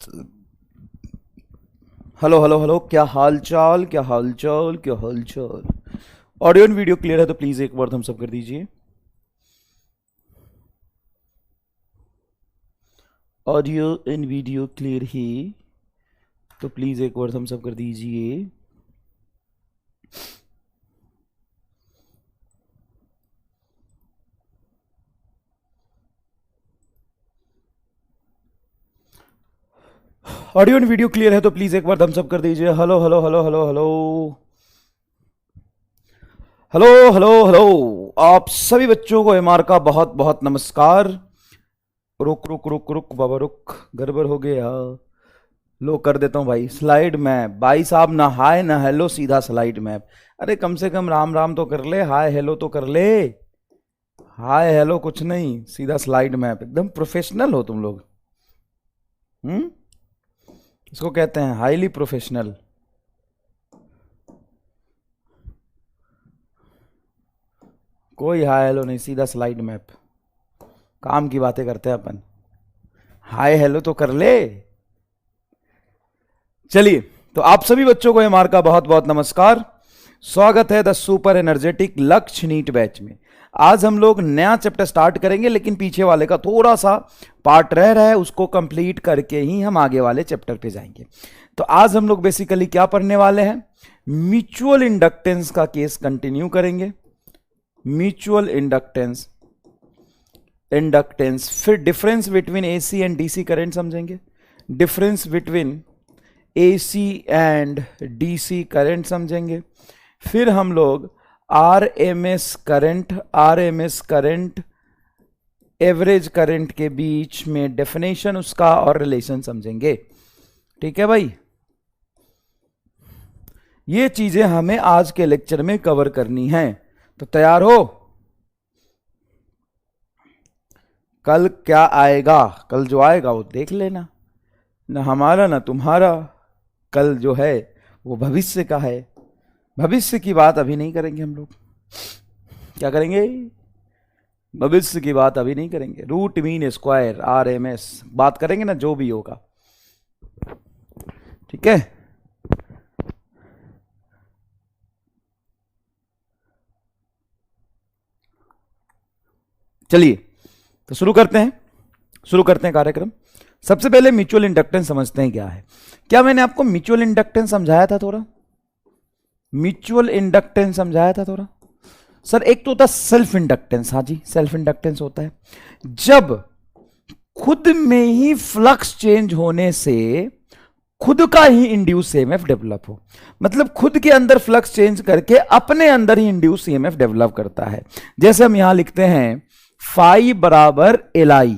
Hello hello hello, क्या हाल चाल, क्या हाल चाल, क्या हाल चाल। ऑडियो एंड वीडियो क्लियर है तो प्लीज एक बार थम्स अप कर दीजिए। ऑडियो एंड वीडियो क्लियर है तो प्लीज एक बार थम्स अप कर दीजिए। ऑडियो एंड वीडियो क्लियर है तो प्लीज एक बार थम्स अप कर दीजिए। Hello hello hello hello hello hello hello hello, आप सभी बच्चों को एमआर का बहुत बहुत नमस्कार। रुक रुक रुक रुक बाबा रुक, गड़बड़ हो गया। लो कर देता हूँ भाई स्लाइड मैप। भाई साहब ना हाय ना हेलो, सीधा स्लाइड मैप। अरे कम से कम राम राम तो कर ले, हाय हेलो तो कर ले। हाय हेलो कुछ नहीं, सीधा स्लाइड मैप। एकदम प्रोफेशनल हो तुम लोग। हम्म, इसको कहते हैं हाईली प्रोफेशनल। कोई हाय हेलो नहीं, सीधा स्लाइड मैप। काम की बातें करते हैं अपन। हाय हेलो तो कर ले। चलिए, तो आप सभी बच्चों को एमआर का बहुत बहुत नमस्कार। स्वागत है द सुपर एनर्जेटिक लक्ष्य नीट बैच में। आज हम लोग नया चैप्टर स्टार्ट करेंगे, लेकिन पीछे वाले का थोड़ा सा पार्ट रह रहा है, उसको कंप्लीट करके ही हम आगे वाले चैप्टर पे जाएंगे। तो आज हम लोग बेसिकली क्या पढ़ने वाले हैं, म्यूचुअल इंडक्टेंस का केस कंटिन्यू करेंगे। म्यूचुअल इंडक्टेंस, इंडक्टेंस, फिर difference between AC and DC current समझेंगे। Difference between AC and DC current समझेंगे। फिर हम लोग आरएमएस करंट, एवरेज करंट के बीच में डेफिनेशन उसका और रिलेशन समझेंगे। ठीक है भाई, ये चीजें हमें आज के लेक्चर में कवर करनी है, तो तैयार हो। कल क्या आएगा, कल जो आएगा वो देख लेना, ना हमारा ना तुम्हारा। कल जो है वो भविष्य का है। भविष्य की बात अभी नहीं करेंगे हम लोग। क्या करेंगे, भविष्य की बात अभी नहीं करेंगे। रूट मीन स्क्वायर आरएमएस बात करेंगे ना, जो भी होगा। ठीक है, चलिए तो शुरू करते हैं कार्यक्रम। सबसे पहले म्यूचुअल इंडक्टेंस समझते हैं क्या है। क्या मैंने आपको म्यूचुअल इंडक्टेंस समझाया था थोड़ा? म्यूचुअल इंडक्टेंस समझाया था थोड़ा सर। एक तो होता है सेल्फ इंडक्टेंस। हाँ जी, सेल्फ इंडक्टेंस होता है जब खुद में ही फ्लक्स चेंज होने से खुद का ही इंड्यूस ईएमएफ डेवलप हो। मतलब खुद के अंदर फ्लक्स चेंज करके अपने अंदर ही इंड्यूस ईएमएफ डेवलप करता है। जैसे हम यहां लिखते हैं फाई बराबर एल आई,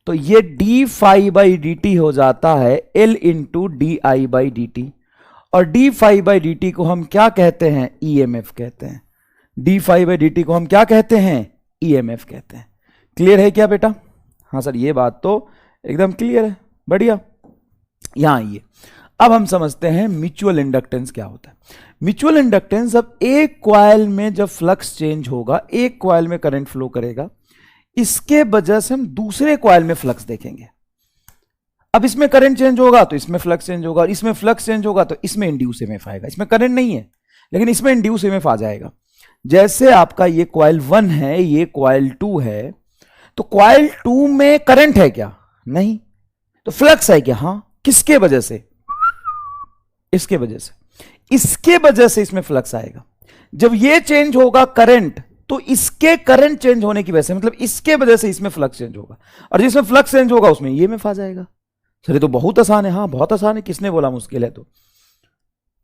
तो ये D phi by D T हो जाता है L into D I by D T. और D phi by D T को हम क्या कहते हैं, ईएमएफ कहते हैं। D phi by D T को हम क्या कहते हैं, ईएमएफ कहते हैं। क्लियर है क्या बेटा? हाँ सर, ये बात तो एकदम क्लियर है, बढ़िया। यहां आइए, अब हम समझते हैं म्यूचुअल इंडक्टेंस क्या होता है। म्यूचुअल इंडक्टेंस, अब एक कॉइल में जब फ्लक्स चेंज होगा, एक कॉइल में करंट फ्लो करेगा, इसके वजह से हम दूसरे कॉइल में फ्लक्स देखेंगे। अब इसमें करंट चेंज होगा तो इसमें फ्लक्स चेंज होगा, और इसमें फ्लक्स चेंज होगा तो इसमें इंड्यूस ईएमएफ आएगा। इसमें करंट नहीं है लेकिन इसमें इंड्यूस ईएमएफ आ जाएगा। जैसे आपका ये कॉइल 1 है, ये कॉइल 2 है, तो कॉइल 2 में करंट है क्या? नहीं। तो फ्लक्स है क्या? हां। किसके वजह से? इसके वजह से। इसके वजह से इसमें फ्लक्स आएगा। जब ये चेंज होगा करंट, तो इसके करंट चेंज होने की वजह से, मतलब इसके वजह से इसमें फ्लक्स चेंज होगा, और जिसमें फ्लक्स चेंज होगा उसमें ईएमएफ आ जाएगा। सर ये तो बहुत आसान है। हाँ बहुत आसान है, किसने बोला मुश्किल है? तो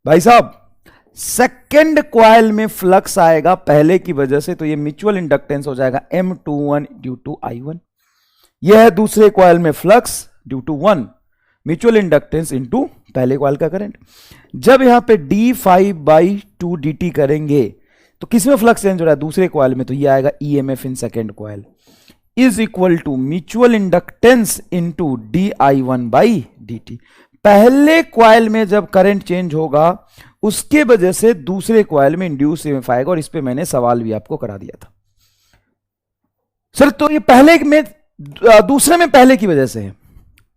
भाई साहब, सेकंड कॉइल में फ्लक्स आएगा पहले की वजह से, तो ये म्यूचुअल इंडक्टेंस हो जाएगा M21 ड्यू टू I1। यह है दूसरे कॉइल में flux due to 1 mutual inductance into पहले कॉइल का करंट। जब यहां पे d5/2 dt करेंगे तो किसमें फ्लक्स चेंज हो रहा है? दूसरे कॉइल में, तो ये आएगा EMF in second coil is equal to mutual inductance into di1/dt। पहले कॉइल में जब करंट चेंज होगा उसके वजह से दूसरे कॉइल में इंड्यूस ईएमएफ आएगा, और इस पे मैंने सवाल भी आपको करा दिया था सर। तो ये पहले में दूसरे में पहले की वजह से है,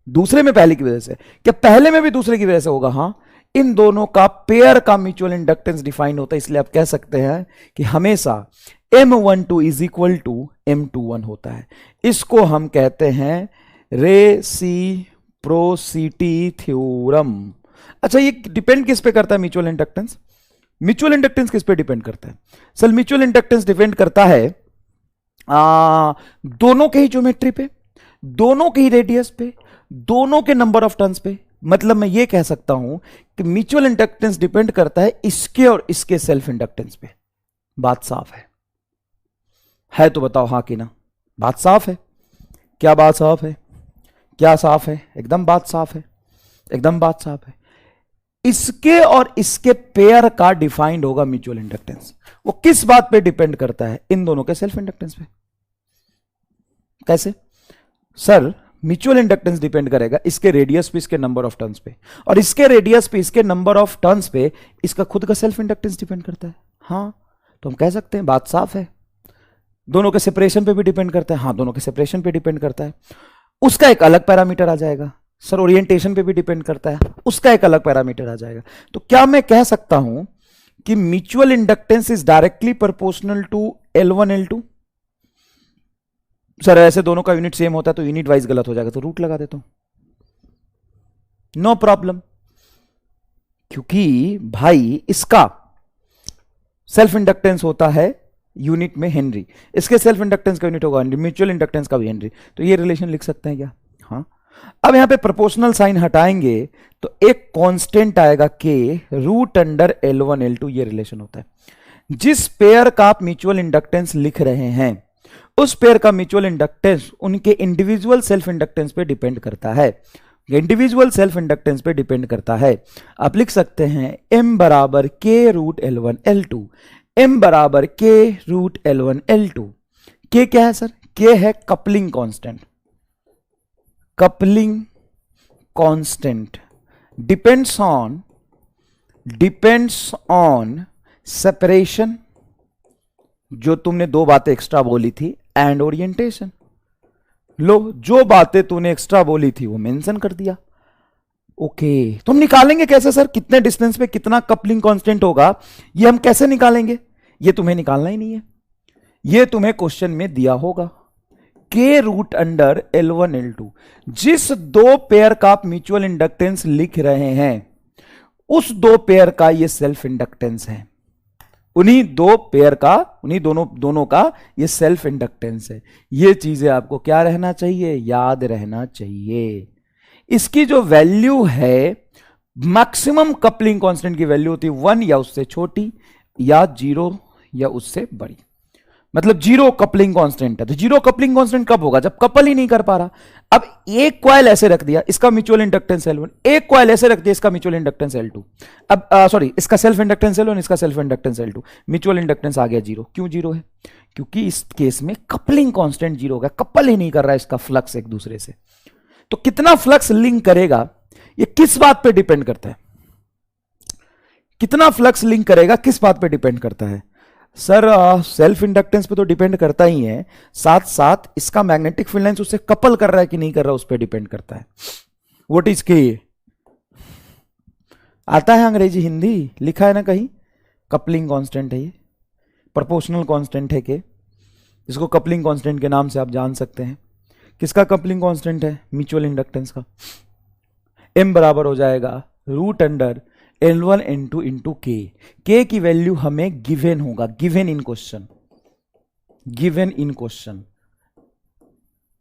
दूसरे में पहले की वजह से, क्या पहले में भी दूसरे की वजह से होगा? हां, इन दोनों का पेयर का म्यूचुअल इंडक्टेंस डिफाइन होता है, इसलिए आप कह सकते हैं कि हमेशा M12 is equal to M21 होता है। इसको हम कहते हैं रेसिप्रोसिटी थ्योरम। अच्छा, ये डिपेंड किस पे करता है म्यूचुअल इंडक्टेंस? म्यूचुअल इंडक्टेंस किस पे डिपेंड करता है? सर म्यूचुअल इंडक्टेंस डिपेंड करता है दोनों के ही ज्योमेट्री पे, दोनों के ही रेडियस पे, दोनों के नंबर ऑफ टर्न्स पे। मतलब मैं ये कह सकता हूं कि म्यूचुअल इंडक्टेंस डिपेंड करता है इसके और इसके सेल्फ इंडक्टेंस पे। बात साफ है तो बताओ हां कि ना? बात साफ है? क्या बात साफ है? क्या साफ है? एकदम बात साफ है, एकदम बात साफ है। इसके और इसके पेयर का डिफाइंड होगा म्यूचुअल इंडक्टेंस। वो किस बात पे डिपेंड करता है? इन दोनों के सेल्फ इंडक्टेंस पे। कैसे? सर म्यूचुअल इंडक्टेंस डिपेंड करेगा इसके रेडियस पे, इसके नंबर ऑफ टर्न्स पे, और इसके रेडियस पे, इसके नंबर ऑफ टर्न्स पे इसका खुद का सेल्फ इंडक्टेंस डिपेंड करता है। हां, तो हम कह सकते हैं बात साफ है। दोनों के सेपरेशन पे भी डिपेंड करता है। हां, दोनों के सेपरेशन पे डिपेंड करता है। उसका एक अलग पैरामीटर आ जाएगा। सर ओरिएंटेशन पे भी डिपेंड करता है, उसका एक अलग पैरामीटर आ जाएगा। तो क्या मैं कह सकता हूं कि mutual inductance is directly proportional to L1 L2? Sir ऐसे दोनों का यूनिट सेम होता है तो यूनिट वाइज गलत हो जाएगा, तो रूट लगा देता हूं, नो प्रॉब्लम। क्योंकि भाई इसका सेल्फ इंडक्टेंस होता है यूनिट में हेनरी, इसके सेल्फ इंडक्टेंस का यूनिट होगा हेनरी, म्यूचुअल इंडक्टेंस का भी हेनरी, तो ये रिलेशन लिख सकते हैं क्या? हाँ। अब यहां पे प्रोपोर्शनल साइन हटाएंगे तो एक कांस्टेंट आएगा के रूट अंडर L1 L2, ये रिलेशन होता है। जिस पेयर का आप म्यूचुअल इंडक्टेंस लिख रहे हैं उस पेयर का म्यूचुअल इंडक्टेंस उनके इंडिविजुअल सेल्फ इंडक्टेंस पे डिपेंड करता है, इंडिविजुअल सेल्फ इंडक्टेंस पे डिपेंड करता है। आप लिख सकते हैं M बराबर के रूट L1 L2, M बराबर के रूट L1 L2। के क्या है सर? के है coupling constant, coupling constant depends on separation, जो तुमने दो बातें एक्स्ट्रा बोली थी, एंड ओरिएंटेशन। लो, जो बातें तूने एक्स्ट्रा बोली थी वो मेंशन कर दिया। ओके, तो हम निकालेंगे कैसे सर कितने डिस्टेंस पे कितना कपलिंग कांस्टेंट होगा? ये हम कैसे निकालेंगे? ये तुम्हें निकालना ही नहीं है, ये तुम्हें क्वेश्चन में दिया होगा। के रूट अंडर L1 L2, जिस दो पेयर का आप म्यूचुअल इंडक्टेंस लिख रहे हैं उस दो पेयर का ये सेल्फ इंडक्टेंस है, उन्हीं दो पेयर का, उन्हीं दोनों का ये सेल्फ इंडक्टेंस है। ये चीजें आपको क्या रहना चाहिए? याद रहना चाहिए। इसकी जो वैल्यू है, मैक्सिमम कपलिंग कांस्टेंट की वैल्यू होती है 1 या उससे छोटी, या 0 या उससे बड़ी। मतलब 0 कपलिंग कांस्टेंट है, तो 0 कपलिंग कांस्टेंट कब होगा? जब कपल ही नहीं कर पा रहा। अब एक कॉइल ऐसे रख दिया, इसका म्यूचुअल इंडक्टेंस L1, एक कॉइल ऐसे रख दिया, इसका म्यूचुअल इंडक्टेंस L2। अब सॉरी, इसका सेल्फ इंडक्टेंस L1, इसका self inductance L2, mutual inductance आ गया 0। क्यों 0 है? क्योंकि इस केस में कपलिंग कांस्टेंट 0 होगा, कपल ही नहीं कर रहा है इसका फ्लक्स एक दूसरे से। तो कितना फ्लक्स लिंक करेगा ये किस बात पे डिपेंड करता है? कितना फ्लक्स लिंक करेगा किस बात पे डिपेंड करता है? सर सेल्फ इंडक्टेंस पे तो डिपेंड करता ही है, साथ साथ इसका मैग्नेटिक फील्ड लाइंस उससे कपल कर रहा है कि नहीं कर रहा उस पर डिपेंड करता है। व्हाट इज के? आता है अंग्रेजी हिंदी, लिखा है ना कहीं? कपलिंग कांस्टेंट है ये, प्रोपोर्शनल कांस्टेंट है के, इसको कपलिंग कांस्टेंट के नाम से आप जान सकते हैं। किसका कपलिंग कांस्टेंट है? म्यूचुअल इंडक्टेंस का। M बराबर हो जाएगा root under L1 N2 into के की वैल्यू हमें गिवन होगा, given in question, given in question.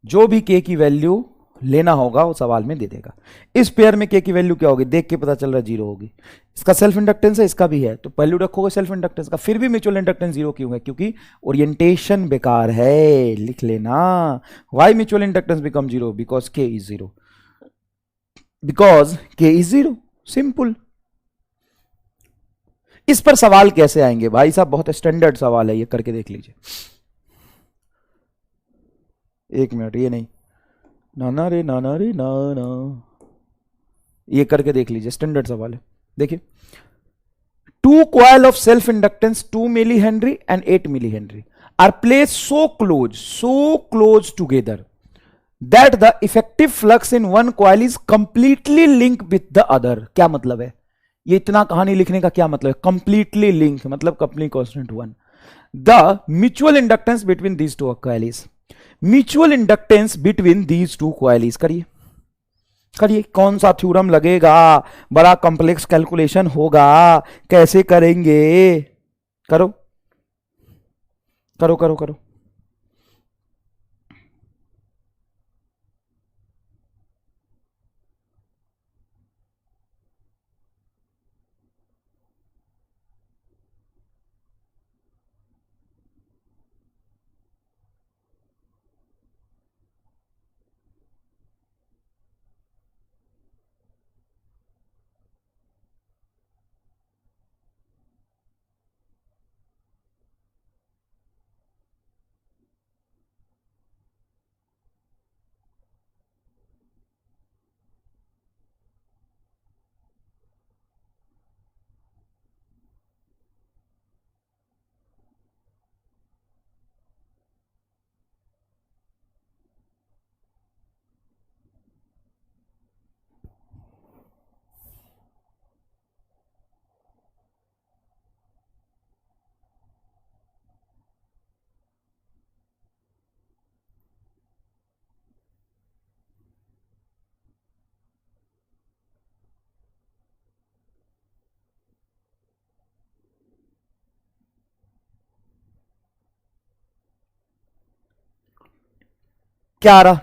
जो भी के की वैल्यू लेना होगा वो सवाल में दे देगा। इस पेयर में के की वैल्यू क्या होगी? देख के पता चल रहा है 0 होगी। इसका सेल्फ इंडक्टेंस है, इसका भी है, तो वैल्यू रखोगे सेल्फ इंडक्टेंस का। फिर भी म्यूचुअल इंडक्टेंस 0 क्यों है? क्योंकि ओरिएंटेशन बेकार है। लिख लेना, why mutual inductance become 0? Because के इज 0, बिकॉज के इज 0, सिंपल। इस पर सवाल कैसे आएंगे भाई साहब? बहुत स्टैंडर्ड सवाल है ये, करके देख लीजिए। एक मिनट, ये नहीं, नाना रे नाना रे नाना, ये करके देख लीजिए, स्टैंडर्ड सवाल है। देखिए, 2 coil of self inductance 2 millihenry and 8 millihenry are placed so close together that the effective flux in one coil is completely link with the other. क्या मतलब है? ये इतना कहानी लिखने का क्या मतलब है? कंप्लीटली लिंक मतलब complete constant one. The mutual inductance between these two coil is, mutual inductance between these two coil is. करिए करिए, कौन सा थ्योरम लगेगा, बड़ा कॉम्प्लेक्स कैलकुलेशन होगा, कैसे करेंगे? करो करो करो करो। क्या आ रहा?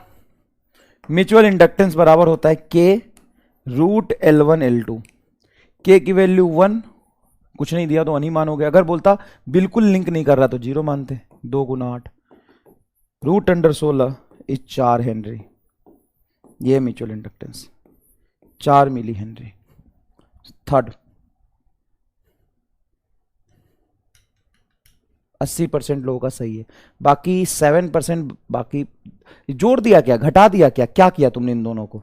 म्यूचुअल इंडक्टेंस बराबर होता है के रूट L1 L2। के की वैल्यू 1, कुछ नहीं दिया तो 1 ही मानोगे। अगर बोलता बिल्कुल लिंक नहीं कर रहा तो 0 मानते। 2 गुना 8 रूट अंडर 16 इज 4 हेनरी। ये mutual inductance 4 milli henry. Third 80% लोगों का सही है, बाकी 7% बाकी जोड़ दिया क्या, घटा दिया क्या, क्या किया तुमने इन दोनों को?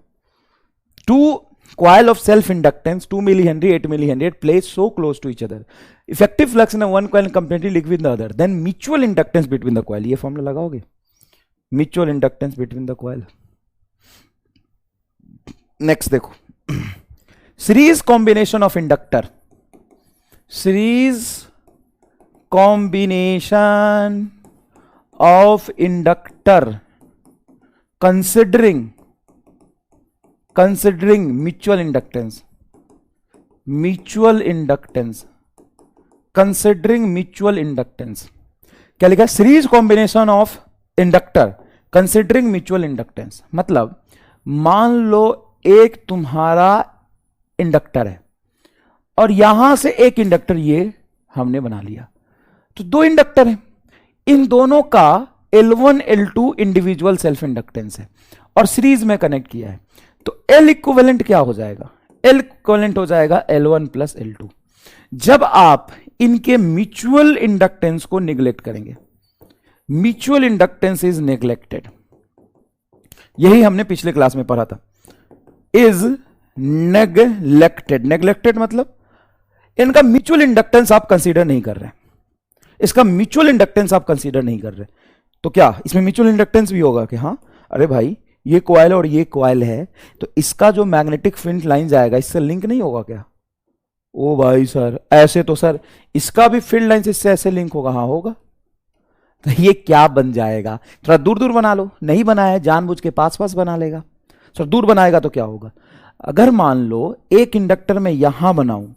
2 coil of self inductance 2 millihenry 8 millihenry placed so close to each other, effective flux in a one coil completely linked with the other, then mutual inductance between the coil। ये फॉर्मूला लगाओगे, mutual inductance between the coil। Next देखो, series combination of inductor, series combination of inductor considering mutual inductance, considering mutual inductance। क्या लिखा है? Series combination of inductor considering mutual inductance. मतलब मान लो एक तुम्हारा इंडक्टर है और यहां से एक इंडक्टर ये हमने बना लिया, तो 2 इंडक्टर है, इन दोनों का L1 L2 individual self inductance है और सीरीज में कनेक्ट किया है, तो L इक्विवेलेंट क्या हो जाएगा? L इक्विवेलेंट हो जाएगा L1 प्लस L2। जब आप इनके म्यूचुअल इंडक्टेंस को निग्लेक्ट करेंगे, म्यूचुअल इंडक्टेंस इज नेग्लेक्टेड, यही हमने पिछले क्लास में पढ़ा था, इज नेग्लेक्टेड। नेग्लेक्टेड मतलब इनका म्यूचुअल इंडक्टेंस आप कंसीडर नहीं कर रहे, इसका म्यूचुअल इंडक्टेंस आप कंसीडर नहीं कर रहे, तो क्या इसमें म्यूचुअल इंडक्टेंस भी होगा कि हाँ अरे भाई ये कॉइल और ये कॉइल है, तो इसका जो मैग्नेटिक फील्ड लाइन जाएगा इससे लिंक नहीं होगा क्या? ओ भाई सर ऐसे तो सर इसका भी फील्ड लाइन इससे ऐसे लिंक होगा। हाँ होगा। तो ये क्या बन जाएगा? थोड़ा दूर दूर बना लो, नहीं बनाया जानबूझ के पास पास बना लेगा। सर दूर बनाएगा तो क्या होगा? अगर मान लो एक इंडक्टर में यहां बनाऊं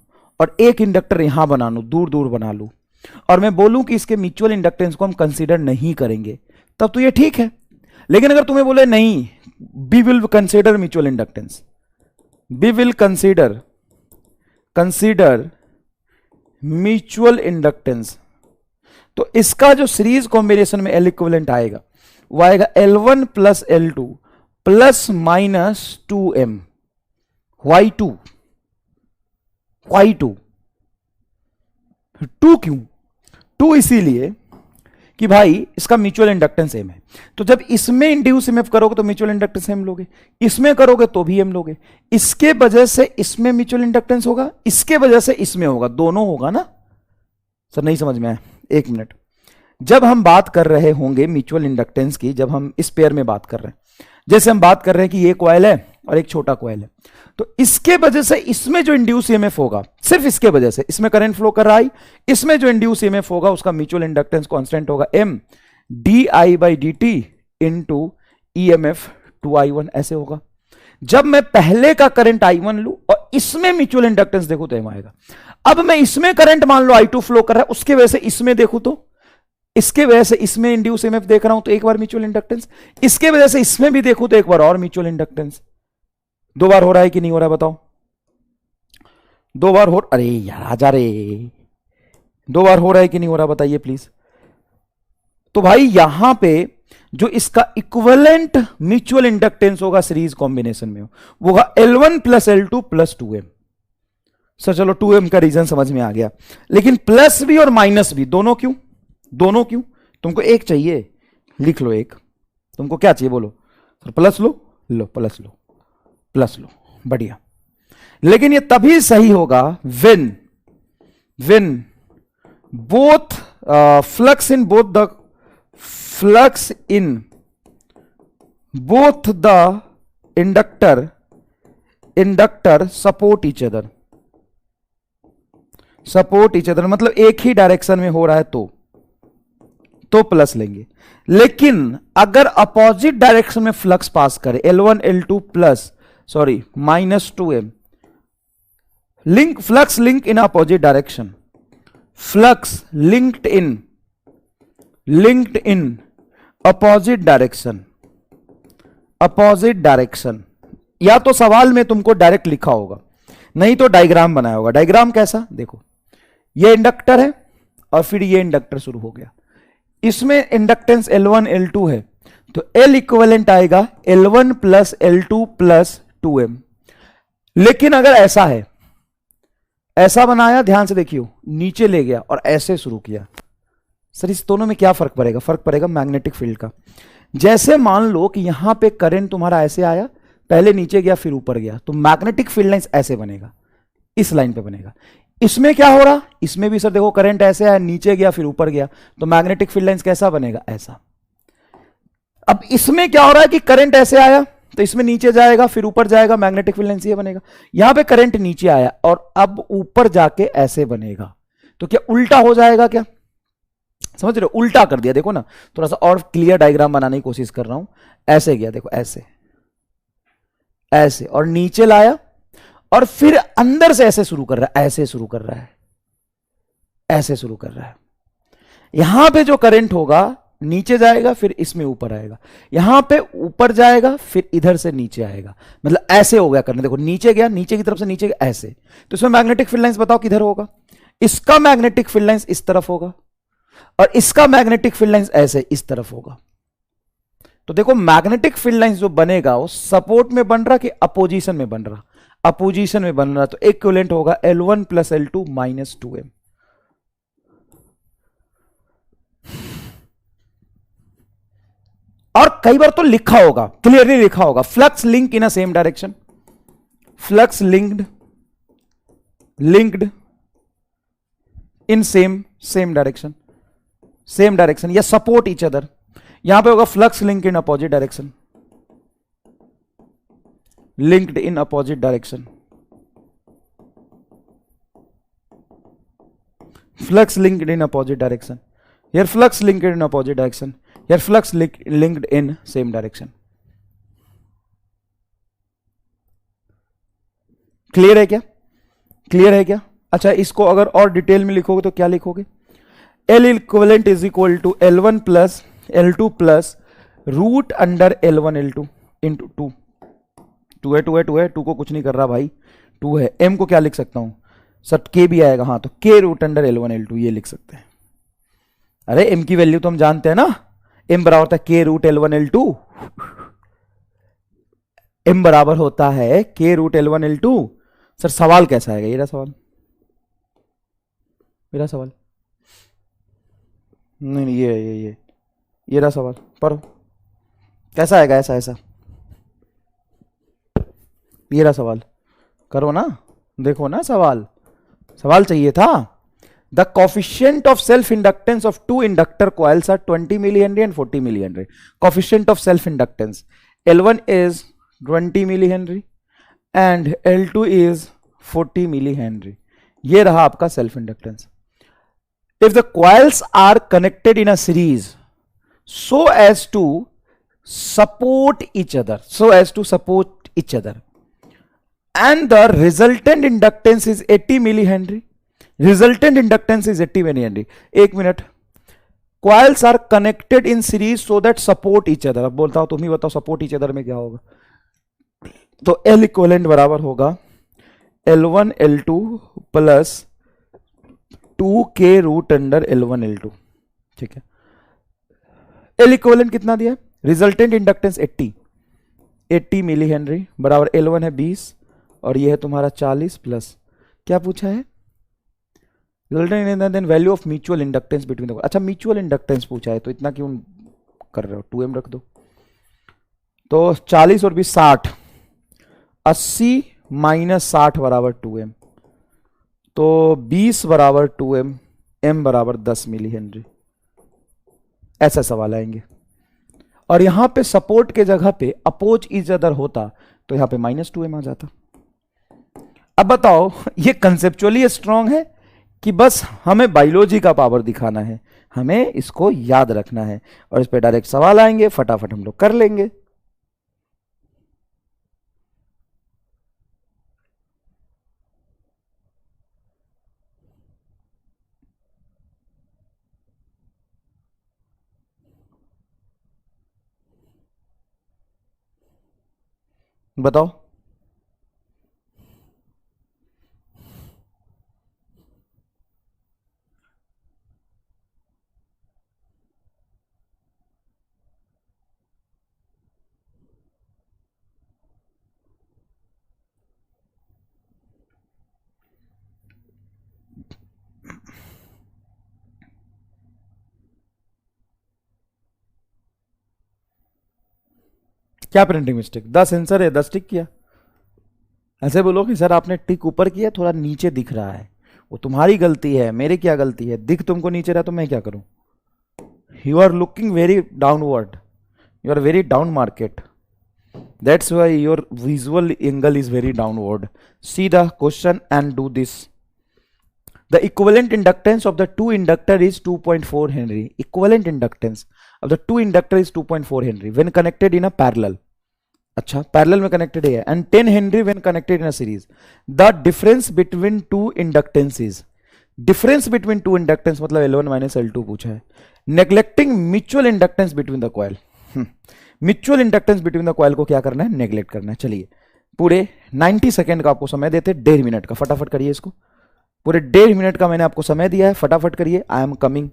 और एक इंडक्टर यहां बना लूं, दूर दूर बना लूं, और मैं बोलूं कि इसके म्यूचुअल इंडक्टेंस को हम कंसीडर नहीं करेंगे, तब तो ये ठीक है। लेकिन अगर तुम्हें बोले नहीं, we will consider mutual inductance, we will consider mutual inductance, तो इसका जो सीरीज कॉम्बिनेशन में L इक्विवेलेंट आएगा वो आएगा L1 plus L2 plus minus 2M Y2। To क्यों? 2 इसीलिए कि भाई इसका म्यूचुअल इंडक्टेंस सेम है, तो जब इसमें इंड्यूस एमएफ करोगे तो म्यूचुअल इंडक्टेंस सेम लोगे, इसमें करोगे तो भी एम लोगे, इसके वजह से इसमें म्यूचुअल इंडक्टेंस होगा, इसके वजह से इसमें होगा, दोनों होगा ना। सर नहीं समझ में आया, एक मिनट। जब हम बात कर रहे होंगे म्यूचुअल इंडक्टेंस की, जब हम इस पेयर में बात कर रहे हैं, जैसे हम बात कर रहे हैं कि ये कॉइल है और एक छोटा कॉइल है, तो इसके वजह से इसमें जो इंड्यूस ईएमएफ होगा, सिर्फ इसके वजह से, इसमें करंट फ्लो कर रहा है, इसमें जो इंड्यूस ईएमएफ होगा उसका म्यूचुअल इंडक्टेंस कांस्टेंट होगा m di/dt into EMF 2i1, ऐसे होगा। जब मैं पहले का करंट i1 लूं और इसमें म्यूचुअल इंडक्टेंस देखूं तो m आएगा। अब मैं इसमें करंट मान लो i2 फ्लो कर रहा है, उसके वजह से इसमें देखूं तो, इसके वजह से इसमें इंड्यूस ईएमएफ देख रहा हूं तो एक बार म्यूचुअल इंडक्टेंस, इसके वजह से इसमें भी देखूं तो एक बार और म्यूचुअल इंडक्टेंस। दो बार हो रहा है कि नहीं हो रहा है बताओ? दो बार हो, अरे यार आजा रे, दो बार हो रहा है कि नहीं हो रहा बताइए प्लीज। तो भाई यहां पे जो इसका इक्विवेलेंट म्यूचुअल इंडक्टेंस होगा सीरीज कॉम्बिनेशन में, वो होगा L1 plus L2 plus 2M। Sir चलो 2M का रीजन समझ में आ गया, लेकिन प्लस भी और माइनस भी दोनों क्यों? दोनों क्यों? तुमको एक चाहिए, लिख लो एक। तुमको क्या चाहिए बोलो? सर प्लस लो, लो प्लस लो, प्लस लो, बढ़िया। लेकिन ये तभी सही होगा when both flux in both the inductor support each other, मतलब एक ही डायरेक्शन में हो रहा है तो प्लस लेंगे। लेकिन अगर अपोजिट डायरेक्शन में फ्लक्स पास करे, L1 L2 plus sorry minus 2M, link flux link in opposite direction, flux linked in opposite direction, या तो सवाल में तुमको डायरेक्ट लिखा होगा, नहीं तो डायग्राम बनाया होगा। डायग्राम कैसा? देखो ये इंडक्टर है और फिर ये इंडक्टर शुरू हो गया, इसमें इंडक्टेंस L1 L2 है, तो L इक्विवेलेंट आएगा L1 plus L2 plus 2M। लेकिन अगर ऐसा है, ऐसा बनाया, ध्यान से देखियो, नीचे ले गया और ऐसे शुरू किया, सर इस दोनों में क्या फर्क पड़ेगा? फर्क पड़ेगा मैग्नेटिक फील्ड का। जैसे मान लो कि यहां पे करंट तुम्हारा ऐसे आया, पहले नीचे गया फिर ऊपर गया, तो मैग्नेटिक फील्ड लाइन ऐसे बनेगा, इस लाइन पे बनेगा। इसमें क्या हो रहा? इसमें भी सर देखो करंट ऐसे आया, नीचे गया फिर ऊपर गया, तो मैग्नेटिक फील्ड लाइन कैसा बनेगा? ऐसा। अब इसमें क्या हो रहा है कि करंट ऐसे आया तो इसमें नीचे जाएगा फिर ऊपर जाएगा, मैग्नेटिक फील्ड लाइन ये बनेगा। यहां पे करंट नीचे आया और अब ऊपर जाके ऐसे बनेगा, तो क्या उल्टा हो जाएगा? क्या समझ रहे हो? उल्टा कर दिया। देखो ना, थोड़ा सा और क्लियर डायग्राम बनाने की कोशिश कर रहा हूं। ऐसे गया, देखो ऐसे, ऐसे, और नीचे लाया और फिर अंदर से ऐसे शुरू कर रहा है, ऐसे शुरू कर रहा है, ऐसे शुरू कर रहा है। यहां पे जो करंट होगा नीचे जाएगा फिर इसमें ऊपर आएगा, यहां पे ऊपर जाएगा फिर इधर से नीचे आएगा, मतलब ऐसे हो गया करंट। देखो नीचे गया, नीचे की तरफ से नीचे गया, ऐसे। तो इसमें मैग्नेटिक फील्ड लाइंस बताओ किधर होगा? इसका मैग्नेटिक फील्ड लाइंस इस तरफ होगा और इसका मैग्नेटिक फील्ड लाइंस ऐसे इस तरफ होगा। तो देखो मैग्नेटिक फील्ड लाइंस जो बनेगा वो सपोर्ट में बन रहा कि अपोजिशन में बन रहा? अपोजिशन में बन रहा, तो इक्विवेलेंट होगा L1 plus L2 minus 2M। और कई बार तो लिखा होगा, क्लियरली लिखा होगा, flux link in a same direction, flux linked in same direction, या सपोर्ट ईच अदर। यहां पे होगा flux link in opposite direction, linked in opposite direction, flux linked in opposite direction, here flux linked in opposite direction, here flux linked in same direction। Clear है क्या? Clear है क्या? अच्छा, इसको अगर और डिटेल में लिखोगे तो क्या लिखोगे? L equivalent is equal to L1 plus L2 plus root under L1 L2 into 2। Two है, टू को कुछ नहीं कर रहा भाई, 2 है। M को क्या लिख सकता हूं सर? K भी आएगा, हाँ, तो K root under L1 L2 ये लिख सकते हैं। अरे M की वैल्यू तो हम जानते हैं ना, M बराबर होता है K root L1 L2, M बराबर होता है K root L1 L2। Sir सवाल कैसा आएगा? ये रहा सवाल, मेरा सवाल नहीं, ये रहा सवाल, पढ़ो कैसा आएगा? ऐसा ये रहा सवाल, करो ना, देखो ना, सवाल चाहिए था। The coefficient of self inductance of two inductor coils are 20 milli henry and 40 milli henry. Coefficient of self inductance, L1 is 20 milli henry and L2 is 40 milli henry. ये रहा आपका self inductance. If the coils are connected in a series so as to support each other, and the resultant inductance is 80 millihenry, एक minute, coils are connected in series so that support each other। अब बोलता हूं, तुम ही बताओ support each other में क्या होगा। तो L इक्विवेलेंट बराबर होगा L1 L2 plus 2k root under L1 L2। ठीक है, L इक्विवेलेंट कितना दिया है, रिजल्टेंट इंडक्टेंस 80 मिली हेनरी बराबर L1 है 20 और ये है तुम्हारा 40 प्लस क्या पूछा है, resultant then value of mutual inductance between the. अच्छा म्यूचुअल इंडक्टेंस पूछा है तो इतना क्यों कर रहे हो, 2m रख दो। तो 40 और 20 60, 80 माइनस 60 बराबर 2m, तो 20 बराबर 2m, m बराबर 10 मिली हेनरी। ऐसा सवाल आएंगे। और यहां पे सपोर्ट के जगह पे अपोज ईच अदर होता तो यहां पे -2m आ जाता। अब बताओ ये कंसेप्चुअली स्ट्रांग है कि बस हमें बायोलॉजी का पावर दिखाना है, हमें इसको याद रखना है और इस पे डायरेक्ट सवाल आएंगे, फटाफट हम लोग कर लेंगे। बताओ क्या प्रिंटिंग मिस्टेक, 10 आंसर है 10 टिक किया। ऐसे बोलो कि सर आपने टिक ऊपर किया थोड़ा नीचे दिख रहा है, वो तुम्हारी गलती है, मेरी क्या गलती है, दिख तुमको नीचे रहा तो मैं क्या करूं। You are looking very downward, you are very down market, that's why your visual angle is very downward. See the question and do this. The equivalent inductance of the two inductor is 2.4 Henry. Equivalent inductance of the two inductor is 2.4 Henry when connected in a parallel. अच्छा parallel में connected है and 10 henry when connected in a series. The difference between two inductances, difference between two inductance मतलब L1 minus L2 पूछा है। Neglecting mutual inductance between the coil, mutual inductance between the coil को क्या करना है, neglect करना है। चलिए पूरे 90 सेकेंड का आपको समय देते, 1.5 मिनट का, फटाफट करिए इसको। पूरे 1.5 मिनट का मैंने आपको समय दिया है, फटाफट करिए। I am coming.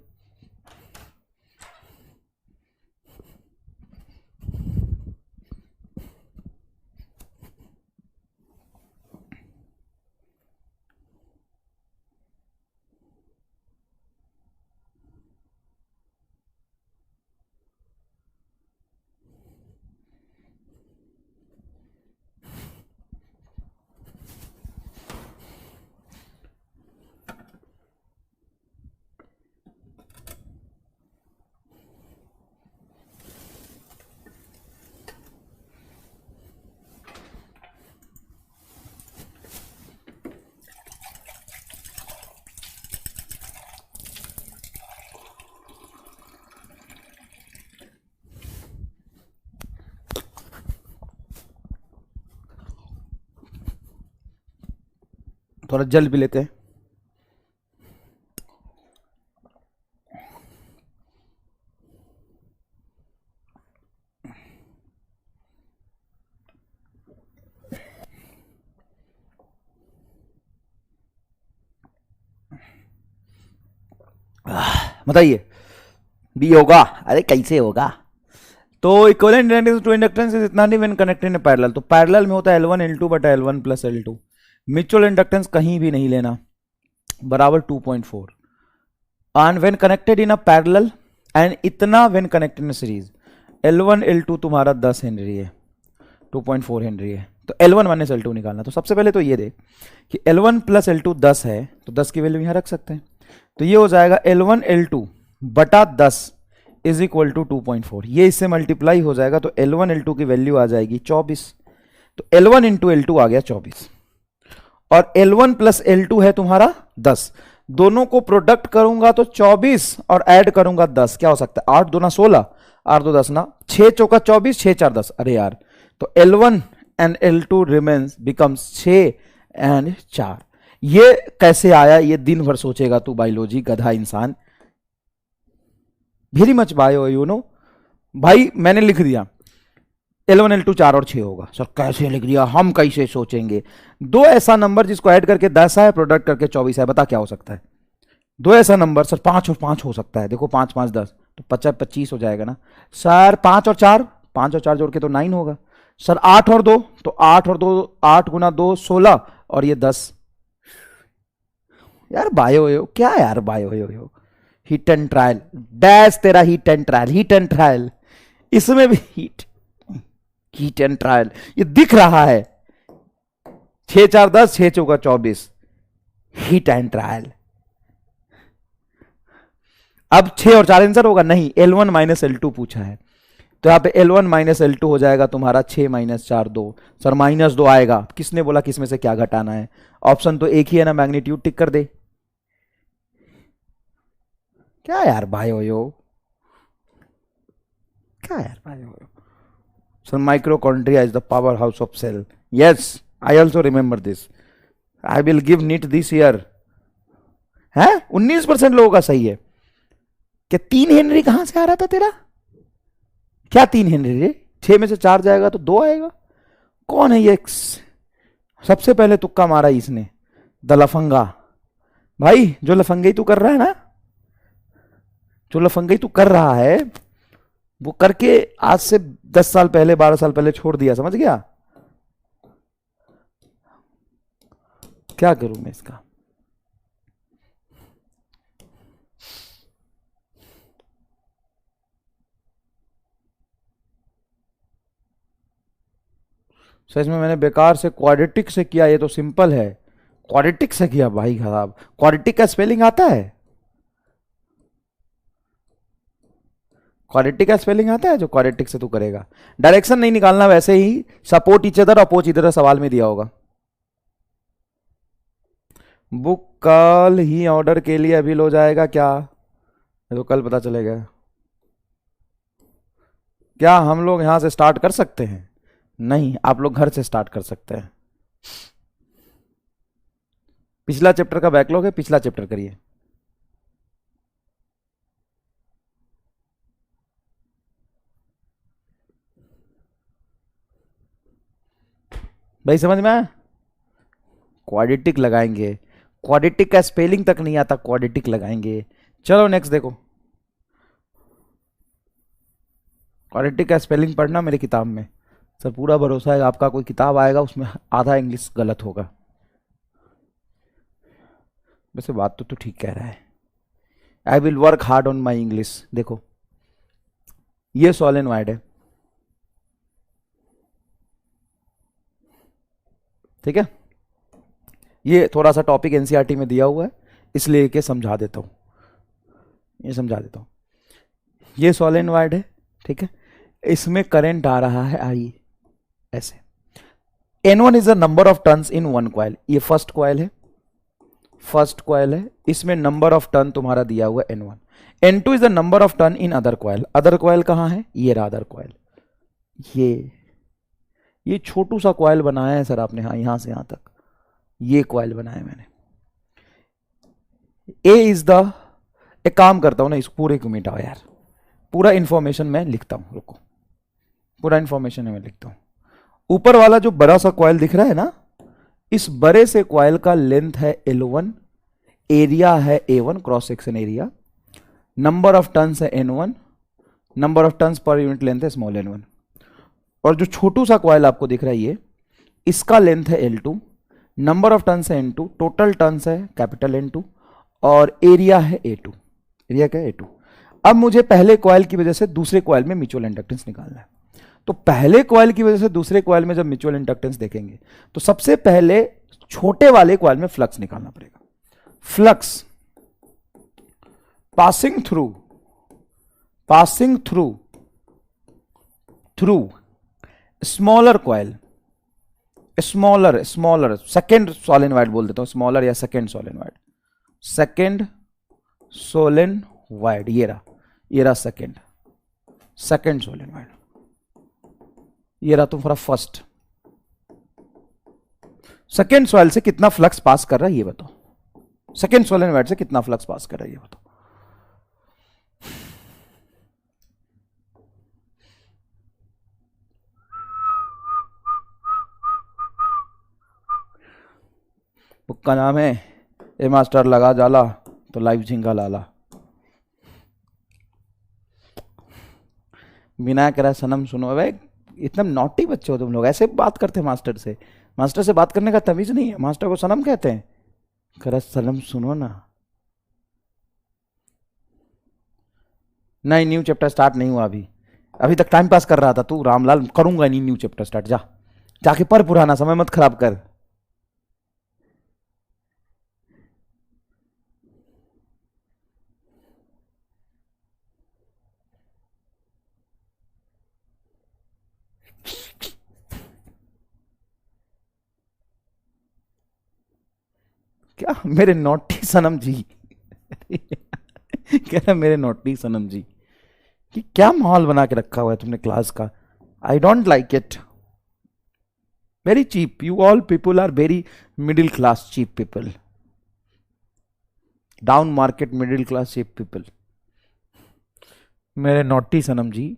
थोड़ा जल भी लेते हैं। बताइए भी होगा, अरे कैसे होगा। तो equivalent inductance two inductance is इतना नहीं व्हेन कनेक्टेड इन पैरेलल, तो पैरेलल में होता है L1 L2 बटा L1 plus L2। Mutual inductance कहीं भी नहीं लेना, बराबर 2.4 and when connected in a parallel and इतना when connected in series. L1 L2 तुम्हारा 10 हेनरी है, 2.4 हेनरी है, तो L1 माइनस L2 निकालना। तो सबसे पहले तो ये देख कि L1 प्लस L2 10 है, तो 10 की वैल्यू यहां रख सकते हैं। तो ये हो जाएगा L1 L2 बटा 10 इज इक्वल टू 2.4, ये इससे मल्टीप्लाई हो जाएगा तो L1 L2 की वैल्यू आ जाएगी 24। तो L1 इंटू L2 आ गया 24 और L1 प्लस L2 है तुम्हारा 10। दोनों को प्रोडक्ट करूंगा तो 24 और ऐड करूंगा 10, क्या हो सकता है 8 2 16, 8 2 10 ना, 6 चौका 24, 6 4 10। अरे यार, तो L1 and L2 remains becomes 6 and 4। ये कैसे आया, ये दिन भर सोचेगा तू बायोलॉजी गधा इंसान। Very much bio you know भाई, मैंने लिख दिया L1 L2 4 और 6 होगा। सर कैसे लिख दिया, हम कैसे सोचेंगे? दो ऐसा नंबर जिसको ऐड करके 10 है, प्रोडक्ट करके 24 है, बता क्या हो सकता है? दो ऐसा नंबर सर 5 और 5 हो सकता है, देखो 5 5 10 तो 50 25 हो जाएगा ना सर। 5 और 4, 5 और 4 जोड़ के तो 9 होगा सर। 8 और 2 तो 8 और 2, 8 गुना 2 16 और ये 10। यार बायो हो क्या यार, बायो हो हिट एंड ट्रायल डैश तेरा hit and trial, hit and trial इसमें भी हिट एंड ट्रायल ये दिख रहा है। 6 4 10, 6 चौका 24, हिट एंड ट्रायल। अब 6 और 4 आंसर होगा नहीं, L1 माइनस L2 पूछा है तो यहां पे L1 माइनस L2 हो जाएगा तुम्हारा 6 माइनस 4 2। सर माइनस 2 आएगा, किसने बोला किसमें से क्या घटाना है? ऑप्शन तो एक ही है ना, मैग्नीट्यूड टिक कर दे। क्या यार बायो यो, क्या यार bio yo. Sir mitochondria is the power house of cell. Yes I also remember this, I will give NEET this year. है 19% लोगों का सही है। क्या 3 हेनरी कहां से आ रहा था तेरा? क्या 3 हेनरी रे? 6 में से 4 जाएगा तो 2 आएगा। कौन है ये? सबसे पहले तुक्का मारा इसने, द लफंगा। भाई जो लफंगई तू कर रहा है ना, जो लफंगई तू कर रहा है वो करके आज से 10 साल पहले 12 साल पहले छोड़ दिया, समझ गया? क्या करूं मैं इसका? सच में मैंने बेकार से क्वाड्रेटिक से किया, ये तो सिंपल है। क्वाड्रेटिक से किया भाई खराब। क्वाड्रेटिक का स्पेलिंग आता है? क्वाड्रेटिक का स्पेलिंग आता है जो क्वाड्रेटिक से तू करेगा? डायरेक्शन नहीं निकालना, वैसे ही सपोर्ट ईच अदर अपोज इधर सवाल में दिया होगा। बुक कल ही ऑर्डर के लिए अभी लो जाएगा क्या? तो कल पता चलेगा। क्या हम लोग यहां से स्टार्ट कर सकते हैं? नहीं, आप लोग घर से स्टार्ट कर सकते हैं। पिछला चैप्टर का बैकलॉग है, पिछला चैप्टर करिए। भाई समझ में आया? क्वाड्रेटिक लगाएंगे, क्वाड्रेटिक का स्पेलिंग तक नहीं आता, क्वाड्रेटिक लगाएंगे। चलो नेक्स्ट देखो, क्वाड्रेटिक का स्पेलिंग पढ़ना मेरी किताब में। सर पूरा भरोसा है, आपका कोई किताब आएगा उसमें आधा इंग्लिश गलत होगा। वैसे बात तो ठीक कह रहा है। I will work hard on my English. देखो ये सोलेनॉइड है, ठीक है? ये थोड़ा सा टॉपिक एनसीईआरटी में दिया हुआ है इसलिए कि समझा देता हूं, ये समझा देता हूं। ये सोलेनॉइड है, ठीक है? इसमें करंट आ रहा है आई ऐसे। N1 is the number of turns in one coil. ये फर्स्ट कॉइल है, फर्स्ट कॉइल है, इसमें नंबर ऑफ टर्न तुम्हारा दिया हुआ है N1। N2 is the number of turn in other coil. Other coil कहां है? ये रहा अदर कॉइल। ये छोटू सा कॉइल बनाया है सर आपने, हाँ यहां से यहां तक ये कॉइल बनाया मैंने। ए इज द, एक काम करता हूं ना, इस पूरे को मिटाओ यार, पूरा इंफॉर्मेशन मैं लिखता हूं, रुको, पूरा इंफॉर्मेशन मैं लिखता हूं। ऊपर वाला जो बड़ा सा कॉइल दिख रहा है ना, इस बड़े से कॉइल का लेंथ है L1, एरिया है A1 cross section area, number of turns है N1, number of turns per unit length है स्मॉल n1। और जो छोटू सा कॉइल आपको दिख रहा है ये, इसका लेंथ है L2, नंबर ऑफ टर्न्स है N2, टोटल टर्न्स है कैपिटल N2 और एरिया है A2। एरिया क्या है? A2। अब मुझे पहले कॉइल की वजह से दूसरे कॉइल में म्यूचुअल इंडक्टेंस निकालना है। तो पहले कॉइल की वजह से दूसरे कॉइल में जब म्यूचुअल इंडक्टेंस देखेंगे तो सबसे पहले छोटे वाले कॉइल में फ्लक्स निकालना पड़ेगा। Flux passing passing through smaller coil, smaller second solenoid बोल देता हूं, स्मॉलर या सेकेंड सोलेनोइड, सेकेंड सोलेनोइड, ये रहा सेकेंड सोलेनोइड, ये रहा तुम्हारा फर्स्ट। सेकेंड सॉइल से कितना फ्लक्स पास कर रहा है ये बताओ, सेकेंड सोलेनोइड से कितना फ्लक्स पास कर रहा है ये बताओ। बुक का नाम है ए मास्टर लगा जाला तो लाइव झिंगा लाला। बिना करा सनम सुनो। भाई इतना नॉटी बच्चे हो तुम लोग, ऐसे बात करते हैं मास्टर से। मास्टर से बात करने का तमीज नहीं है, मास्टर को सनम कहते हैं। करा सनम सुनो ना। नहीं, न्यू चैप्टर स्टार्ट नहीं हुआ अभी तक टाइम पास कर रहा था तू। रामलाल करूंगा नहीं न्यू चैप्टर स्टार्ट, जाके पर पुराना समय मत खराब कर। क्या मेरे नोटी सनम जी कह रहा मेरे नोटी सनम जी कि क्या माहौल बना के रखा हुआ है तुमने क्लास का। I don't like it, very cheap. You all people are very middle class cheap people, down market middle class cheap people. मेरे नोटी सनम जी।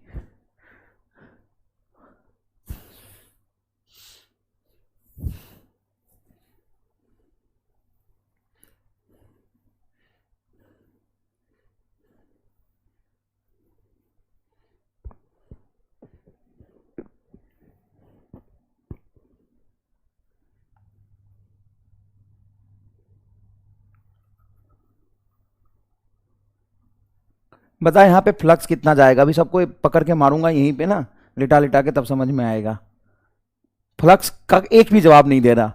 बता यहाँ पे फ्लक्स कितना जाएगा। अभी सबको पकड़ के मारूंगा यहीं पे ना, लिटा लिटा के, तब समझ में आएगा। फ्लक्स का एक भी जवाब नहीं दे रहा।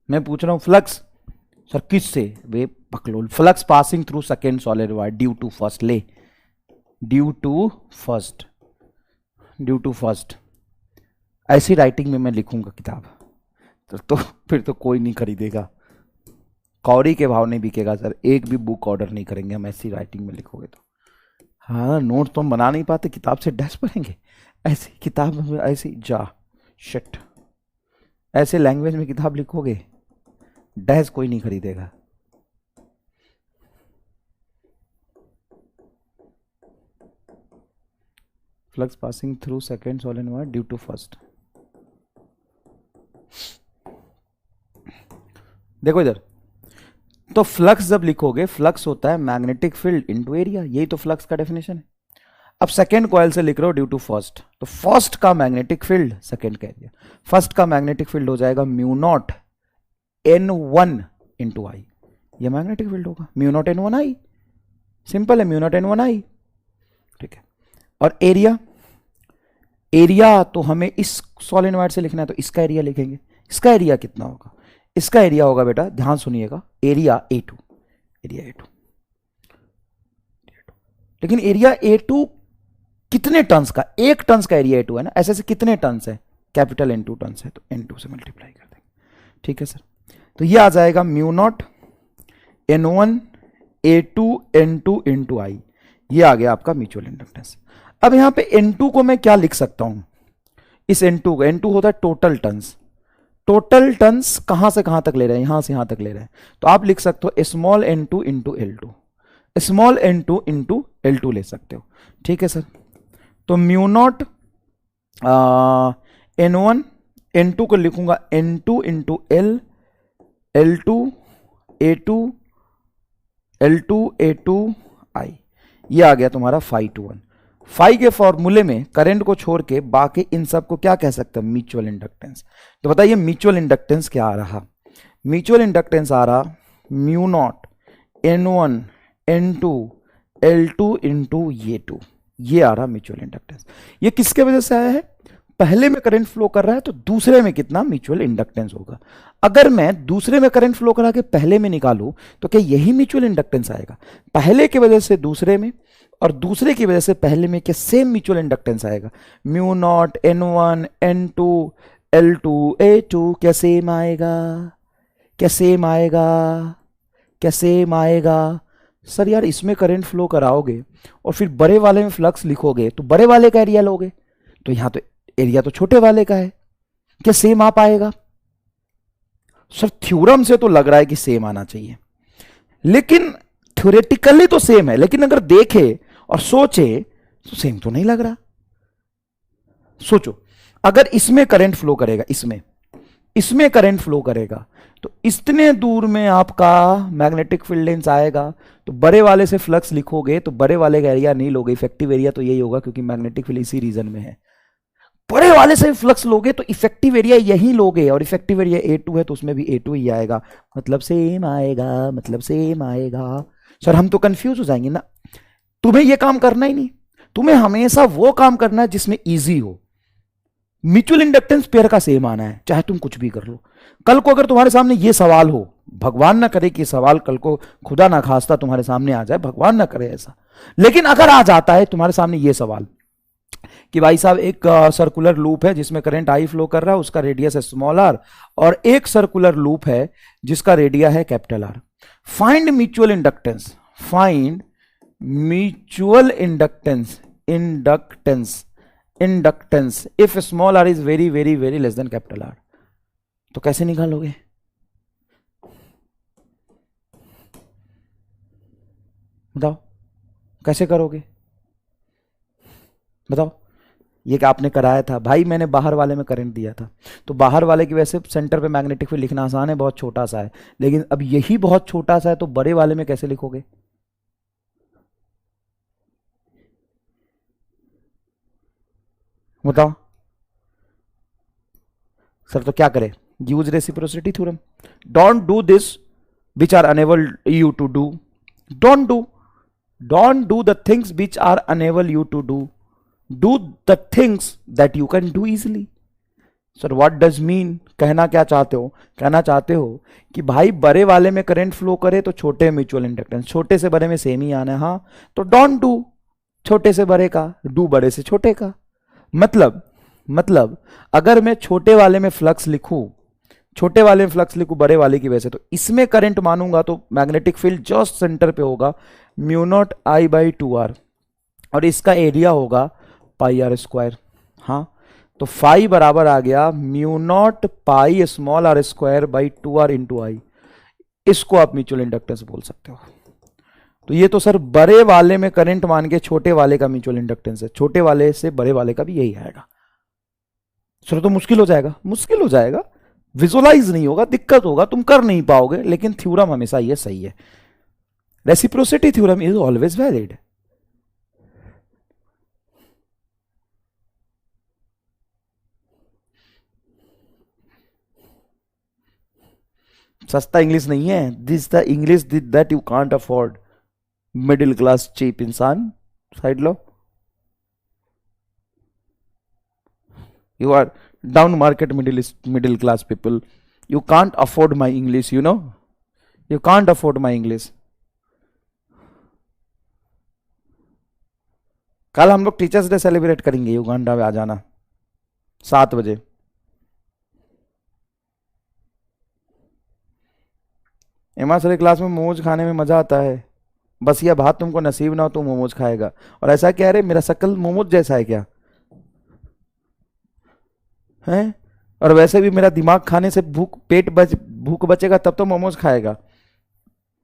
मैं पूछ रहा हूं फ्लक्स सर किस से, वे पकलोल। Flux passing through second solid due to first, ले ड्यू टू फर्स्ट। ऐसी राइटिंग में मैं लिखूंगा किताब तो फिर तो कोई नहीं खरीदेगा, कौड़ी के भाव नहीं बिकेगा सर। एक भी बुक ऑर्डर नहीं करेंगे हम ऐसी राइटिंग में लिखोगे तो। हाँ, नोट तो हम बना नहीं पाते, किताब से डैश पढ़ेंगे ऐसी किताब में, ऐसी जा शिट, ऐसे लैंग्वेज में किताब लिखोगे डैश कोई नहीं खरीदेगा। Flux passing through second solenoid due to first. देखो इधर, तो फ्लक्स जब लिखोगे, फ्लक्स होता है मैग्नेटिक फील्ड इनटू एरिया, यही तो फ्लक्स का डेफिनेशन है। अब सेकेंड कॉइल से लिख रहे हो ड्यू टू फर्स्ट, तो फर्स्ट का मैग्नेटिक फील्ड सेकेंड का एरिया। फर्स्ट का मैग्नेटिक फील्ड हो जाएगा म्यू नॉट N1 इंटू आई, ये मैग्नेटिक फील्ड होगा म्यू नॉट N1 आई। सिंपल है, म्यू नॉट N1 आई, ठीक है। और एरिया तो हमें इस सोलेनोइड से लिखना है, तो इसका एरिया लिखेंगे। इसका एरिया कितना होगा, इसका एरिया होगा बेटा, ध्यान सुनिएगा, एरिया A2, लेकिन एरिया A2 कितने टन्स का, एक टन्स का एरिया A2 है ना, ऐसे से कितने टन्स है, कैपिटल N2 टन्स है, तो N2 से मल्टीप्लाई कर देंगे, ठीक है सर। तो ये आ जाएगा mu naught N1 A2 N2 into आई, ये आ गया आपका म्यूचुअल इंडक्टेंस। अब यहां पे N2 को मैं क्या लिख सकता हूं, इस N2 को, N2 होता है टोटल टन्स। टोटल टन्स कहां से कहां तक ले रहे हैं, यहां से यहां तक ले रहे हैं, तो आप लिख सकते हो small n2 into L2, small n2 into L2 ले सकते हो, ठीक है सर। तो म्यू नॉट N1, N2 को लिखूंगा N2 into L, L2 A2, L2 A2 I, ये आ गया तुम्हारा phi to 1। फाई के फॉर्मूले में करंट को छोड़ के बाकी इन सब को क्या कह सकते हैं, म्यूचुअल इंडक्टेंस। तो बताइए म्यूचुअल इंडक्टेंस क्या आ रहा, म्यूचुअल इंडक्टेंस आ रहा mu naught N1 N2 L2 into ये 2, ये आ रहा म्यूचुअल इंडक्टेंस। ये किसके वजह से आया है, पहले में करंट फ्लो कर रहा है तो दूसरे में कितना म्यूचुअल इंडक्टेंस होगा। अगर मैं दूसरे में करंट फ्लो करा के पहले में निकालूं तो क्या यही म्यूचुअल इंडक्टेंस आएगा? पहले की वजह से दूसरे में और दूसरे की वजह से पहले में क्या सेम म्यूचुअल इंडक्टेंस आएगा? Mu naught N1 N2 L2 A2 क्या सेम आएगा? क्या सेम आएगा? क्या सेम आएगा? सर यार इसमें करंट फ्लो कराओगे और फिर बड़े वाले में फ्लक्स लिखोगे तो बड़े वाले का एरिया लोगे, तो यहां तो एरिया तो छोटे वाले का है, क्या सेम आ पाएगा? सर थ्योरम से तो लग रहा है कि सेम आना चाहिए, लेकिन थ्योरेटिकली तो सेम है, लेकिन अगर देखे और सोचे तो सेम तो नहीं लग रहा। सोचो अगर इसमें करंट फ्लो करेगा, इसमें करंट फ्लो करेगा तो इतने दूर में आपका मैग्नेटिक फील्ड लेंस आएगा, तो बड़े वाले से फ्लक्स लिखोगे तो बड़े वाले का एरिया नहीं लोगे, इफेक्टिव एरिया तो यही होगा क्योंकि मैग्नेटिक फील्ड इसी रीजन में है। बड़े वाले से फ्लक्स लोगे तो इफेक्टिव एरिया यही लोगे, और इफेक्टिव एरिया A2 है तो उसमें भी A2 ही आएगा, मतलब सेम आएगा, मतलब सेम आएगा। सर हम तो कंफ्यूज हो जाएंगे ना। तुम्हें यह काम करना ही नहीं, तुम्हें हमेशा वो काम करना है जिसमें इजी हो। म्यूचुअल इंडक्टेंस पेयर का सेम आना है, चाहे तुम कुछ भी कर लो। कल को अगर तुम्हारे सामने ये सवाल हो, भगवान ना करे कि सवाल कल को खुदा ना खास्ता तुम्हारे सामने आ जाए, भगवान ना करे ऐसा, लेकिन अगर आ जाता है तुम्हारे सामने ये सवाल कि भाई साहब एक सर्कुलर लूप है जिसमें करंट आई फ्लो कर रहा है, उसका रेडियस है स्मॉल r, और एक सर्कुलर लूप है जिसका रेडिया है capital R। Find mutual inductance, find mutual inductance, inductance if small r is very very very less than capital R। तो कैसे निकालोगे? बताओ कैसे करोगे? बताओ। ये क्या आपने कराया था भाई? मैंने बाहर वाले में करंट दिया था, तो बाहर वाले की वजह से सेंटर पे मैग्नेटिक फील्ड लिखना आसान है, बहुत छोटा सा है, लेकिन अब यही बहुत छोटा सा है तो बड़े वाले में कैसे लिखोगे? बताओ। सर तो क्या करें? Use reciprocity theorem. Don't do this which are unable you to do, don't do the things which are unable you to do, do the things that you can do easily। sir what does mean? कहना क्या चाहते हो? कहना चाहते हो कि भाई बड़े वाले में करंट फ्लो करे तो छोटे म्यूचुअल इंडक्टेंस, छोटे से बड़े में सेम ही आना है। हाँ तो डोंट डू छोटे से बड़े का, डू बड़े से छोटे का। मतलब अगर मैं छोटे वाले में फ्लक्स लिखूं, छोटे वाले में फ्लक्स लिखूं बड़े वाले की वजह से, तो इसमें करंट मानूंगा तो मैग्नेटिक फील्ड जस्ट सेंटर पे होगा, म्यू नॉट I/2R, और इसका एरिया होगा पाई R स्क्वायर। हाँ तो फाई बराबर आ गया mu not pi small r square by 2R into I. इसको आप म्यूचुअल इंडक्टेंस बोल सकते हो। तो ये तो सर बड़े वाले में करंट मान के छोटे वाले का म्यूचुअल इंडक्टेंस है, छोटे वाले से बड़े वाले का भी यही आएगा। सर तो मुश्किल हो जाएगा, मुश्किल हो जाएगा, विजुअलाइज नहीं होगा, दिक्कत होगा, तुम कर नहीं पाओगे, लेकिन थ्योरम हमेशा ये सही है। Reciprocity theorem is always valid. सस्ता इंग्लिश नहीं है, this the English that you can't afford. Middle class cheap इंसान, साइड लो। You are down market middle class people, you can't afford my English, you know, you can't afford my English. कल हम लोग teachers day celebrate करेंगे, Uganda में आ जाना 7 बजे। हिमाचली क्लास में मोमोज खाने में मजा आता है, बस यह बात तुमको नसीब ना हो तो मोमोज खाएगा। और ऐसा क्या है रे, मेरा शक्ल मोमोज जैसा है क्या है? और वैसे भी मेरा दिमाग खाने से भूख बचेगा तब तो मोमोज खाएगा,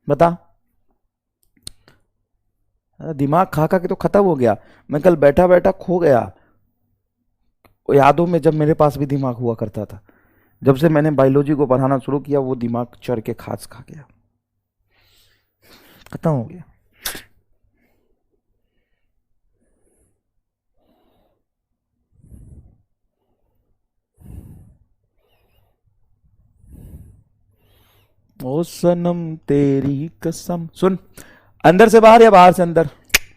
बता। दिमाग खा खा के तो खत्म हो गया। मैं कल बैठा बैठा खो गया यादों में, जब मेरे पास भी दिमाग हुआ करता था। जब से मैंने बायोलॉजी को पढ़ाना शुरू किया वो दिमाग चढ़ के खास खा गया, खत्म हो गया। ओ सनम तेरी कसम। सुन, अंदर से बाहर या बाहर से अंदर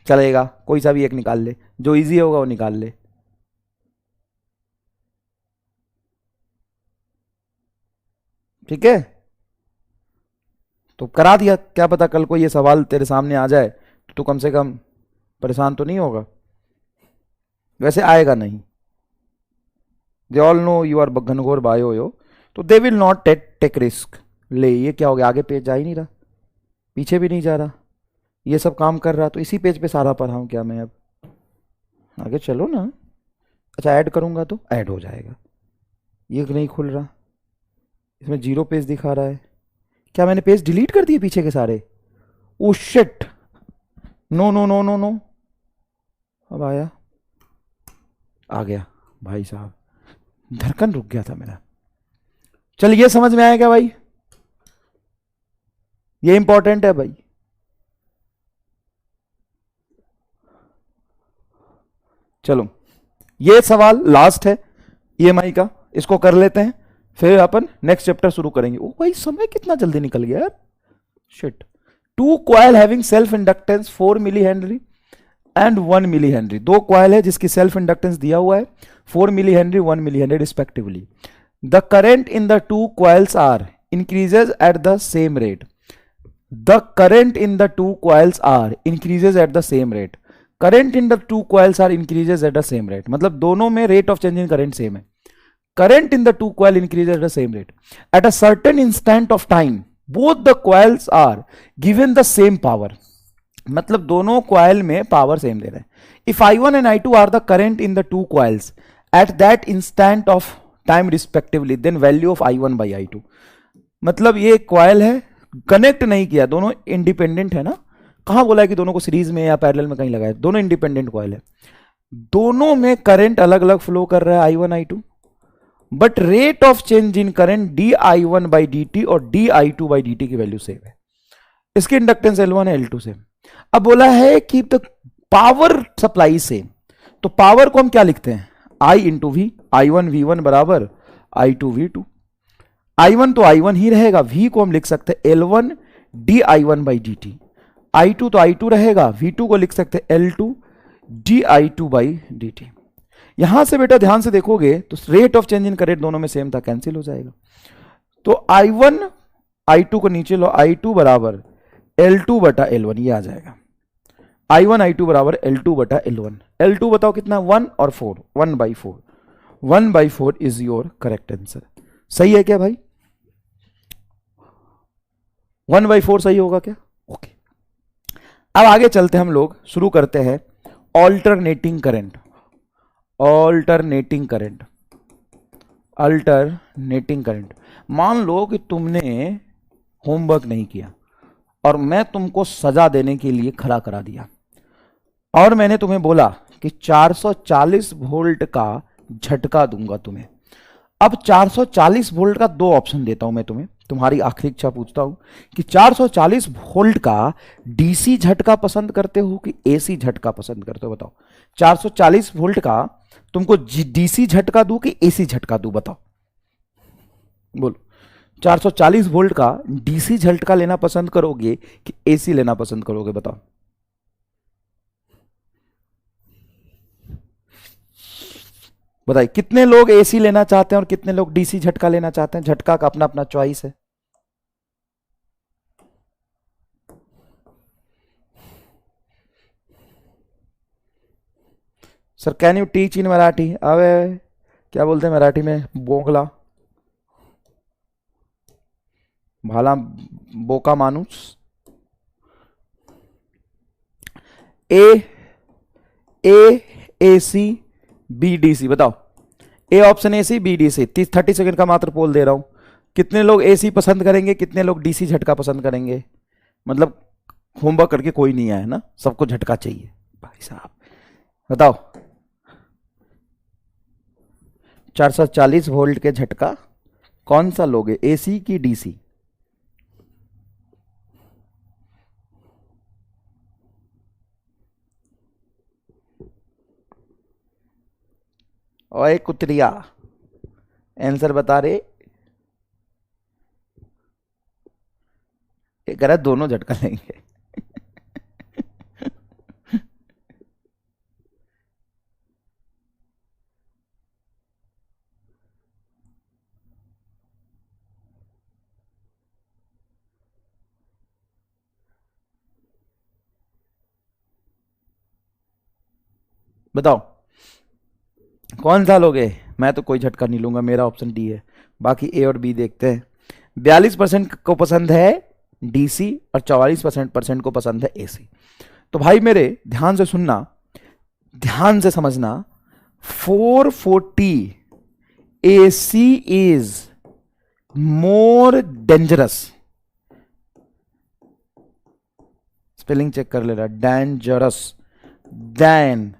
चलेगा, कोई सा भी एक निकाल ले, जो इजी होगा वो निकाल ले। ठीक है, तो करा दिया, क्या पता कल को ये सवाल तेरे सामने आ जाए तो तू कम से कम परेशान तो नहीं होगा। वैसे आएगा नहीं, they all know you are घनघोर बायो यो, तो they will not take risk. ले ये क्या हो गया, आगे पेज जा ही नहीं रहा, पीछे भी नहीं जा रहा, ये सब काम कर रहा, तो इसी पेज पे सारा पढ़ा हूं क्या मैं अब, आगे चलो ना। अच्छा ऐड करूंगा तो ऐड हो जाएगा, ये नहीं खुल रहा, इसमें 0 पेज दिखा रहा है, क्या मैंने पेज डिलीट कर दिए पीछे के सारे? Oh shit, no no no no no, अब आया, आ गया भाई साहब, धड़कन रुक गया था मेरा। चल ये समझ में आया क्या भाई, ये इंपॉर्टेंट है भाई। चलो ये सवाल लास्ट है ईएमआई का, इसको कर लेते हैं, फिर अपन नेक्स्ट चैप्टर शुरू करेंगे। ओ भाई समय कितना जल्दी निकल गया यार, shit. 2 coil having self inductance 4 milli henry and 1 milli henry, 2 coil है जिसकी सेल्फ इंडक्टेंस दिया हुआ है 4 milli henry 1 milli henry respectively. The current in the 2 coils are increases at the same rate, the current in the 2 coils are increases at the same rate, current in the 2 coils are increases at the same rate, मतलब दोनों में rate of change in current same है। Current in the 2 coil increases at the same rate at a certain instant of time, both the coils are given the same power, मतलब दोनों coil में power same दे रहे हैं। If I1 and I2 are the current in the 2 coils at that instant of time respectively, then value of I1 by I2, मतलब ये coil है, connect नहीं किया, दोनों इंडिपेंडेंट है ना, कहां बोला है कि दोनों को सीरीज में या पैरेलल में कहीं लगाए, दोनों इंडिपेंडेंट कॉइल है, दोनों में करंट अलग अलग फ्लो कर रहा है I1 I2, but rate of change in current dI1 by dt और dI2 बाई dt की वैल्यू सेम है, इसकी इंडक्टेंस L1 है L2 सेम। अब बोला है कि द पावर सप्लाई सेम, तो पावर को हम क्या लिखते हैं, I into we, I1 V1 बराबर I2 V2, I1 तो I1 ही रहेगा, V को हम लिख सकते हैं L1 dI1 by dt, I2 तो I2 रहेगा, V2 को लिख सकते हैं L2 dI2 बाई dt। यहां से बेटा ध्यान से देखोगे तो rate of change in current दोनों में सेम था, कैंसिल हो जाएगा, तो I1 I2 को नीचे लो, I2 बराबर L2 बटा L1, ये आ जाएगा, I1 I2 बराबर L2 बटा L1, L2 बताओ कितना, 1 और 4, 1/4, 1/4 इज योर करेक्ट आंसर। सही है क्या भाई, 1/4 सही होगा क्या? ओके, अब आगे चलते हम लोग शुरू करते हैं alternating current, alternating current, alternating current. मान लो कि तुमने होमवर्क नहीं किया और मैं तुमको सजा देने के लिए खड़ा करा दिया, और मैंने तुम्हें बोला कि 440 वोल्ट का झटका दूंगा तुम्हें। अब 440 वोल्ट का 2 ऑप्शन देता हूं मैं तुम्हें, तुम्हारी आखिरी इच्छा पूछता हूं कि 440 वोल्ट का डीसी झटका पसंद करते हो कि एसी झटका पसंद करते हो, बताओ। 440 वोल्ट का तुमको डीसी झटका दूं कि एसी झटका दूं, बताओ, बोलो। 440 वोल्ट का डीसी झटका लेना पसंद करोगे कि एसी लेना पसंद करोगे, बताओ। बताइए कितने लोग एसी लेना चाहते हैं और कितने लोग डीसी झटका लेना चाहते हैं, झटका का अपना अपना चॉइस है। Sir can you teach in Marathi, अबे क्या बोलते हैं मराठी में, बोगला भाला बोका मानुस। ए सी बी डी सी, बताओ। A option A C B D C, 30 second का मात्र पोल दे रहा हूं, कितने लोग एसी पसंद करेंगे, कितने लोग डीसी झटका पसंद करेंगे? मतलब होमवर्क करके कोई नहीं आया ना, सबको झटका चाहिए भाई साहब, बताओ। 440 वोल्ट के झटका कौन सा लोगे, एसी की डीसी? ओए कुतरिया, आंसर बता रहे, ये कह रहा दोनों झटका लेंगे। बताओ कौन सा लोगे? मैं तो कोई झटका नहीं लूंगा, मेरा ऑप्शन डी है। बाकी ए और बी देखते हैं। 42% को पसंद है डीसी और 44% को पसंद है एसी। तो भाई मेरे ध्यान से सुनना, ध्यान से समझना, 440 AC is more dangerous, spelling check कर ले रहा, डेंजरस देन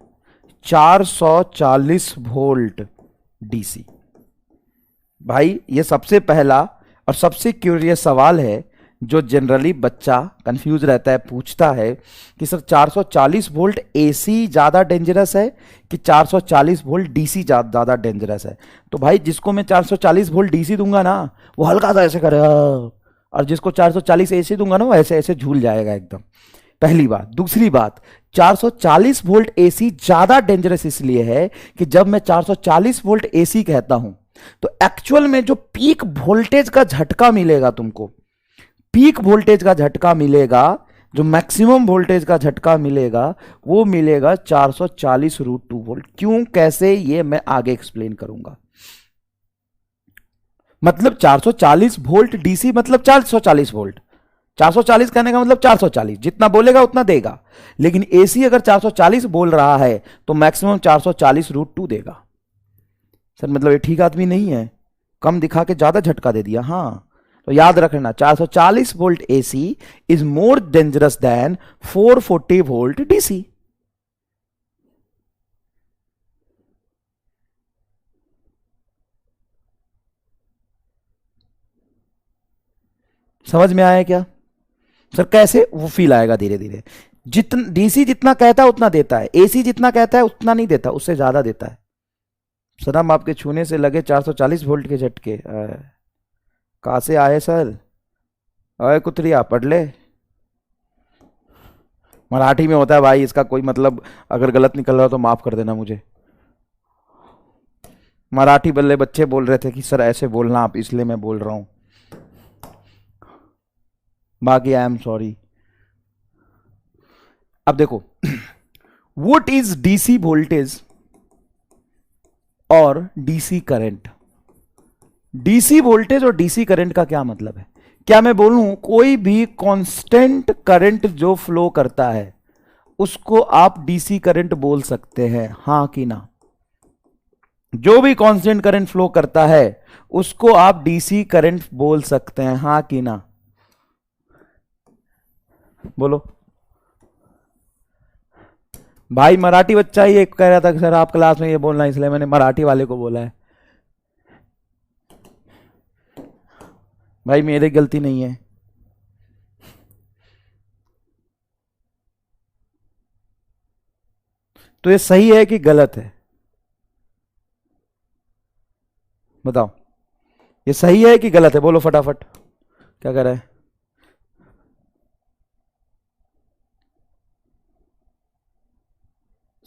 440 वोल्ट डीसी। भाई ये सबसे पहला और सबसे क्यूरियस सवाल है जो जनरली बच्चा कंफ्यूज रहता है, पूछता है कि सर 440 वोल्ट एसी ज्यादा डेंजरस है कि 440 वोल्ट डीसी ज्यादा डेंजरस है? तो भाई जिसको मैं 440 वोल्ट डीसी दूंगा ना वो हल्का सा ऐसे करेगा, और जिसको 440 एसी दूंगा ना वो ऐसे ऐसे झूल जाएगा एकदम। पहली बात। दूसरी बात, 440 वोल्ट एसी ज्यादा डेंजरस इसलिए है कि जब मैं 440 वोल्ट एसी कहता हूं तो एक्चुअल में जो पीक वोल्टेज का झटका मिलेगा तुमको, पीक वोल्टेज का झटका मिलेगा, जो मैक्सिमम वोल्टेज का झटका मिलेगा वो मिलेगा 440√2 वोल्ट। क्यों, कैसे, ये मैं आगे एक्सप्लेन करूंगा। मतलब 440 वोल्ट डीसी मतलब 440 वोल्ट, 440 कहने का मतलब 440, जितना बोलेगा उतना देगा। लेकिन एसी अगर 440 बोल रहा है तो मैक्सिमम 440√2 देगा। सर मतलब ये ठीक आदमी नहीं है, कम दिखा के ज्यादा झटका दे दिया। हाँ, तो याद रखना 440 volt AC is more dangerous than 440 volt DC. समझ में आया क्या? सर कैसे? वो फील आएगा धीरे धीरे। जितना डीसी जितना कहता है उतना देता है, एसी जितना कहता है उतना नहीं देता, उससे ज्यादा देता है। सर हम आपके छूने से लगे 440 वोल्ट के झटके, कहां से आए सर? अरे कुतरिया पढ़ ले, मराठी में होता है भाई इसका कोई मतलब, अगर गलत निकल रहा हो तो माफ कर देना मुझे। मराठी बल्ले बच्चे बोल रहे थे कि सर ऐसे बोलना आप, इसलिए मैं बोल रहा हूं, बाकी आई एम सॉरी। अब देखो व्हाट इज डीसी वोल्टेज और डीसी करंट? डीसी वोल्टेज और डीसी करंट का क्या मतलब है? क्या मैं बोलूं कोई भी कांस्टेंट करंट जो फ्लो करता है उसको आप डीसी करंट बोल सकते हैं, हां कि ना? जो भी कांस्टेंट करंट फ्लो करता है उसको आप डीसी करंट बोल सकते हैं, हां कि ना? बोलो भाई। मराठी बच्चा ही एक कह रहा था कि सर आप क्लास में ये बोलना, इसलिए मैंने मराठी वाले को बोला है। भाई मेरी गलती नहीं है। तो ये सही है कि गलत है? बताओ ये सही है कि गलत है? बोलो फटाफट, क्या कर रहा है?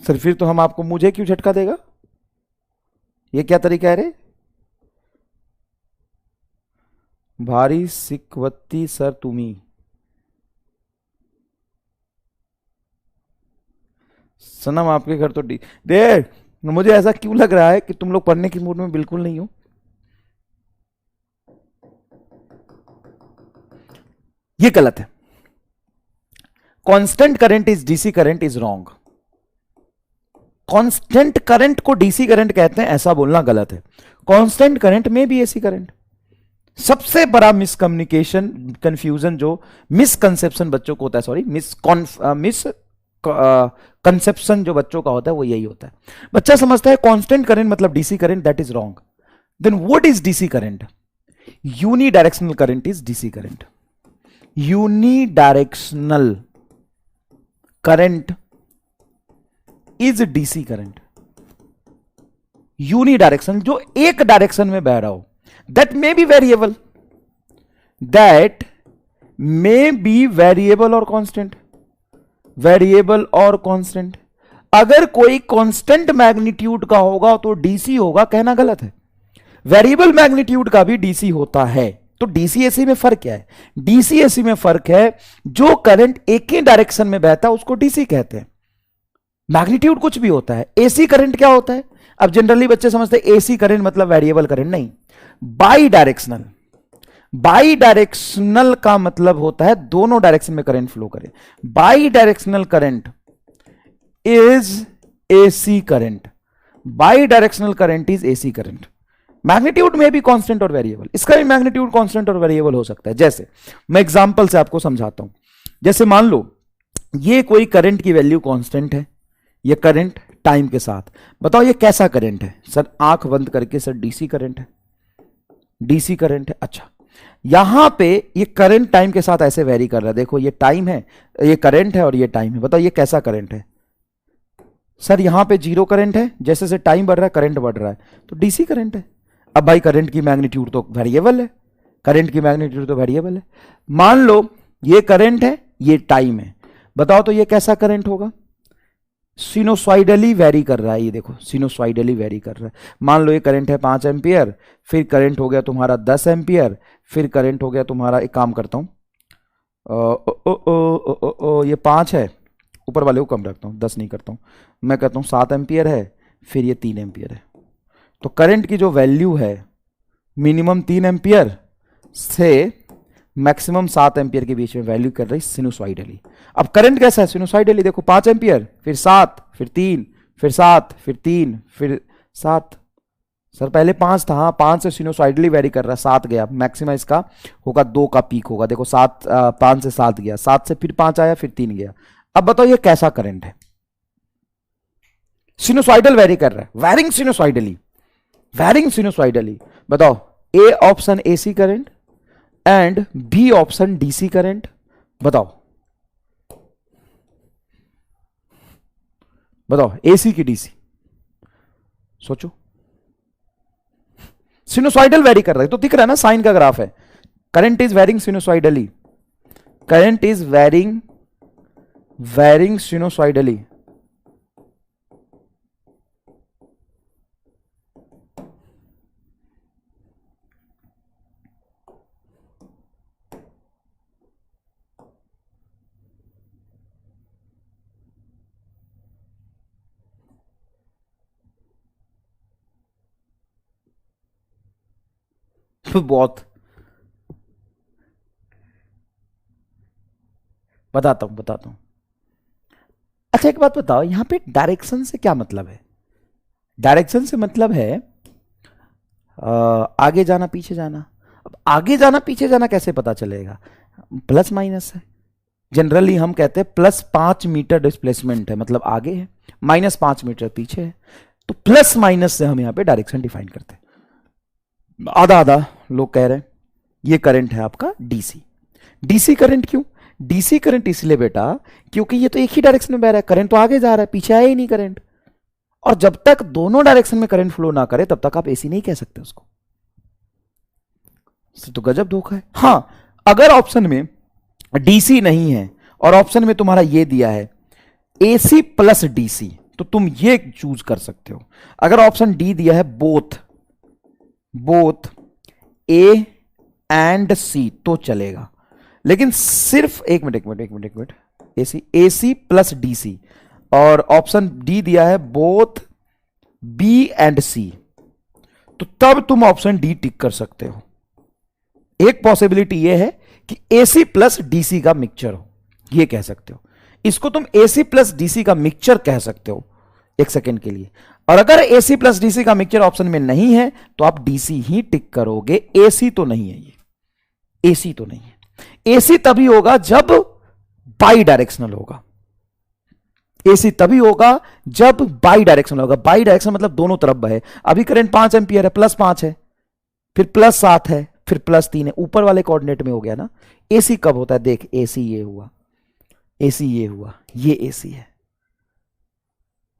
सर फिर तो हम आपको, मुझे क्यों झटका देगा? ये क्या तरीका है रे? भारी सिकवत्ती सर तुम्ही। सनम आपके घर तो दे। मुझे ऐसा क्यों लग रहा है कि तुम लोग पढ़ने की मूड में बिल्कुल नहीं हो। ये गलत है। Constant current is DC current is wrong. Constant current को डीसी करंट कहते हैं ऐसा बोलना गलत है। कांस्टेंट करंट में भी एसी करंट। सबसे बड़ा मिसकम्युनिकेशन, कंफ्यूजन, जो मिसकंसेप्शन बच्चों को होता है, सॉरी मिस कंसेप्शन जो बच्चों का होता है वो यही होता है। बच्चा समझता है कांस्टेंट करंट मतलब DC current, that is wrong. Then what is DC current? Unidirectional current is DC current. Unidirectional current is DC current. Unidirectional, जो एक डायरेक्शन में बह रहा हो, that may be variable, that may be variable और constant, variable और constant. अगर कोई कांस्टेंट मैग्नीट्यूड का होगा तो डीसी होगा, कहना गलत है। वेरिएबल मैग्नीट्यूड का भी डीसी होता है। तो डीसी एसी में फर्क क्या है? डीसी एसी में फर्क है जो करंट एक ही डायरेक्शन में बहता है उसको डीसी कहते हैं। मैग्नीट्यूड कुछ भी होता है। एसी करंट क्या होता है? अब जनरली बच्चे समझते हैं एसी करंट मतलब वेरिएबल करंट, नहीं, बाई डायरेक्शनल। बाई डायरेक्शनल का मतलब होता है दोनों डायरेक्शन में करंट फ्लो करे। By directional current is AC current. By directional current is AC current. Magnitude में भी कांस्टेंट और वेरिएबल, इसका भी मैग्नीट्यूड कांस्टेंट और वेरिएबल हो सकता है। जैसे मैं एग्जांपल से आपको समझाता हूं। जैसे मान लो ये कोई करंट की वैल्यू कांस्टेंट है, ये करंट टाइम के साथ। बताओ ये कैसा करंट है? सर आंख बंद करके, सर डीसी करंट है। डीसी करंट है। अच्छा, यहां पे ये करंट टाइम के साथ ऐसे वेरी कर रहा है। देखो ये टाइम है, ये करंट है और ये टाइम है। बताओ ये कैसा करंट है? सर यहां पे जीरो करंट है, जैसे जैसे टाइम बढ़ रहा है करंट बढ़ रहा है, तो डीसी करंट है। अब भाई करंट की मैग्नीट्यूड तो वेरिएबल है, करंट की मैग्नीट्यूड तो वेरिएबल है। मान लो ये करंट है, ये टाइम है। बताओ तो ये कैसा करंट होगा? सिनोसाइडली वेरी कर रहा है। ये देखो सिनोसाइडली वेरी कर रहा है। मान लो ये करंट है 5 एम्पियर, फिर करंट हो गया तुम्हारा 10 एम्पियर, फिर करंट हो गया तुम्हारा, एक काम करता हूं, ये 5 है, ऊपर वाले को कम रखता हूं, 10 नहीं करता हूं, मैं कहता हूं 7 एम्पियर है, फिर ये 3 एम्पियर है। तो करंट की जो वैल्यू है मिनिमम 3 एम्पियर से मैक्सिमम 7 एम्पियर के बीच में वैल्यू कर रही सिनुसाइडली। अब करंट कैसा है? सिनुसाइडली देखो 5 एम्पियर, फिर 7, फिर 3, फिर 7, फिर 3, फिर 7। सर पहले 5 था, हाँ 5 से सिनुसाइडली वेरी कर रहा है, 7 गया, मैक्सिमम इसका होगा 2 का पीक होगा। देखो 7, 5 से 7 गया, 7 से फिर 5 आया, फिर 3 गया। अब बताओ ये कैसा करंट है? सिनुसाइडल वेरी कर रहा है, वैरिंग सिनुसाइडली, वैरिंग सिनुसाइडली। बताओ A option AC current and B option DC current. बताओ बताओ एसी की डीसी, सोचो। सिनुसाइडल वेरी कर रहा है तो दिख रहा है ना, साइन का ग्राफ है। Current is varying sinusoidally, current is varying sinusoidally. बहुत बताता हूं। अच्छा एक बात बताओ, यहां पे डायरेक्शन से क्या मतलब है? डायरेक्शन से मतलब है आगे जाना पीछे जाना। अब आगे जाना पीछे जाना कैसे पता चलेगा? प्लस माइनस है। जनरली हम कहते हैं +5 मीटर डिस्प्लेसमेंट है, मतलब आगे है, -5 मीटर पीछे है। तो प्लस माइनस से हम यहां पे डायरेक्शन डिफाइन करते हैं। आधा आधा लोग कह रहे हैं ये करंट है आपका डीसी। डीसी करंट क्यों? डीसी करंट इसलिए बेटा क्योंकि ये तो एक ही डायरेक्शन में बह रहा है, करंट तो आगे जा रहा है, पीछे आया ही नहीं करंट। और जब तक दोनों डायरेक्शन में करंट फ्लो ना करे तब तक आप एसी नहीं कह सकते उसको। तो गजब धोखा है। हां, अगर ऑप्शन में डीसी नहीं है और ऑप्शन में तुम्हारा ये दिया है एसी प्लस डीसी, तो तुम ये चूज कर सकते हो। अगर ऑप्शन डी दिया है बोथ ए एंड सी तो चलेगा, लेकिन सिर्फ एक मिनट एसी प्लस डीसी, और ऑप्शन डी दिया है बोथ बी एंड सी, तो तब तुम ऑप्शन डी टिक कर सकते हो। एक पॉसिबिलिटी यह है कि एसी प्लस डीसी का मिक्सचर हो, यह कह सकते हो। इसको तुम एसी प्लस डीसी का मिक्सचर कह सकते हो एक सेकेंड के लिए। और अगर एसी प्लस डीसी का मिक्सचर ऑप्शन में नहीं है तो आप डीसी ही टिक करोगे। एसी तो नहीं है, ये एसी तो नहीं है। एसी तभी होगा जब बाई डायरेक्शनल होगा। एसी तभी होगा जब बाई डायरेक्शनल होगा। बाई डायरेक्शन मतलब दोनों तरफ बहे। अभी करंट 5 एम्पियर है, +5 है, फिर +7 है, फिर +3 है, ऊपर वाले कोऑर्डिनेट में हो गया ना। एसी कब होता है? देख, एसी ये हुआ, एसी ये हुआ, ये एसी है,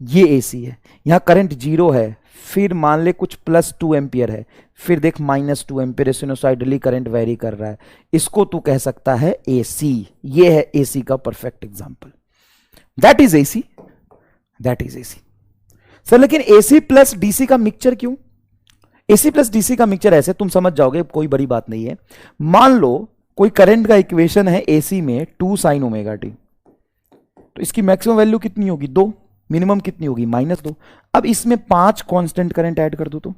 ये एसी है। यहां करंट 0 है, फिर मान ले कुछ +2 एम्पियर है, फिर देख -2 एम्पियर, सिनुसाइडली करंट वेरी कर रहा है। इसको तू कह सकता है एसी। ये है एसी का perfect example. That is AC, that is AC. Sir लेकिन एसी प्लस डीसी का मिक्सचर क्यों? एसी प्लस डीसी का मिक्सचर ऐसे तुम समझ जाओगे, कोई बड़ी बात नहीं है। मान लो कोई करंट का इक्वेशन है एसी में 2 sin ω t, तो इसकी मैक्सिमम वैल्यू कितनी होगी? 2। मिनिमम कितनी होगी -2। अब इसमें 5 कांस्टेंट करंट ऐड कर दूं तो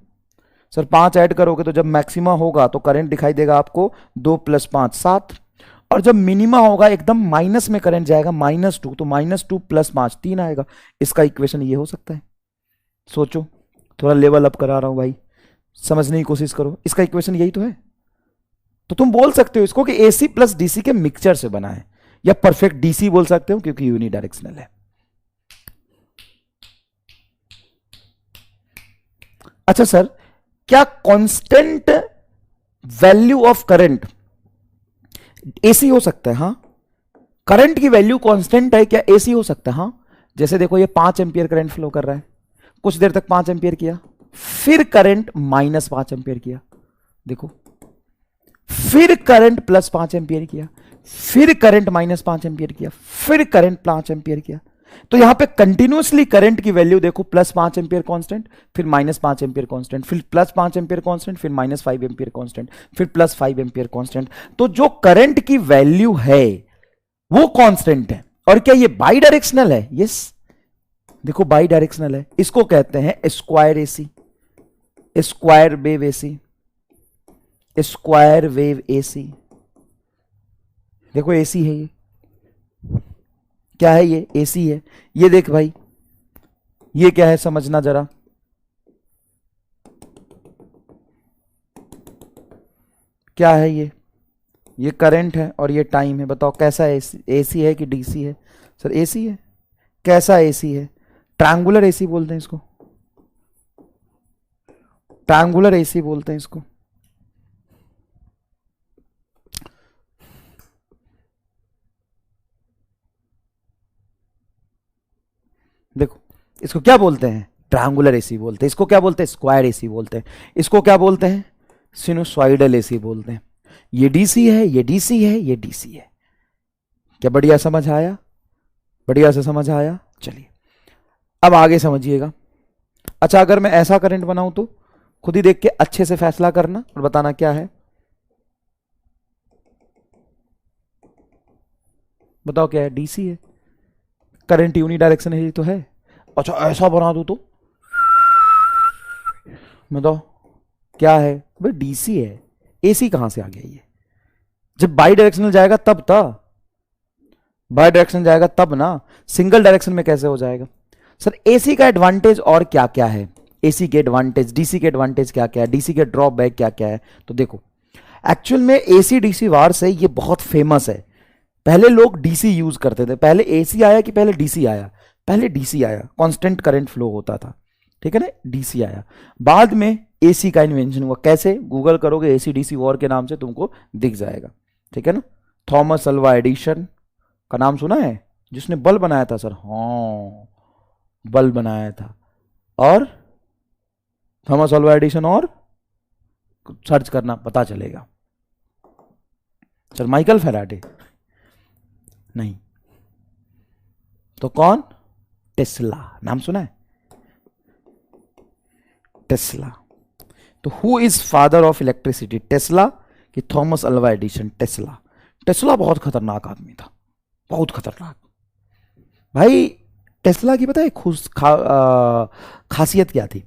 सर 5 ऐड करोगे तो जब मैक्सिमा होगा तो करंट दिखाई देगा आपको 2 + 5 7, और जब मिनिमा होगा एकदम माइनस में करंट जाएगा -2, तो -2 + 5 3 आएगा। इसका इक्वेशन ये हो सकता है। सोचो, थोड़ा लेवल अप करा रहा हूं भाई, समझने की कोशिश करो। इसका इक्वेशन यही तो है। तो तुम बोल सकते हो इसको कि AC प्लस DC के मिक्सचर से बना है, या परफेक्ट DC बोल सकते हो क्योंकि यूनिडायरेक्शनल है। अच्छा सर, क्या constant value of current AC हो सकता है? हां, करंट की वैल्यू कांस्टेंट है, क्या AC हो सकता है? हां। जैसे देखो ये 5 एम्पियर करंट फ्लो कर रहा है, कुछ देर तक 5 एम्पियर किया, फिर करंट -5 एम्पियर किया, देखो, फिर करंट +5 एम्पियर किया, फिर करंट -5 एम्पियर किया, फिर करंट 5 एम्पियर किया। तो यहां पे कंटिन्यूअसली करंट की वैल्यू देखो, +5 एम्पियर कांस्टेंट, फिर -5 एम्पियर कांस्टेंट, फिर +5 एम्पियर कांस्टेंट, फिर -5 एम्पियर कांस्टेंट, फिर +5 एम्पियर कांस्टेंट। तो जो करंट की वैल्यू है वो कांस्टेंट है। और क्या ये बाई डायरेक्शनल है? यस, देखो बाई डायरेक्शनल है। इसको कहते हैं square AC, square wave AC, square wave AC। देखो AC है, ये क्या है? ये AC है। ये देख भाई, ये क्या है समझना जरा। क्या है ये? ये करंट है और ये टाइम है। बताओ कैसा है? AC है कि DC है? सर AC है। कैसा AC है? ट्रायंगुलर AC बोलते हैं इसको, ट्रायंगुलर AC बोलते हैं इसको। देखो, इसको क्या बोलते हैं? ट्रायंगुलर AC बोलते हैं। इसको क्या बोलते हैं? स्क्वायर AC बोलते हैं। इसको क्या बोलते हैं? सिनुसॉइडल AC बोलते हैं। ये DC है, ये DC है, ये DC है। क्या बढ़िया समझ आया? बढ़िया से समझ आया? चलिए अब आगे समझिएगा। अच्छा, अगर मैं ऐसा करंट बनाऊं तो खुद ही देख के अच्छे से फैसला करना और बताना क्या है। बताओ क्या है? DC है, करंट यूनिडायरेक्शन है, ये तो है। अच्छा, ऐसा बना दूं तो बताओ क्या है? भाई DC है। AC कहां से आ गया? ये जब बाई डायरेक्शनल जाएगा तब था, बाई डायरेक्शन जाएगा तब ना, सिंगल डायरेक्शन में कैसे हो जाएगा? सर AC का एडवांटेज और क्या क्या है? AC के एडवांटेज, DC के एडवांटेज क्या क्या है, DC के ड्रॉबैक क्या क्या है? तो देखो, एक्चुअल में AC DC वार से ये बहुत फेमस है। पहले लोग DC यूज करते थे। पहले AC आया कि पहले DC आया? पहले DC आया, कांस्टेंट करंट फ्लो होता था, ठीक है ना, DC आया। बाद में AC का इन्वेंशन हुआ। कैसे? गूगल करोगे AC DC वॉर के नाम से तुमको दिख जाएगा, ठीक है ना। थॉमस अल्वा एडिशन का नाम सुना है? जिसने बल्ब बनाया था सर, हाँ बल्ब बनाया था। और थॉमस अल्वा एडिशन, और सर्च करना पता चलेगा। सर माइकल फैराडे नहीं तो कौन? टेस्ला, नाम सुना है? टेस्ला। तो who is father of electricity, Tesla कि Thomas Alva Edison? Tesla. Tesla बहुत खतरनाक आदमी था, बहुत खतरनाक भाई। टेस्ला की पता है खासियत क्या थी?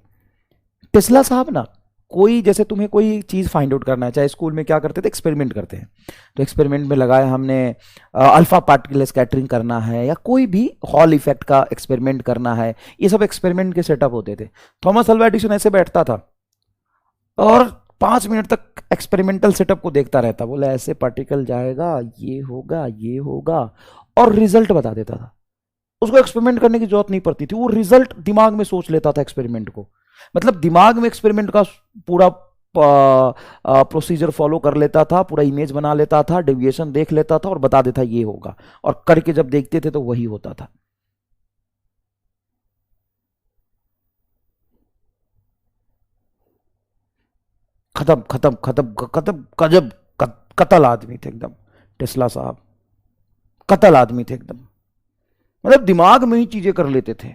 टेस्ला साहब ना, कोई जैसे तुम्हें कोई चीज फाइंड आउट करना है, चाहे स्कूल में क्या करते थे, एक्सपेरिमेंट करते हैं, तो एक्सपेरिमेंट में लगाया हमने अल्फा पार्टिकल स्कैटरिंग करना है, या कोई भी हॉल इफेक्ट का एक्सपेरिमेंट करना है, ये सब एक्सपेरिमेंट के सेटअप होते थे। थॉमस अल्वा एडिसन ऐसे बैठता था और 5 मिनट तक एक्सपेरिमेंटल सेटअप को देखता रहता, बोले ऐसे पार्टिकल जाएगा, ये होगा, ये होगा, और रिजल्ट बता देता था। उसको एक्सपेरिमेंट करने की जरूरत नहीं पड़ती थी, वो रिजल्ट दिमाग में सोच लेता था एक्सपेरिमेंट को। मतलब दिमाग में एक्सपेरिमेंट का पूरा प्रोसीजर फॉलो कर लेता था, पूरा इमेज बना लेता था, डेविएशन देख लेता था और बता देता ये होगा, और करके जब देखते थे तो वही होता था। खत्म खत्म खत्म खत्म, गजब कतल आदमी थे एकदम टेस्ला साहब, कतल आदमी थे एकदम। मतलब दिमाग में ही चीजें कर लेते थे,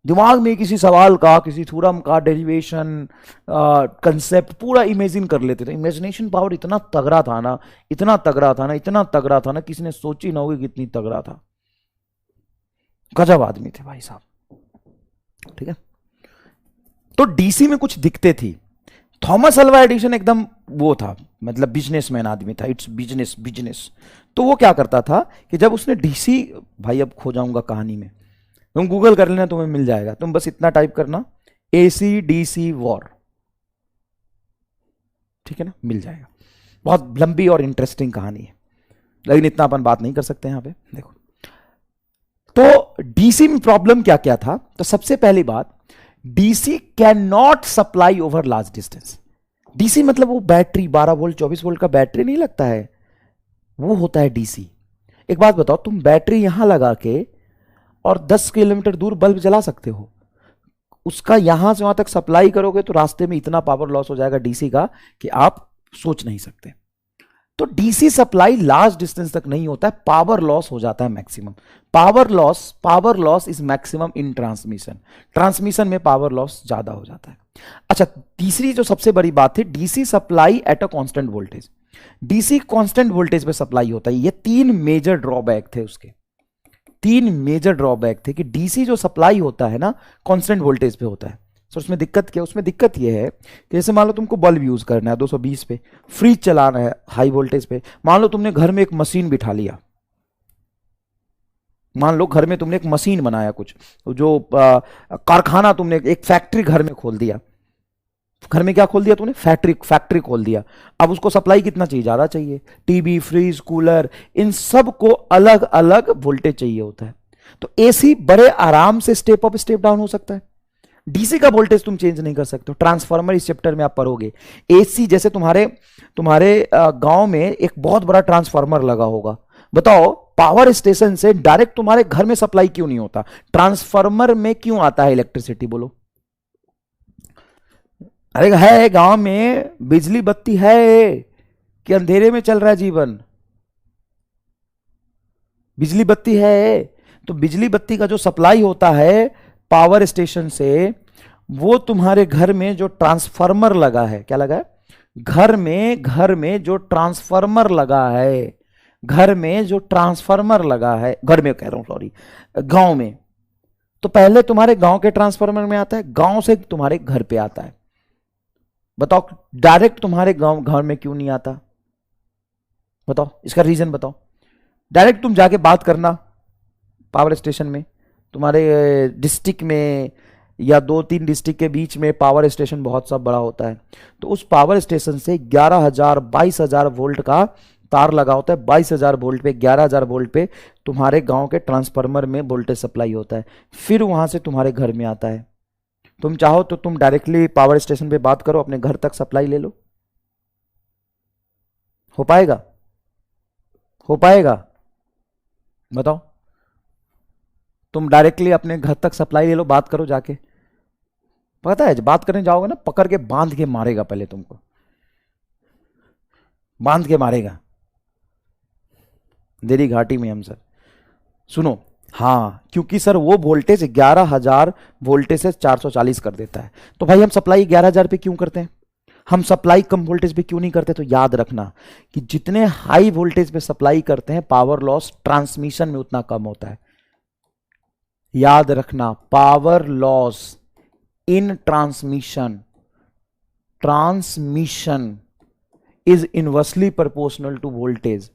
दिमाग में किसी सवाल का, किसी थ्योरम का डेरिवेशन कंसेप्ट पूरा इमेजिन कर लेते थे। इमेजिनेशन पावर इतना तगड़ा था ना, इतना तगड़ा था ना, इतना तगड़ा था ना, किसी ने सोची ना होगी कितनी तगड़ा था। गजब आदमी थे भाई साहब, ठीक है। तो डीसी में कुछ दिक्कतें थी। थॉमस अल्वा एडिसन एकदम वो था, मतलब बिजनेसमैन आदमी था, इट्स बिजनेस बिजनेस। तो वो क्या करता था कि जब उसने डीसी, भाई अब खो जाऊंगा कहानी में, तुम गूगल कर लेना तुम्हें मिल जाएगा, तुम बस इतना टाइप करना एसी डीसी वॉर, ठीक है ना, मिल जाएगा। बहुत लंबी और इंटरेस्टिंग कहानी है, लेकिन इतना अपन बात नहीं कर सकते यहां पे। देखो तो डीसी में प्रॉब्लम क्या क्या था। तो सबसे पहली बात, DC can not supply over large distance. DC मतलब वो बैटरी 12 वोल्ट 24 वोल्ट का बैटरी नहीं लगता है, वो होता है डीसी। एक बात बताओ, तुम बैटरी यहां लगा के और 10 किलोमीटर दूर बल्ब जला सकते हो, उसका यहां से वहां तक सप्लाई करोगे तो रास्ते में इतना पावर लॉस हो जाएगा डीसी का कि आप सोच नहीं सकते। तो डीसी सप्लाई लार्ज डिस्टेंस तक नहीं होता है, पावर लॉस हो जाता है maximum. Power loss is maximum in transmission, transmission में पावर लॉस ज्यादा हो जाता है। अच्छा, तीसरी जो सबसे बड़ी बात है, DC supply at a constant voltage. DC constant voltage पे सप्लाई होता है। ये तीन मेजर ड्रॉबैक थे उसके, तीन मेजर ड्रॉबैक थे कि डीसी जो सप्लाई होता है ना कांस्टेंट वोल्टेज पे होता है। तो उसमें दिक्कत क्या, उसमें दिक्कत ये है कि जैसे मान लो तुमको बल्ब यूज करना है 220 पे, फ्रिज चलाना है हाई वोल्टेज पे, मान लो तुमने घर में एक मशीन बिठा लिया, मान लो घर में तुमने एक मशीन बनाया, कुछ जो कारखाना, तुमने एक फैक्ट्री घर में खोल दिया। घर में क्या खोल दिया तूने, फैक्ट्री खोल दिया। अब उसको सप्लाई कितना चाहिए, ज्यादा चाहिए। टीवी, फ्रिज, कूलर, इन सब को अलग अलग वोल्टेज चाहिए होता है। तो एसी बड़े आराम से स्टेप अप स्टेप डाउन हो सकता है, डीसी का वोल्टेज तुम चेंज नहीं कर सकते हो। ट्रांसफार्मर इस चैप्टर में आप पढ़ोगे। एसी जैसे तुम्हारे गांव में एक बहुत बड़ा ट्रांसफार्मर लगा होगा, बताओ पावर स्टेशन से डायरेक्ट तुम्हारे घर में सप्लाई क्यों नहीं होता, ट्रांसफार्मर में क्यों आता है इलेक्ट्रिसिटी, बोलो। अरे है गांव में बिजली बत्ती है कि अंधेरे में चल रहा है जीवन, बिजली बत्ती है। तो बिजली बत्ती का जो सप्लाई होता है पावर स्टेशन से, वो तुम्हारे घर में जो ट्रांसफार्मर लगा है, क्या लगा है, घर में जो ट्रांसफार्मर लगा है, घर में जो ट्रांसफार्मर लगा है, घर में कह रहा हूं सॉरी, गांव में, तो पहले तुम्हारे गांव के ट्रांसफार्मर में आता है, गांव से तुम्हारे घर पे आता है। बताओ डायरेक्ट तुम्हारे गांव घर में क्यों नहीं आता, बताओ इसका रीजन बताओ। डायरेक्ट तुम जाके बात करना पावर स्टेशन में, तुम्हारे डिस्ट्रिक्ट में या 2-3 डिस्ट्रिक्ट के बीच में पावर स्टेशन बहुत सा बड़ा होता है, तो उस पावर स्टेशन से 11,000 22,000 वोल्ट का तार लगा होता है। 22,000 वोल्ट पे, 11,000 वोल्ट पे तुम्हारे गांव के ट्रांसफार्मर में वोल्टेज सप्लाई होता है, फिर वहां से तुम्हारे घर में आता है। तुम चाहो तो तुम डायरेक्टली पावर स्टेशन पे बात करो, अपने घर तक सप्लाई ले लो, हो पाएगा, हो पाएगा, बताओ। तुम डायरेक्टली अपने घर तक सप्लाई ले लो, बात करो जाके। पता है जब बात करने जाओगे ना, पकड़ के बांध के मारेगा, पहले तुमको बांध के मारेगा, देरी घाटी में हम सर। सुनो, हाँ, क्योंकि सर वो वोल्टेज 11,000 वोल्टेज से 440 कर देता है। तो भाई हम सप्लाई 11,000 पे क्यों करते हैं, हम सप्लाई कम वोल्टेज पे क्यों नहीं करते। तो याद रखना कि जितने हाई वोल्टेज पे सप्लाई करते हैं, पावर लॉस ट्रांसमिशन में उतना कम होता है। याद रखना, power loss in transmission is inversely proportional to voltage.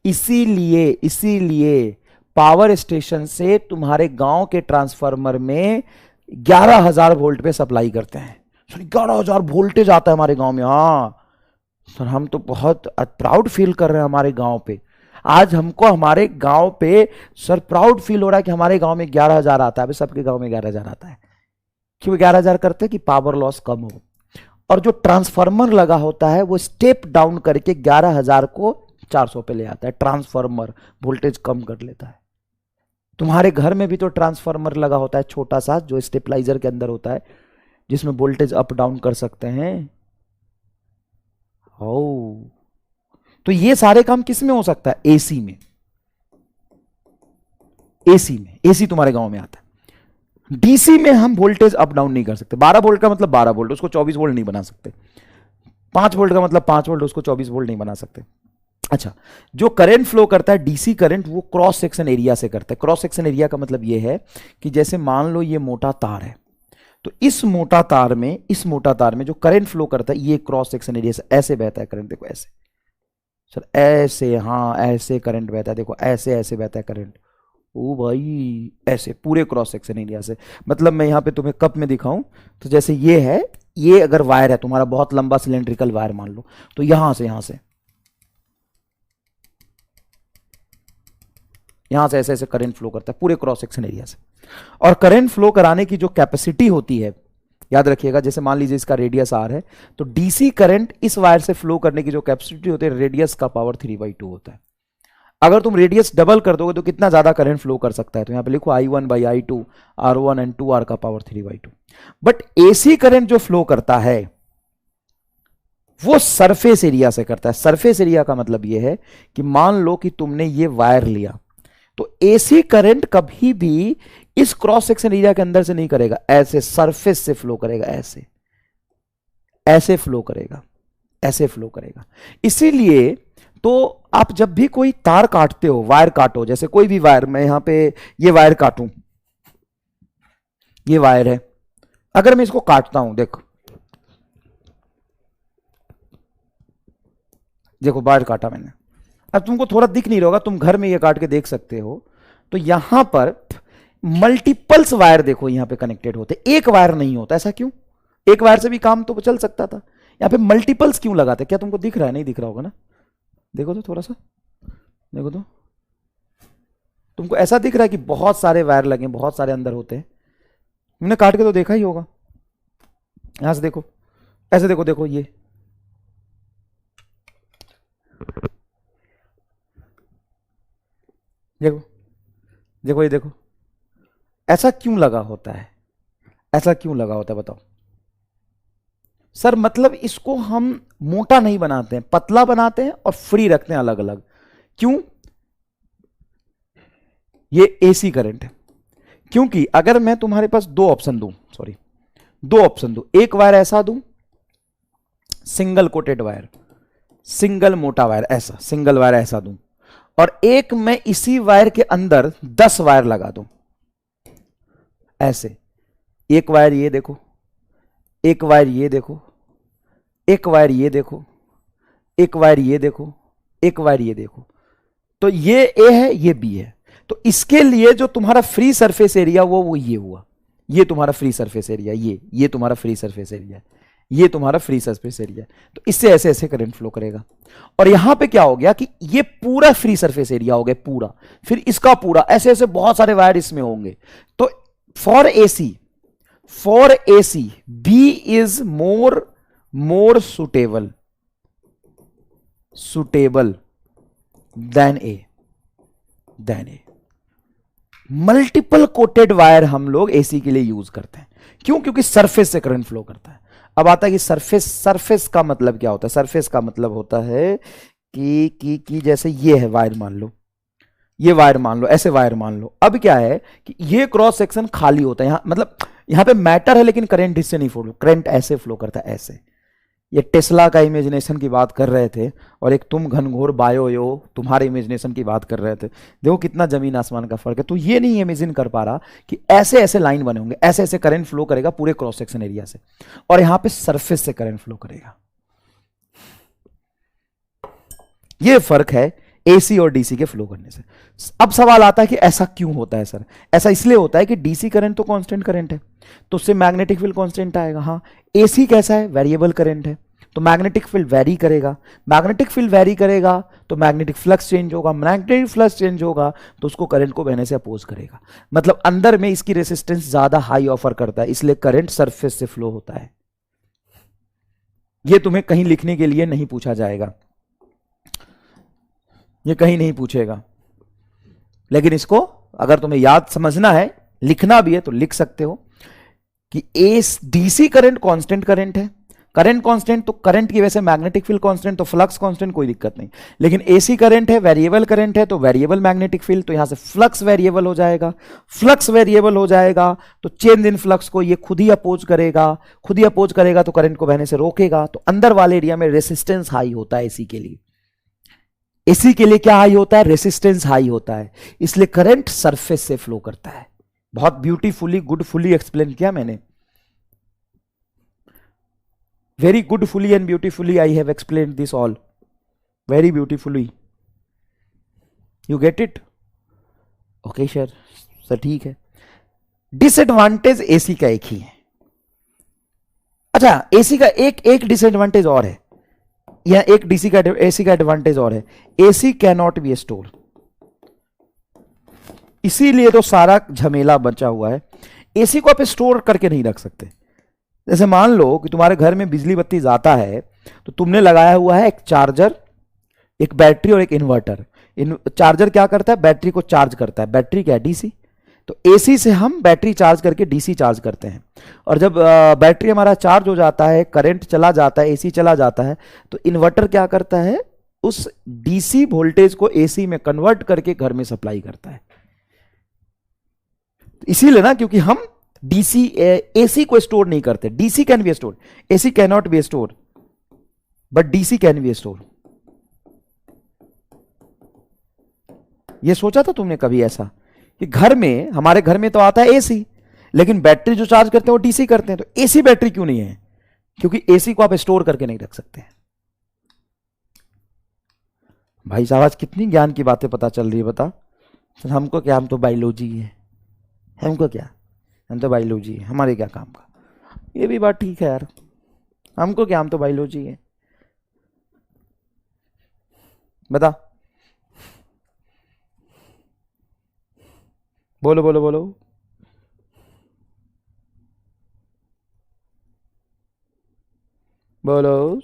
इसीलिए पावर स्टेशन से तुम्हारे गांव के ट्रांसफार्मर में 11,000 वोल्ट पे सप्लाई करते हैं। सर 11,000 वोल्टेज आता है हमारे गांव में, हाँ सर हम तो बहुत प्राउड फील कर रहे हैं हमारे गांव पे। आज हमको हमारे गांव पे सर प्राउड फील हो रहा है कि हमारे गांव में 11,000 आता है। अभी सबके गांव में 11,000 आता है, क्यों 11,000 करते हैं कि पावर लॉस कम हो। और जो ट्रांसफार्मर लगा होता है वो स्टेप डाउन करके 11,000 को 400 पे ले आता है। ट्रांसफार्मर वोल्टेज कम कर लेता है। तुम्हारे घर में भी तो ट्रांसफार्मर लगा होता है छोटा सा, जो स्टेबलाइजर के अंदर होता है, जिसमें वोल्टेज अप डाउन कर सकते हैं। ओ, तो ये सारे काम किस में हो सकता है, एसी में। एसी तुम्हारे गांव में आता है। डीसी में हम वोल्टेज अप डाउन नहीं कर सकते। 12 वोल्ट का मतलब 12 वोल्ट, उसको 24 वोल्ट नहीं बना सकते। 5 वोल्ट का मतलब 5 वोल्ट, उसको 24 वोल्ट नहीं बना सकते। अच्छा, जो करंट फ्लो करता है डीसी करंट, वो क्रॉस सेक्शन एरिया से करता है। क्रॉस सेक्शन एरिया का मतलब ये है कि जैसे मान लो ये मोटा तार है, तो इस मोटा तार में जो करंट फ्लो करता है ये क्रॉस सेक्शन एरिया से ऐसे बहता है करंट। देखो ऐसे सर, ऐसे, हाँ ऐसे करंट बहता है, देखो ऐसे ऐसे बहता है करंट। ओ भाई, ऐसे पूरे क्रॉस सेक्शन एरिया से। मतलब मैं यहां पे तुम्हें कप में दिखाऊं तो जैसे ये है, ये अगर वायर है तुम्हारा बहुत लंबा सिलेंड्रिकल वायर मान लो, तो यहां से ऐसे ऐसे करंट फ्लो करता है पूरे क्रॉस सेक्शन एरिया से। और करंट फ्लो कराने की जो कैपेसिटी होती है, याद रखिएगा, जैसे मान लीजिए इसका रेडियस आर है, तो डीसी करंट इस वायर से फ्लो करने की जो कैपेसिटी होती है, रेडियस का पावर 3/2 होता है। अगर तुम रेडियस डबल कर दोगे तो कितना ज्यादा करंट फ्लो कर सकता है, तो यहां पे लिखो I1/I2 R1 एंड 2R का पावर 3/2। बट एसी करंट जो फ्लो करता है वो सरफेस एरिया से करता है। सरफेस एरिया का मतलब यह है कि मान लो कि तुमने ये वायर लिया, तो एसी करंट कभी भी इस क्रॉस सेक्शन एरिया के अंदर से नहीं करेगा, ऐसे सरफेस से फ्लो करेगा, ऐसे फ्लो करेगा। इसीलिए तो आप जब भी कोई तार काटते हो, वायर काटो, जैसे कोई भी वायर, मैं यहां पे ये वायर काटूं, ये वायर है, अगर मैं इसको काटता हूं, देखो वायर काटा मैंने। अब तुमको थोड़ा दिख नहीं रहा, तुम घर में ये काट के देख सकते हो, तो यहां पर मल्टीपल्स वायर देखो यहां पे कनेक्टेड होते, एक वायर नहीं होता। ऐसा क्यों? एक वायर से भी काम तो चल सकता था, यहां पे मल्टीपल्स क्यों लगाते? क्या तुमको दिख रहा है? नहीं दिख रहा होगा ना, देखो तो थोड़ा सा, देखो तो, तुमको ऐसा दिख रहा है कि बहुत सारे वायर लगे, बहुत सारे अंदर होते हैं। तुमने काट के तो देखा ही होगा। यहां से देखो, ऐसे देखो ये, ये देखो, ऐसा क्यों लगा होता है? बताओ सर। मतलब इसको हम मोटा नहीं बनाते हैं, पतला बनाते हैं और फ्री रखते हैं अलग अलग। क्यों? ये एसी करंट है। क्योंकि अगर मैं तुम्हारे पास दो ऑप्शन दूं, एक वायर ऐसा दूं, सिंगल कोटेड वायर, सिंगल मोटा वायर, ऐसा सिंगल वायर ऐसा दूं, और एक मैं इसी वायर के अंदर 10 वायर लगा दूं, ऐसे। एक वायर ये देखो, एक वायर ये देखो, एक वायर ये देखो, एक वायर ये देखो, एक वायर ये देखो, तो ये ए है, ये बी है। तो इसके लिए जो तुम्हारा फ्री सरफेस एरिया वो ये हुआ, ये तुम्हारा फ्री सरफेस एरिया, ये तुम्हारा फ्री सरफेस एरिया, ये तुम्हारा फ्री सरफेस एरिया। तो इससे ऐसे ऐसे करंट फ्लो करेगा। और यहां पे क्या हो गया कि ये पूरा फ्री सरफेस एरिया हो गया पूरा, फिर इसका पूरा, ऐसे ऐसे बहुत सारे वायर इसमें होंगे। तो for AC B is more suitable than A. Multiple coated wire हम लोग एसी के लिए यूज करते हैं। क्यों? क्योंकि सरफेस से करंट फ्लो करता है। अब आता है कि सरफेस का मतलब क्या होता है? सरफेस का मतलब होता है कि जैसे ये है वायर मान लो, ये वायर मान लो, ऐसे वायर मान लो। अब क्या है कि ये क्रॉस सेक्शन खाली होता है, यहां मतलब यहां पे मैटर है लेकिन करंट इससे नहीं फ्लो, करंट ऐसे फ्लो करता है, ऐसे। ये टेस्ला का इमेजिनेशन की बात कर रहे थे, और एक तुम घनघोर बायो तुम्हारे इमेजिनेशन की बात कर रहे थे। देखो कितना जमीन आसमान का फर्क है। तो ये नहीं इमेजिन कर पा रहा कि ऐसे ऐसे लाइन बने होंगे, ऐसे ऐसे करंट फ्लो करेगा पूरे क्रॉस सेक्शन एरिया से, और यहां पे सरफेस से करंट फ्लो करेगा। ये फर्क है एसी और डीसी के फ्लो करने से। अब सवाल आता है कि ऐसा क्यों होता है सर? ऐसा इसलिए होता है कि डीसी करंट तो कांस्टेंट करंट है, तो उससे मैग्नेटिक फील्ड कांस्टेंट आएगा। हाँ, एसी कैसा है? वेरिएबल करंट है, तो मैग्नेटिक फील्ड वेरी करेगा। मैग्नेटिक फील्ड वेरी करेगा तो मैग्नेटिक फ्लक्स चेंज होगा। मैग्नेटिक फ्लक्स चेंज होगा तो उसको करंट को बहने से अपोज करेगा। मतलब अंदर में इसकी रेसिस्टेंस ज्यादा हाई ऑफर करता है, इसलिए करंट सरफेस से फ्लो होता है। ये तुम्हें कहीं लिखने के लिए नहीं पूछा जाएगा, ये कहीं नहीं पूछेगा, लेकिन इसको अगर तुम्हें याद समझना है, लिखना भी है तो लिख सकते हो कि डीसी करंट कांस्टेंट करंट है। करंट कांस्टेंट तो करंट की वजह से मैग्नेटिक फील्ड कांस्टेंट, तो फ्लक्स कांस्टेंट, कोई दिक्कत नहीं। लेकिन एसी करंट है, वेरिएबल करंट है, तो वेरिएबल मैग्नेटिक फील्ड, तो यहां से फ्लक्स वेरिएबल हो जाएगा। फ्लक्स वेरिएबल हो जाएगा तो चेंज इन फ्लक्स को ये खुद ही अपोज करेगा, तो करंट को बहने से रोकेगा। तो अंदर वाले एरिया में रेसिस्टेंस हाई होता है एसी के लिए। एसी के लिए क्या हाई होता है, रेसिस्टेंस हाई होता है, इसलिए करंट सरफेस से फ्लो करता है। बहुत ब्यूटीफुली गुडफुली एक्सप्लेन किया मैंने, very goodfully and beautifully I have explain this all, very beautifully, you get it? Okay sir ठीक है। डिसएडवांटेज एसी का एक ही है। अच्छा, एसी का एक डिसएडवांटेज और है, या एक डीसी का एसी का एडवांटेज और है, AC can not be store. इसीलिए तो सारा झमेला बचा हुआ है। एसी को आप स्टोर करके नहीं रख सकते। जैसे मान लो कि तुम्हारे घर में बिजली बत्ती जाता है, तो तुमने लगाया हुआ है एक चार्जर, एक बैटरी और एक इन्वर्टर। चार्जर क्या करता है, बैटरी को चार्ज करता है, बैटरी क्या है, डीसी। तो एसी से हम बैटरी चार्ज करके डीसी चार्ज करते हैं, और जब बैटरी हमारा चार्ज हो जाता है, करंट चला जाता है, एसी चला जाता है, तो इन्वर्टर क्या करता है, उस डीसी वोल्टेज को एसी में कन्वर्ट करके घर में सप्लाई करता है। इसीलिए ना, क्योंकि हम डीसी एसी को स्टोर नहीं करते। DC can be store, AC can not be store, but DC can be store. ये सोचा था तुमने कभी ऐसा कि घर में, हमारे घर में तो आता है एसी, लेकिन बैटरी जो चार्ज करते हैं वो डीसी करते हैं, तो एसी बैटरी क्यों नहीं है? क्योंकि एसी को आप स्टोर करके नहीं रख सकते। भाई साहब आज कितनी ज्ञान की बातें पता चल रही है, बता। हमको क्या, हम तो बायोलॉजी है, हमको क्या, हम तो बायोलॉजी है, हमारे क्या काम का। ये भी बात ठीक है यार, हमको क्या, हम तो बायोलॉजी है, बता। बोलो बोलो बोलो। बोलो।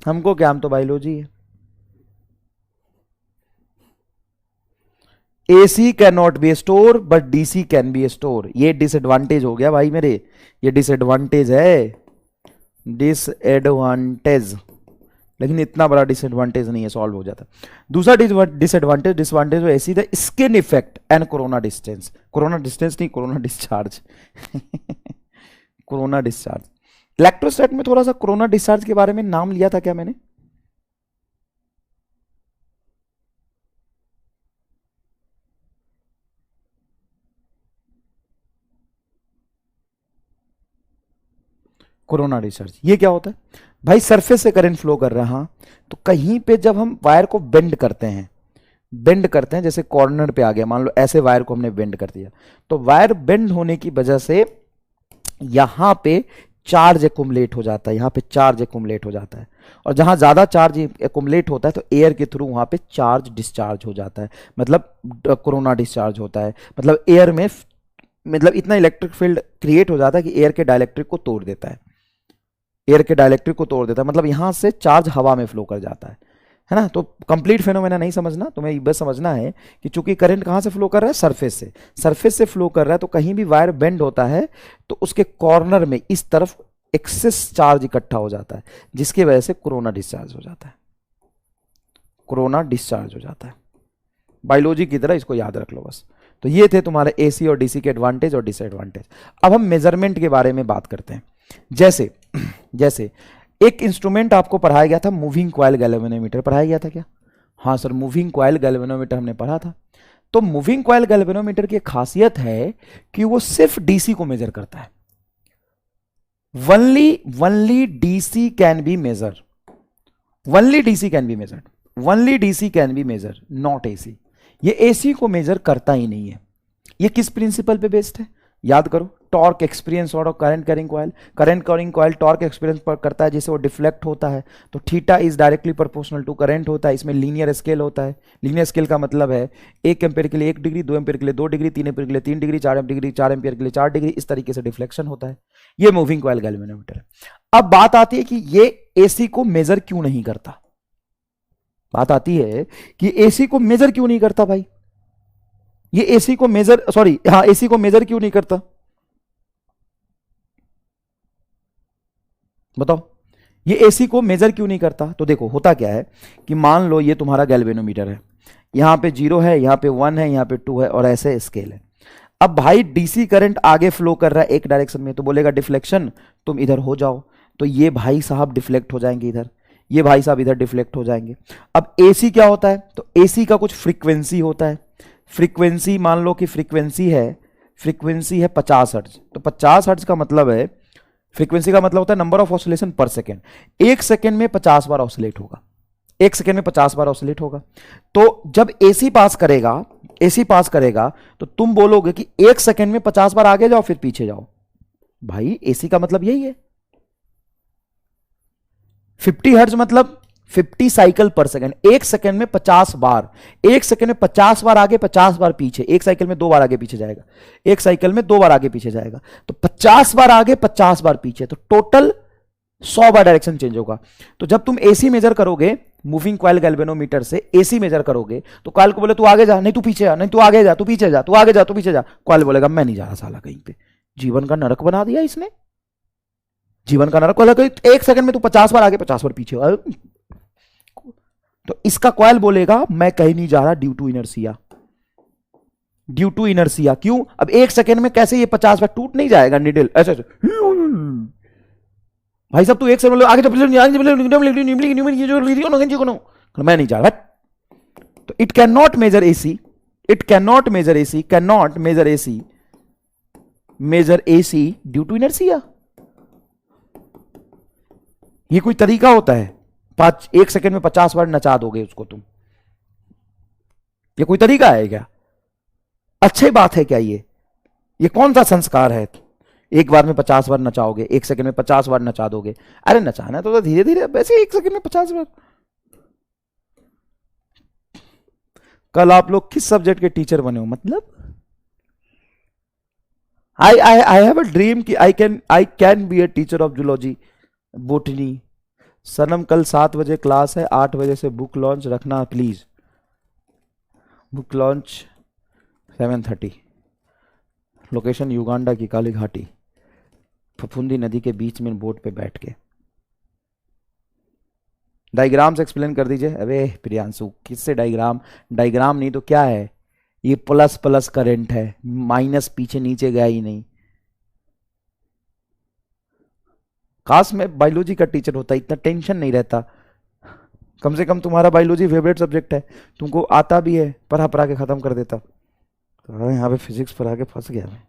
हमको क्या, हम तो बायोलॉजी है। AC can not be store but DC can be store. ये डिसएडवांटेज हो गया भाई मेरे, ये डिसएडवांटेज है, डिसएडवांटेज। लेकिन इतना बड़ा डिसएडवांटेज नहीं है, सॉल्व हो जाता। दूसरा disadvantage, disadvantage AC the skin effect and corona distance. Corona distance नहीं, कोरोना डिस्चार्ज कोरोना डिस्चार्ज। इलेक्ट्रोस्टैट में थोड़ा सा कोरोना डिस्चार्ज के बारे में नाम लिया था क्या मैंने? कोरोना डिस्चार्ज ये क्या होता है भाई? सरफेस से करंट फ्लो कर रहा है, हाँ, तो कहीं पे जब हम वायर को बेंड करते हैं, जैसे कॉर्नर पे आ गया, मान लो ऐसे वायर को हमने बेंड कर दिया, तो वायर बेंड होने की वजह से यहां पे चार्ज एकुमुलेट हो जाता है, यहां पे चार्ज एकुमुलेट हो जाता है, और जहां ज्यादा चार्ज एकुमुलेट होता है तो एयर के थ्रू वहां पे चार्ज डिस्चार्ज हो जाता है, मतलब कोरोना डिस्चार्ज होता है। मतलब एयर में, मतलब इतना इलेक्ट्रिक फील्ड क्रिएट हो जाता है कि एयर के डाइलेक्ट्रिक को तोड़ देता है, मतलब यहां से चार्ज हवा में फ्लो कर जाता है ना। तो कंप्लीट फेनोमेना नहीं समझना, तुम्हें बस समझना है कि चूंकि करंट कहां से फ्लो कर रहा है, सरफेस से फ्लो कर रहा है, तो कहीं भी वायर बेंड होता है तो उसके कॉर्नर में इस तरफ एक्सेस चार्ज इकट्ठा हो जाता है, जिसकी वजह से कोरोना डिस्चार्ज हो जाता है। बायोलॉजी की तरह इसको याद रख लो बस। तो ये थे तुम्हारे एसी और डीसी के एडवांटेज और डिसएडवांटेज। अब हम मेजरमेंट के बारे में बात करते हैं। जैसे एक इंस्ट्रूमेंट आपको पढ़ाया गया था, मूविंग कॉइल गैल्वेनोमीटर पढ़ाया गया था क्या? हाँ सर, मूविंग कॉइल गैल्वेनोमीटर हमने पढ़ा था। तो मूविंग कॉइल गैल्वेनोमीटर की खासियत है कि वो सिर्फ डीसी को मेजर करता है। only DC can be measured, only DC can be measured, not AC। ये AC को मेजर करता ही नहीं है। ये किस प्रिंसिपल पे बेस्ड है, याद करो, टॉर्क एक्सपीरियंस और current carrying coil torque experience पर करता है, जैसे वो डिफ्लेक्ट होता है तो theta is directly proportional to current होता है। इसमें लीनियर स्केल होता है। लीनियर स्केल का मतलब है 1 एम्पियर के लिए 1 डिग्री, 2 एम्पियर के लिए 2 डिग्री, 3 एम्पियर के लिए 3 डिग्री, 4 एम्पियर के लिए 4 डिग्री, इस तरीके से डिफ्लेक्शन होता है। ये मूविंग कॉइल गैल्वेनोमीटर है। अब बात आती है कि ये एसी को मेजर क्यों नहीं करता। भाई ये एसी को मेजर क्यों नहीं करता, बताओ। ये एसी को मेजर क्यों नहीं करता? तो देखो होता क्या है कि मान लो ये तुम्हारा गैल्वेनोमीटर है, यहाँ पे 0 है, यहाँ पे 1 है, यहाँ पे 2 है, और ऐसे स्केल है। अब भाई डीसी करंट आगे फ्लो कर रहा है एक डायरेक्शन में, तो बोलेगा डिफ्लेक्शन, तुम इधर हो जाओ, तो ये भाई साहब डिफ्लेक्ट हो जाएंगे इधर, ये भाई साहब इधर डिफ्लेक्ट हो जाएंगे। अब एसी क्या होता है, तो एसी का कुछ फ्रीक्वेंसी होता है। फ्रीक्वेंसी मान लो कि फ्रीक्वेंसी है 50 हर्ट्ज, तो 50 हर्ट्ज का मतलब है, फ्रीक्वेंसी का मतलब होता है नंबर ऑफ ऑसिलेशन पर सेकेंड। एक सेकेंड में 50 बार ऑसिलेट होगा, एक सेकेंड में 50 बार ऑसिलेट होगा। तो जब एसी पास करेगा तो तुम बोलोगे कि एक सेकेंड में 50 बार आगे जाओ फिर पीछे जाओ। भाई एसी का मतलब यही है। 50 हर्ट्ज मतलब 50 साइकिल पर सेकेंड, एक सेकेंड में 50 बार, एक सेकेंड में 50 बार आगे 50 बार पीछे, एक साइकिल में 2 बार आगे पीछे जाएगा, एक साइकिल में 2 बार आगे पीछे जाएगा, तो 50 बार आगे 50 बार पीछे, तो टोटल 100 बार डायरेक्शन चेंज होगा। तो जब तुम एसी मेजर करोगे मूविंग कॉइल गैल्वेनोमीटर से, एसी मेजर करोगे तो कॉइल को बोले तू आगे जा, नहीं तू पीछे आ, नहीं तू आगे जा, तू पीछे जा, तू आगे जा, तू पीछे जा, कॉइल बोलेगा मैं नहीं जा रहा साला कहीं पे। जीवन का नरक बना दिया इसने, जीवन का नरक। एक सेकंड में तू 50 बार आगे 50 बार पीछे, तो इसका कॉइल बोलेगा मैं कहीं नहीं जा रहा, due to inertia, due to inertia. क्यों? अब एक सेकंड में कैसे ये 50 बार टूट नहीं जाएगा निडल ऐसे ऐसे। भाई साहब तू एक सेकंड आगे मैं नहीं जा रहा, तो it can not measure AC, it can not measure AC, can not measure AC, measure AC due to inertia. ये कोई तरीका होता है? एक सेकंड में 50 बार नचा दोगे उसको तुम, ये कोई तरीका है क्या? अच्छी बात है क्या? ये कौन सा संस्कार है? एक बार में 50 बार नचाओगे, एक सेकंड में 50 बार नचा दोगे। अरे नचाना तो धीरे धीरे, वैसे एक सेकंड में 50 बार। कल आप लोग किस सब्जेक्ट के टीचर बने हो? मतलब आई हैव अ ड्रीम कि I can be a teacher of zoology, botany. Sanam कल 7 बजे क्लास है, 8 बजे से बुक लॉन्च रखना please. Book launch 7:30, location Uganda की काली घाटी, फफूंदी नदी के बीच में बोट पे बैठ के। डायग्राम से एक्सप्लेन कर दीजिए। अबे प्रियांशु किससे डायग्राम? डायग्राम नहीं तो क्या है? ये प्लस प्लस करंट है, माइनस पीछे नीचे गया ही नहीं। काश मैं बायोलॉजी का टीचर होता, इतना टेंशन नहीं रहता। कम से कम तुम्हारा बायोलॉजी फेवरेट सब्जेक्ट है, तुमको आता भी है, पढ़ा पढ़ा के खत्म कर देता। तो यहाँ पे फिजिक्स पढ़ा के फंस गया मैं।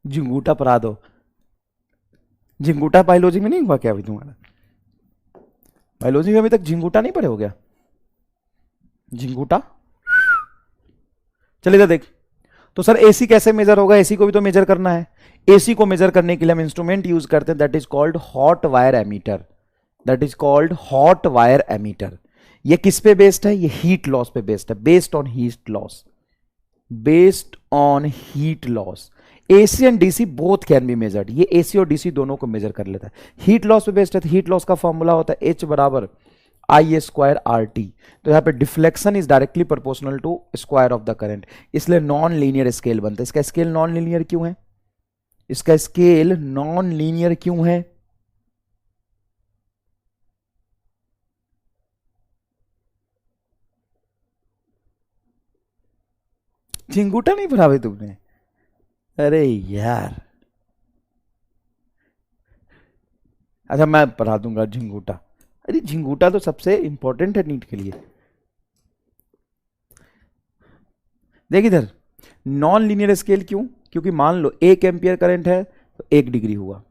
झिंगूटा पढ़ा दो। झिंगूटा बायोलॉजी में नहीं हुआ क्या अभी तुम्हारा? बायोलॉजी में अभी तक झिंगूटा नहीं पढ़े हो गया? झिंगूटा चलिए इधर देख। तो सर एसी कैसे मेजर होगा? एसी को भी तो मेजर करना है। एसी को मेजर करने के लिए हम इंस्ट्रूमेंट यूज करते हैं, that is called hot wire ammeter. That is called hot wire ammeter. ये किस पे बेस्ड है? ये हीट लॉस पे बेस्ड है, based on heat loss, based on heat loss. AC and DC both can be measured. ये AC और DC दोनों को मेजर कर लेता है। हीट लॉस पे बेस्ड है, तो हीट लॉस का फॉर्मूला होता है H बराबर I² RT। तो यहाँ पे deflection is directly proportional to square of the current, इसलिए नॉन लीनियर स्केल बनता है। इसका स्केल नॉन लीनियर क्यों है? इसका स्केल नॉन लीनियर क्यों है? झिंगूटा नहीं पढ़ा भाई तुमने? अरे यार, अच्छा मैं पढ़ा दूंगा झिंगूटा। अरे झिंगूटा तो सबसे इंपॉर्टेंट है नीट के लिए। देख इधर, नॉन लीनियर स्केल क्यों? क्योंकि मान लो 1 एम्पियर करंट है तो 1 डिग्री हुआ।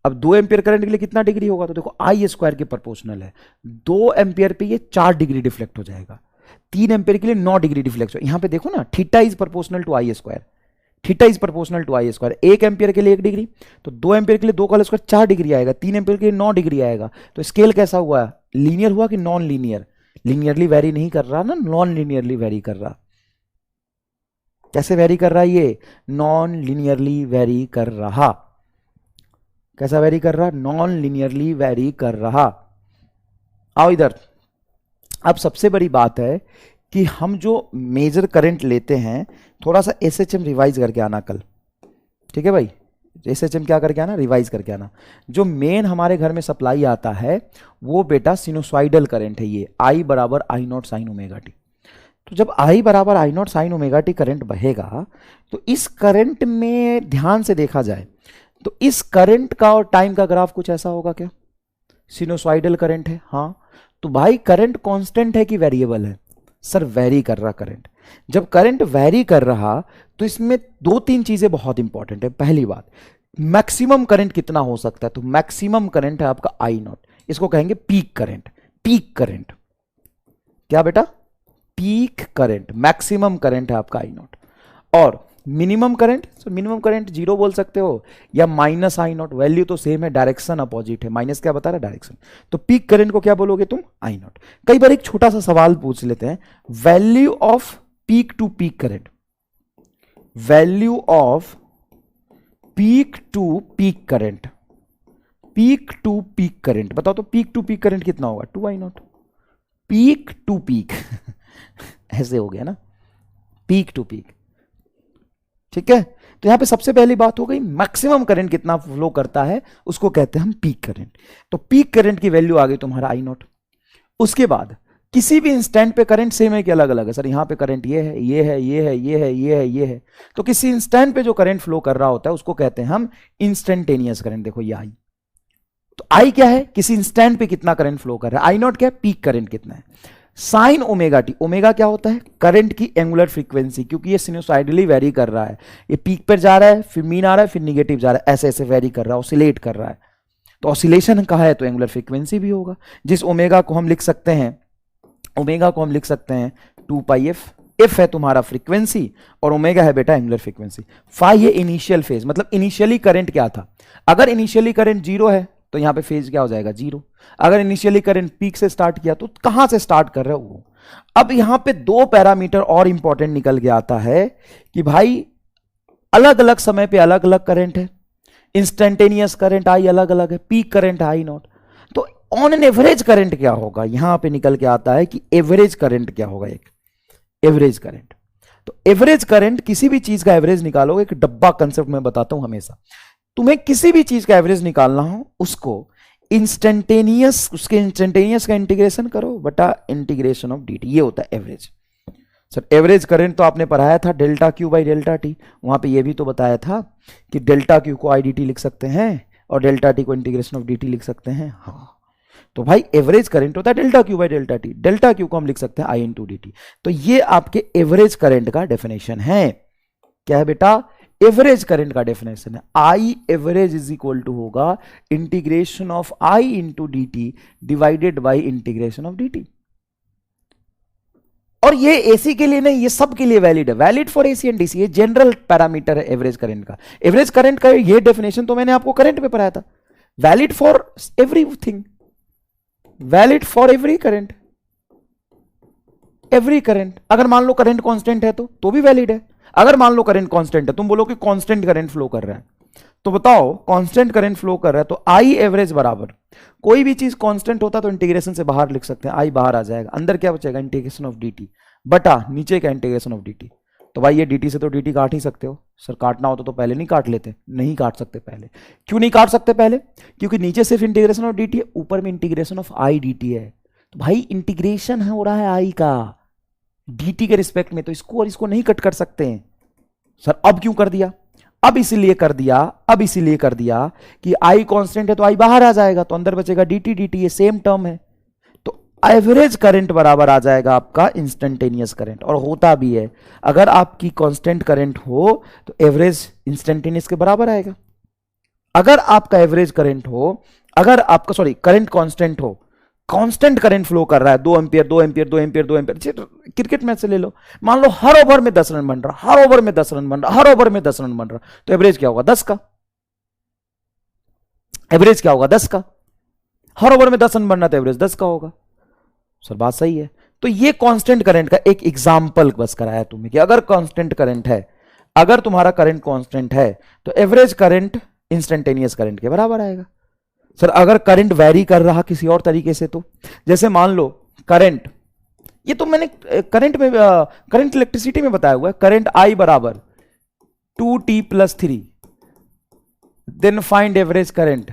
अब 2 एम्पियर करंट के लिए कितना डिग्री होगा? तो देखो I² के प्रोपोर्शनल है। 2 एम्पियर पे ये 4 डिग्री डिफ्लेक्ट हो जाएगा, 3 एम्पियर के लिए 9 डिग्री डिफ्लेक्ट हो। यहां पे देखो ना, theta is proportional to I², theta is proportional to I²। 1 ampere के लिए 1 डिग्री, तो 2 एम्पियर के लिए 2 का 4 डिग्री आएगा, 3 एम्पियर के लिए 9 डिग्री आएगा। तो स्केल कैसा हुआ? लीनियर हुआ कि नॉन लीनियर? लीनियरली वेरी नहीं कर रहा ना, नॉन लीनियरली वेरी कर रहा। कैसे वेरी कर रहा है ये? नॉन लीनियरली वेरी कर रहा। कैसा वेरी कर रहा? नॉन लीनियरली वेरी कर रहा। आओ इधर। अब सबसे बड़ी बात है कि हम जो मेजर करंट लेते हैं, थोड़ा सा एसएचएम रिवाइज करके आना कल, ठीक है भाई? एसएचएम क्या करके आना? रिवाइज करके आना। जो मेन हमारे घर में सप्लाई आता है वो बेटा सिनुसॉइडल करंट है, ये I बराबर I naught sine omega t. तो जब I बराबर I naught sine omega t current बहेगा, तो इस करंट में ध्यान से देखा जाए तो इस करंट का और टाइम का ग्राफ कुछ ऐसा होगा क्या? सिनुसॉइडल करंट है, हाँ। तो भाई करंट कांस्टेंट है कि वेरिएबल है? सर वेरी कर रहा करंट। जब करंट वेरी कर रहा तो इसमें दो तीन चीजें बहुत इंपॉर्टेंट है। पहली बात, मैक्सिमम करंट कितना हो सकता है? तो मैक्सिमम करंट है आपका आई नॉट, इसको कहेंगे पीक करंट। पीक करंट क्या बेटा? Peak current. मैक्सिमम करंट है आपका आई नॉट। और मिनिमम करंट, तो मिनिमम करंट जीरो बोल सकते हो या माइनस आई नॉट, वैल्यू तो सेम है, डायरेक्शन अपोजिट है। माइनस क्या बता रहा है? डायरेक्शन। तो पीक करंट को क्या बोलोगे तुम? I naught. कई बार एक छोटा सा सवाल पूछ लेते हैं, value of peak to peak current, value of peak to peak current, peak to peak current बताओ तो पीक टू पीक करंट कितना होगा? 2 I naught. Peak to peak ऐसे हो गया ना, पीक टू पीक, ठीक है? तो यहां पे सबसे पहली बात हो गई, मैक्सिमम करंट कितना फ्लो करता है उसको कहते हैं हम पीक करंट। तो पीक करंट की वैल्यू आ गई तुम्हारा आई नॉट। उसके बाद किसी भी इंस्टेंट पे करंट सेम है कि अलग अलग है? सर यहां पे करंट ये है, ये है, ये है, ये है, ये है, ये है। तो किसी इंस्टेंट पे जो करंट फ्लो कर रहा होता है उसको कहते हैं हम इंस्टेंटेनियस करंट। देखो ये आई, तो आई क्या है? किसी इंस्टेंट पे कितना करंट फ्लो कर रहा है। आई नॉट क्या है? पीक करंट कितना है। साइन ओमेगा टी, ओमेगा क्या होता है? करंट की एंगुलर फ्रीक्वेंसी, क्योंकि ये सिनुसाइडली वेरी कर रहा है। ये पीक पर जा रहा है, फिर मीन आ रहा है, फिर निगेटिव जा रहा है, ऐसे ऐसे वेरी कर रहा है, ऑसिलेट कर रहा है। तो ऑसिलेशन कहा है तो एंगुलर फ्रीक्वेंसी भी होगा। जिस ओमेगा को हम लिख सकते हैं, ओमेगा को हम लिख सकते हैं 2 पाई एफ। एफ है तुम्हारा फ्रीक्वेंसी और ओमेगा है बेटा एंगुलर फ्रीक्वेंसी। फाई ये इनिशियल फेज, मतलब इनिशियली करंट क्या था। अगर इनिशियली करंट जीरो है तो यहां पे फेज क्या हो जाएगा? जीरो। अगर इनिशियली करंट पीक से स्टार्ट किया तो कहां से स्टार्ट कर रहे हो वो। अब यहां पे दो पैरामीटर और इंपॉर्टेंट निकल के आता है कि भाई अलग अलग समय पे अलग अलग करंट है। इंस्टेंटेनियस करंट आई अलग अलग है, पीक करंट आई नॉट। तो ऑन एन एवरेज करंट क्या होगा? यहां पे निकल के आता है कि एवरेज करंट क्या होगा? एक एवरेज करंट। तो एवरेज करंट, किसी भी चीज का एवरेज निकालोगे, एक डब्बा कंसेप्ट में बताता हूं हमेशा, तुम्हें किसी भी चीज का एवरेज निकालना हो उसको इंस्टेंटेनियस, उसके इंस्टेंटेनियस का इंटीग्रेशन करो बटा इंटीग्रेशन ऑफ dt, ये होता है एवरेज। सर एवरेज करंट तो आपने पढ़ाया था delta Q by delta T, वहां पे ये भी तो बताया था कि डेल्टा क्यू को आई डी टी लिख सकते हैं और डेल्टा टी को इंटीग्रेशन ऑफ डी टी लिख सकते हैं। हाँ, तो भाई एवरेज करंट होता है delta Q by delta T, delta Q को हम लिख सकते हैं आई इंटू डी टी। तो ये आपके एवरेज करंट का डेफिनेशन है। क्या है बेटा? एवरेज करंट का डेफिनेशन है। I average is equal to होगा integration of I into d t divided by integration of d T. और ये एसी के लिए नहीं, ये सब के लिए वैलिड है, valid for AC and DC. ये जनरल पैरामीटर है एवरेज करंट का। एवरेज करंट का ये डेफिनेशन तो मैंने आपको करंट पे पढ़ाया था, valid for everything, valid for every current, every current. अगर मान लो करंट कांस्टेंट है तो भी वैलिड है। अगर मान लो करंट कांस्टेंट है, तुम बोलो कि कांस्टेंट करंट फ्लो कर रहा है, तो बताओ कांस्टेंट करंट फ्लो कर रहा है तो आई एवरेज बराबर, कोई भी चीज कांस्टेंट होता तो इंटीग्रेशन से बाहर लिख सकते हैं, आई बाहर आ जाएगा, अंदर क्या बचेगा? इंटीग्रेशन ऑफ dt बटा नीचे का इंटीग्रेशन ऑफ dt। तो भाई ये dt से तो dt काट ही सकते हो। सर काटना होता तो पहले नहीं काट लेते? नहीं काट सकते पहले। क्यों नहीं काट सकते पहले? क्योंकि नीचे सिर्फ इंटीग्रेशन ऑफ dt है, ऊपर में इंटीग्रेशन ऑफ आई dt है। तो भाई इंटीग्रेशन हो रहा है आई का dt के रिस्पेक्ट में, तो इसको और इसको नहीं कट कर सकते हैं। सर अब क्यों कर दिया? अब इसीलिए कर दिया कि आई कांस्टेंट है तो आई बाहर आ जाएगा, तो अंदर बचेगा dt dt, ये सेम टर्म है। तो एवरेज करंट बराबर आ जाएगा आपका इंस्टेंटेनियस करंट। और होता भी है, अगर आपकी कांस्टेंट करंट हो तो एवरेज इंस्टेंटेनियस के बराबर आएगा। अगर आपका एवरेज करंट हो, अगर आपका सॉरी करंट कांस्टेंट हो, कांस्टेंट करंट फ्लो कर रहा है 2 ampere 2 ampere 2 ampere 2 ampere. Cricket match से ले लो, मान लो हर ओवर में 10 रन बन रहा, हर ओवर में 10 रन बन रहा, हर ओवर में 10 रन बन रहा, तो एवरेज क्या होगा? 10 का। एवरेज क्या होगा? 10 का। हर ओवर में 10 रन बन रहा तो एवरेज 10 का होगा। सर बात सही है। तो ये कांस्टेंट करंट का एक एग्जांपल बस कराया तुम्हें कि अगर कांस्टेंट करंट है, अगर तुम्हारा करंट कांस्टेंट है तो एवरेज करंट इंस्टेंटेनियस करंट के बराबर आएगा। सर अगर करंट वैरी कर रहा किसी और तरीके से, तो जैसे मान लो करंट, ये तो मैंने करंट में, करंट इलेक्ट्रिसिटी में बताया हुआ है, करंट आई बराबर 2t+3, then find average current,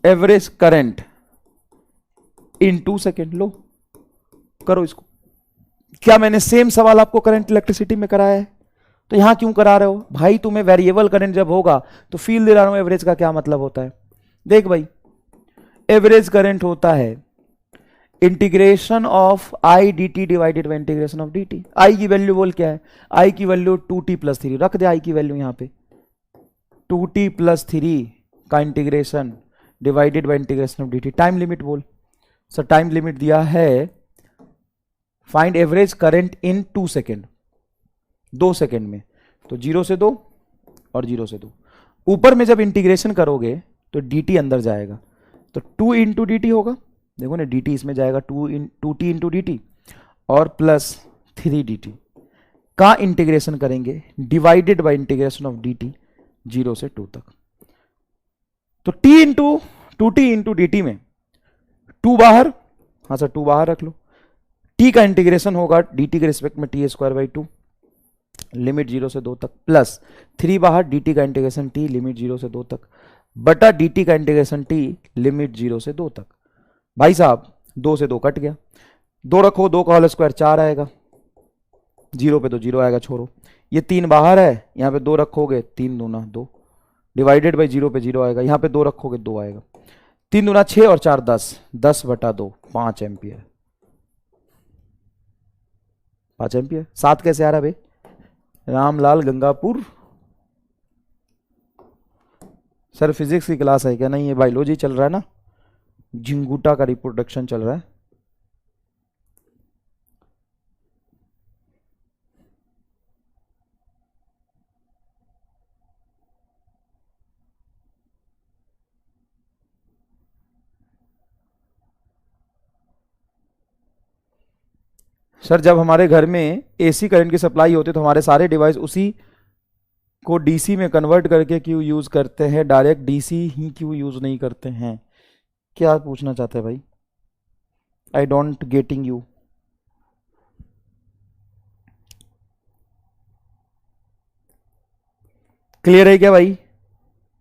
average current in 2 second. लो करो इसको। क्या मैंने सेम सवाल आपको करंट इलेक्ट्रिसिटी में कराया है? तो यहां क्यों करा रहे हो भाई? तुम्हें वेरिएबल करंट जब होगा तो फील दे रहा हूं एवरेज का क्या मतलब होता है। देख भाई, एवरेज करंट होता है integration of I d t divided by integration of d t. I की वैल्यू बोल क्या है? आई की वैल्यू 2t+3, रख दे आई की वैल्यू यहां पे, 2t+3 का integration divided by integration of d T. Time limit बोल। सर टाइम लिमिट दिया है find average current in 2 second, 2 second में, तो 0 से 2 और 0 से 2। ऊपर में जब इंटीग्रेशन करोगे तो dt अंदर जाएगा, तो 2 इंटू डी होगा, देखो ना dt इसमें जाएगा, 2t इंटू डी और प्लस 3dt का इंटीग्रेशन करेंगे divided by integration of dt 0 से 2 तक। तो t into 2t into D में 2 बाहर, हाँ सर 2 बाहर रख लो, t का इंटीग्रेशन होगा dt के रिस्पेक्ट में t²/2 लिमिट 0 से 2 तक, प्लस 3 बाहर dt का इंटीग्रेशन t लिमिट 0 से 2 तक, बटा dt का इंटीग्रेशन t लिमिट 0 से 2 तक। भाई साहब 2 से 2 कट गया, 2 रखो, 2 का होल स्क्वायर 4 आएगा, 0 पे तो 0 आएगा, छोड़ो। ये 3 बाहर है, यहां पे 2 रखोगे 3 दूना 2 डिवाइडेड बाई 0 पे 0 आएगा, यहां पे 2 रखोगे 2 आएगा, 3 दूना 6 और 4 10, 10/2 5 एम्पियर, 5 एम्पियर। 7 कैसे आ रहा भाई? रामलाल गंगापुर। सर फिजिक्स की क्लास है क्या? नहीं, ये बायोलॉजी चल रहा है ना, झिंगुटा का रिप्रोडक्शन चल रहा है। सर जब हमारे घर में एसी करंट की सप्लाई होती है तो हमारे सारे डिवाइस उसी को डीसी में कन्वर्ट करके क्यों यूज करते हैं, डायरेक्ट डीसी ही क्यों यूज नहीं करते हैं? क्या पूछना चाहते हैं भाई? I don't getting you. Clear है क्या भाई?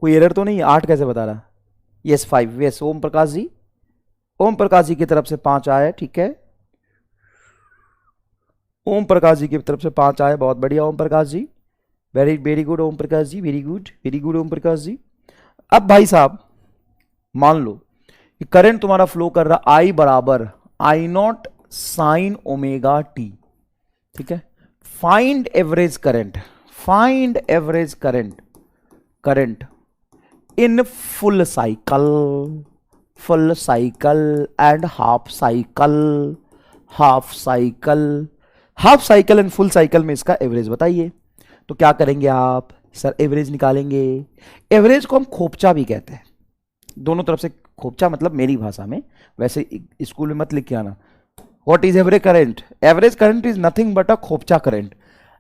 कोई एरर तो नहीं है? 8 कैसे बता रहा? यस 5, यस ओम प्रकाश जी, ओम प्रकाश जी की तरफ से 5 आया, ठीक है, ओम प्रकाश जी की तरफ से 5 आए, बहुत बढ़िया Om Prakash ji, very very good Om Prakash ji, very good very good Om Prakash ji. अब भाई साहब मान लो कि करंट तुम्हारा फ्लो कर रहा आई बराबर I0 साइन ओमेगा टी, ठीक है। Find average current, find average current, current in full cycle, full cycle and half cycle, half cycle, half cycle and full cycle में इसका एवरेज बताइए। तो क्या करेंगे आप? सर एवरेज निकालेंगे। एवरेज को हम खोपचा भी कहते हैं, दोनों तरफ से खोपचा मतलब मेरी भाषा में, वैसे स्कूल में मत लिख के आना। What is average current? Average current is nothing but a खोपचा करंट।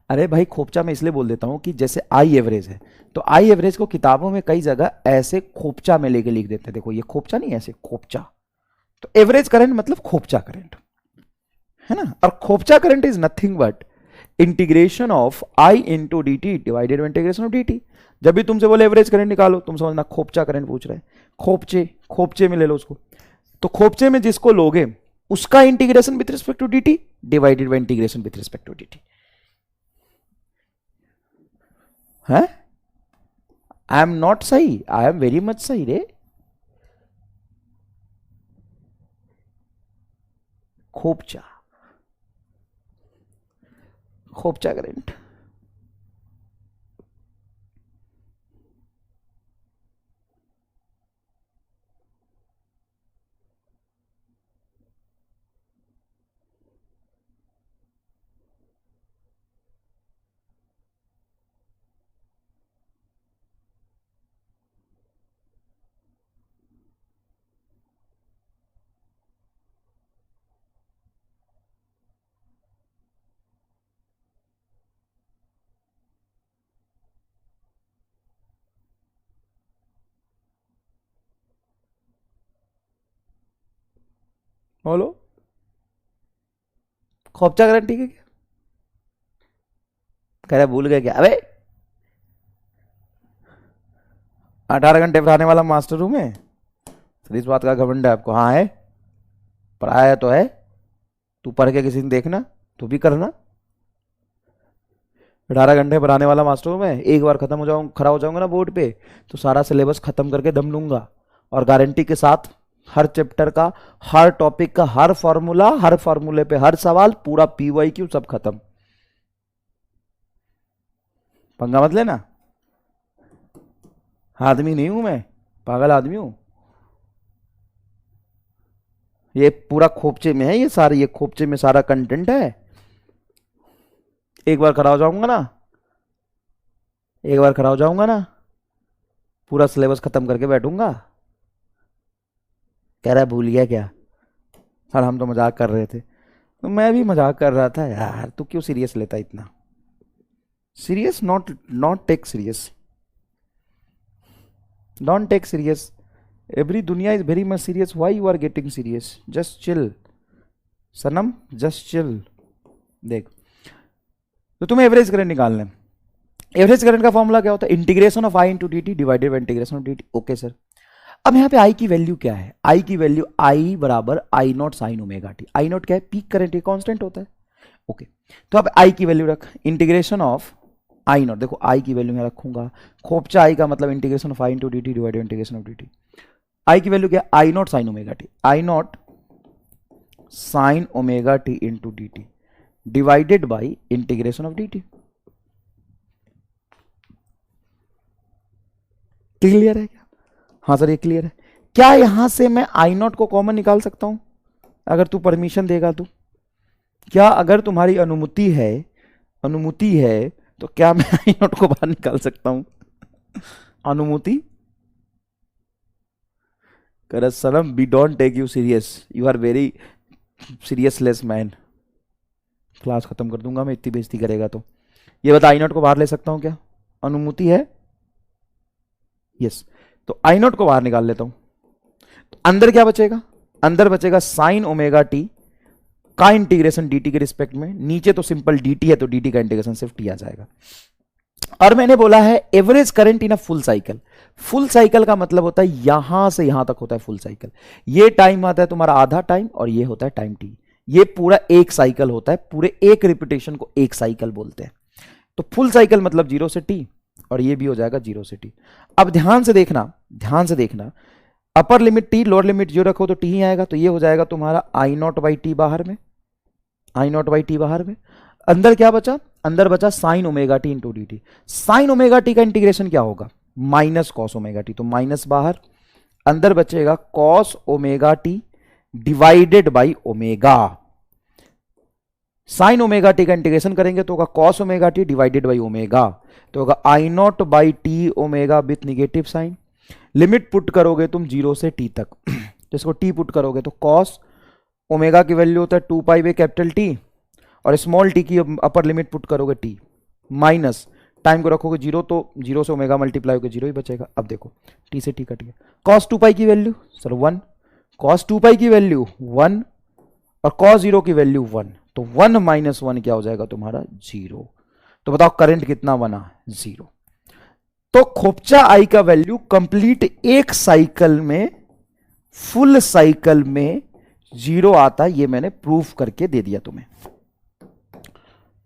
अरे भाई खोपचा मैं इसलिए बोल देता हूं कि जैसे आई एवरेज है, तो आई एवरेज को किताबों में कई जगह ऐसे खोपचा में लेके लिख देते हैं, देखो ये खोपचा नहीं, ऐसे खोपचा। तो एवरेज करंट मतलब खोपचा करंट, है ना। और खोपचा current is nothing but integration of I into d t divided by integration of d t. जब भी तुमसे बोले एवरेज करंट निकालो, तुम समझना खोपचा करंट पूछ रहे हैं। खोपचे, खोपचे में ले लो उसको, तो खोपचे में जिसको लोगे उसका integration with respect to d t divided by integration with respect to d t है। आई एम नॉट सही, आई एम वेरी मच सही रे। खोपचा, खोपचा करंट। बोलो, खोपचा गारंटी के क्या? कह रहे भूल गए क्या? अबे 18 घंटे पढ़ाने वाला मास्टर रूम है सर, इस बात का घमंड है आपको? हाँ है, पढ़ाया तो है, तू पढ़ के किसी दिन देखना, तू भी करना। 18 घंटे पढ़ाने वाला मास्टर रूम है, एक बार खत्म हो जाऊंगा, खड़ा हो जाऊंगा ना बोर्ड पे, तो सारा सिलेबस खत्म करके दम लूंगा, और गारंटी के साथ हर चैप्टर का, हर टॉपिक का, हर फॉर्मूला, हर फॉर्मूले पे हर सवाल, पूरा PYQ सब खत्म। पंगा मत लेना, आदमी नहीं हूं मैं, पागल आदमी हूं। ये पूरा खोपचे में है, ये सारे, ये खोपचे में सारा कंटेंट है। एक बार खड़ा हो जाऊंगा ना, एक बार खड़ा हो जाऊंगा ना, पूरा सिलेबस खत्म करके बैठूंगा। कह रहा है भूल गया क्या? सर हम तो मजाक कर रहे थे। तो मैं भी मजाक कर रहा था यार, तू क्यों सीरियस लेता इतना? Serious, not take serious, don't take serious. Every दुनिया is very much serious, why you are getting serious? Just chill Sanam, just chill. देख, तो तुम्हें एवरेज करंट निकालना है। एवरेज करंट का फॉर्मूला क्या होता है? Integration of I into d t divided by integration of d T. Okay sir, अब यहाँ पे आई की वैल्यू क्या है? आई की वैल्यू आई बराबर I naught sine omega t. I naught क्या है? पीक करंट, कांस्टेंट होता है। ओके, तो अब आई की वैल्यू रख, इंटीग्रेशन ऑफ आई नॉट, देखो आई की वैल्यू मैं रखूंगा, खोपचा आई का मतलब integration of I into d t divided integration of d t. I की वैल्यू क्या? I naught sine omega t, I naught sine omega t into d t divided by integration of d t. Clear है क्या? हाँ sir ये clear है। क्या यहां से मैं आई नॉट को कॉमन निकाल सकता हूं? अगर तू परमिशन देगा तो क्या, अगर तुम्हारी अनुमति है तो क्या मैं आई नॉट को बाहर निकाल सकता हूं? अनुमति कर Sanam, we don't take you serious, you are very seriousless man. Class खत्म कर दूंगा मैं, इतनी बेइज्जती करेगा तो। ये बता, आई नॉट को बाहर ले सकता हूं क्या? अनुमति है? यस, तो आई नॉट को बाहर निकाल लेता हूं, तो अंदर क्या बचेगा? अंदर बचेगा साइन ओमेगा टी का इंटीग्रेशन dt के रिस्पेक्ट में। नीचे तो सिंपल dt है, तो dt का इंटीग्रेशन सिर्फ t आ जाएगा। और मैंने बोला है average current in a full cycle. Full cycle का मतलब होता है यहां से यहां तक होता है फुल साइकिल। ये टाइम आता है तुम्हारा आधा टाइम, और ये होता है टाइम t। ये पूरा एक साइकिल होता है, पूरे एक रिपीटेशन को एक साइकिल बोलते हैं। तो फुल साइकिल मतलब 0 से t, और ये भी हो जाएगा 0 से t। अब ध्यान से देखना, upper limit t, lower limit 0 रखो तो t ही आएगा, तो ये हो जाएगा तुम्हारा आई नॉट बाई टी बाहर में, आई नॉट बाई टी बाहर में। अंदर क्या बचा? अंदर बचा sine omega t into d t. Sine omega t का इंटीग्रेशन क्या होगा? माइनस कॉस ओमेगा टी, तो माइनस बाहर, अंदर बचेगा cos omega t divided by omega. Sine omega t का इंटीग्रेशन करेंगे तो होगा cos omega t divided by omega, तो होगा I naught by T omega with negative sign. Limit put करोगे तुम 0 से t तक, तो इसको t पुट करोगे तो कॉस ओमेगा की वैल्यू होता है 2 पाई बाई कैपिटल टी, और स्मॉल t की अपर लिमिट पुट करोगे t, माइनस टाइम को रखोगे 0, तो 0 से ओमेगा मल्टीप्लाई होकर 0 ही बचेगा। अब देखो t से t कट गया, कॉस 2 पाई की वैल्यू सर 1, कॉस 2 पाई की वैल्यू 1, और कॉस 0 की वैल्यू 1, तो 1 माइनस 1 क्या हो जाएगा तुम्हारा? 0। तो बताओ करंट कितना बना? 0। तो खोपचा आई का वैल्यू कंप्लीट एक साइकिल में, फुल साइकिल में 0 आता है, ये मैंने प्रूफ करके दे दिया तुम्हें।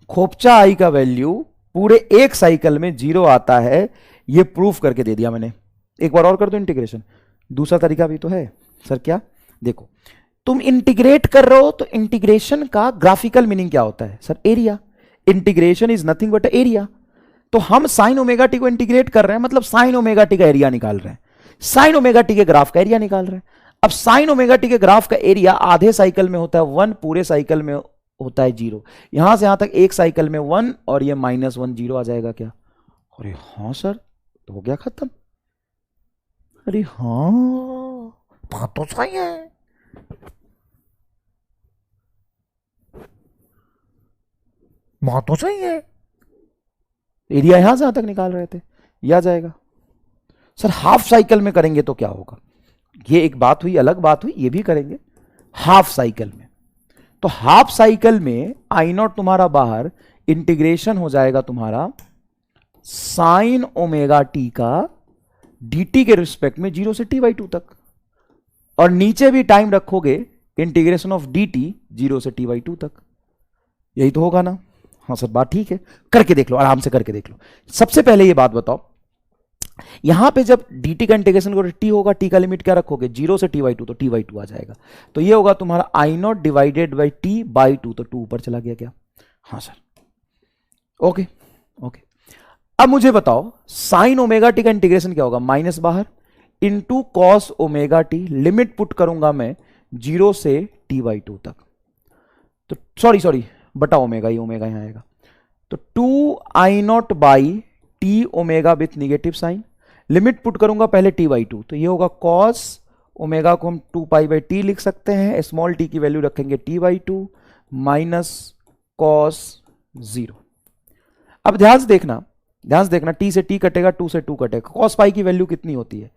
खोपचा आई का वैल्यू पूरे एक साइकिल में 0 आता है, ये प्रूफ करके दे दिया मैंने। एक बार और कर दो इंटीग्रेशन, दूसरा तरीका भी तो है सर। क्या? देखो तुम इंटीग्रेट कर रहे हो, तो इंटीग्रेशन का ग्राफिकल मीनिंग क्या होता है sir? Area. Integration is nothing but area. तो हम साइन ओमेगा टी को इंटीग्रेट कर रहे हैं, मतलब साइन ओमेगा टी का एरिया निकाल रहे हैं, साइन ओमेगा टी के ग्राफ का एरिया निकाल रहे हैं। अब साइन ओमेगा टी के ग्राफ का एरिया आधे साइकिल में होता है 1, पूरे साइकिल में होता है 0। यहां से यहां तक एक साइकिल में 1, और ये -1 0 आ जाएगा क्या? अरे हाँ सर, तो हो गया खत्म। अरे हाँ, बात तो सही है, बात तो सही है। एरिया यहां से यहां तक निकाल रहे थे, ये आ जाएगा। सर हाफ साइकिल में करेंगे तो क्या होगा? ये एक बात हुई, अलग बात हुई, ये भी करेंगे। हाफ साइकिल में। तो हाफ साइकिल में आई नॉट तुम्हारा बाहर, इंटीग्रेशन हो जाएगा तुम्हारा साइन ओमेगा टी का dt के रिस्पेक्ट में 0 से t/2 तक, और नीचे भी टाइम रखोगे इंटीग्रेशन ऑफ dt 0 से t/2 तक। यही तो होगा ना? हाँ सर, बात ठीक है, करके देख लो, आराम से करके देख लो। सबसे पहले ये बात बताओ, यहां पे जब dt का इंटीग्रेशन करो t होगा, t का लिमिट क्या रखोगे 0 से t/2, तो t/2 आ जाएगा। तो ये होगा तुम्हारा आई नॉट डिवाइडेड बाई t/2, तो 2 ऊपर चला गया क्या? हाँ सर, ओके ओके। अब मुझे बताओ साइन ओमेगा टी का इंटीग्रेशन क्या होगा, माइनस बाहर into cos omega T, limit put करूंगा मैं 0 से t/2 तक, तो सॉरी बटा ओमेगा, ये ओमेगा यहां आएगा, तो 2i0 by T omega with negative sign, limit put करूंगा पहले t/2, तो ये होगा कॉस ओमेगा को हम 2π/t लिख सकते हैं, स्मॉल t की वैल्यू रखेंगे t/2 माइनस कॉस 0। अब ध्यान से देखना t से t कटेगा, 2 से 2 कटेगा, कॉस पाई की वैल्यू कितनी होती है?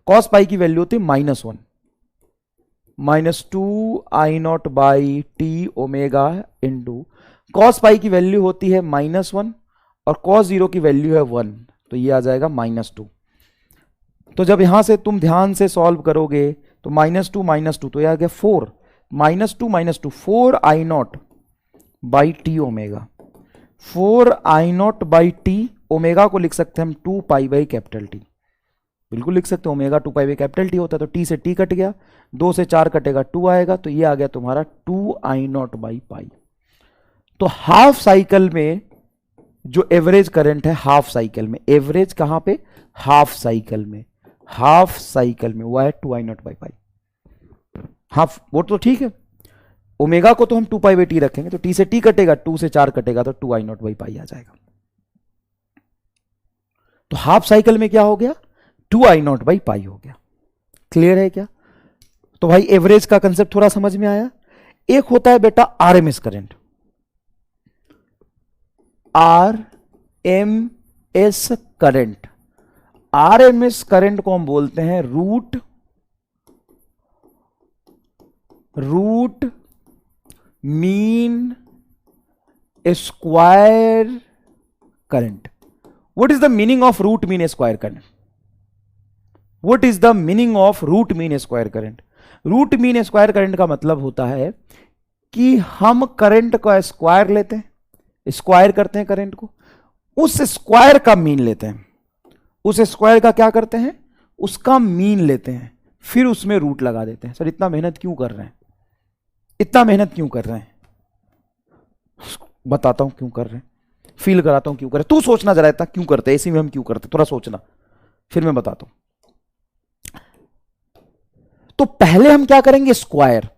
कॉस पाई की वैल्यू होती है -1, -2i0 by T omega into cos pi की वैल्यू होती है -1 और कॉस 0 की वैल्यू है 1, तो ये आ जाएगा -2। तो जब यहां से तुम ध्यान से सॉल्व करोगे तो -2 तो ये आ गया 4, -2 4i0 by T omega, 4i0 by T omega को लिख सकते हैं हम 2π/T, बिल्कुल लिख सकते हैं, ओमेगा 2π/T होता है, तो t से t कट गया, 2 से 4 कटेगा 2 आएगा, तो ये आ गया तुम्हारा 2i0 बाई पाई। तो हाफ साइकिल में जो एवरेज करंट है, हाफ साइकिल में एवरेज कहां पे? हाफ साइकिल में वो है 2i0 बाई पाई, हाफ, वो तो ठीक है। ओमेगा को तो हम 2π/T रखेंगे, तो t से t कटेगा, 2 से 4 कटेगा, तो 2i0 बाई पाई आ जाएगा। तो हाफ साइकिल में क्या हो गया? 2i0 बाई पाई हो गया। क्लियर है क्या? तो भाई एवरेज का कंसेप्ट थोड़ा समझ में आया। एक होता है बेटा RMS current, RMS current, RMS current को हम बोलते हैं root mean square current. What is the meaning of root mean square current? What is the meaning of root mean square current? Root mean square current का मतलब होता है कि हम करंट का स्क्वायर लेते हैं, स्क्वायर करते हैं करंट को, उस स्क्वायर का मीन लेते हैं, उस स्क्वायर का क्या करते हैं? उसका मीन लेते हैं, फिर उसमें रूट लगा देते हैं। सर इतना मेहनत क्यों कर रहे हैं? बताता हूं क्यों कर रहे हैं, फील कराता हूं क्यों कर रहे हैं। तू सोचना जरा, इतना क्यों करते हैं, इसी में हम क्यों करते हैं, थोड़ा सोचना, फिर मैं बताता हूं। तो पहले हम क्या करेंगे? स्क्वायर।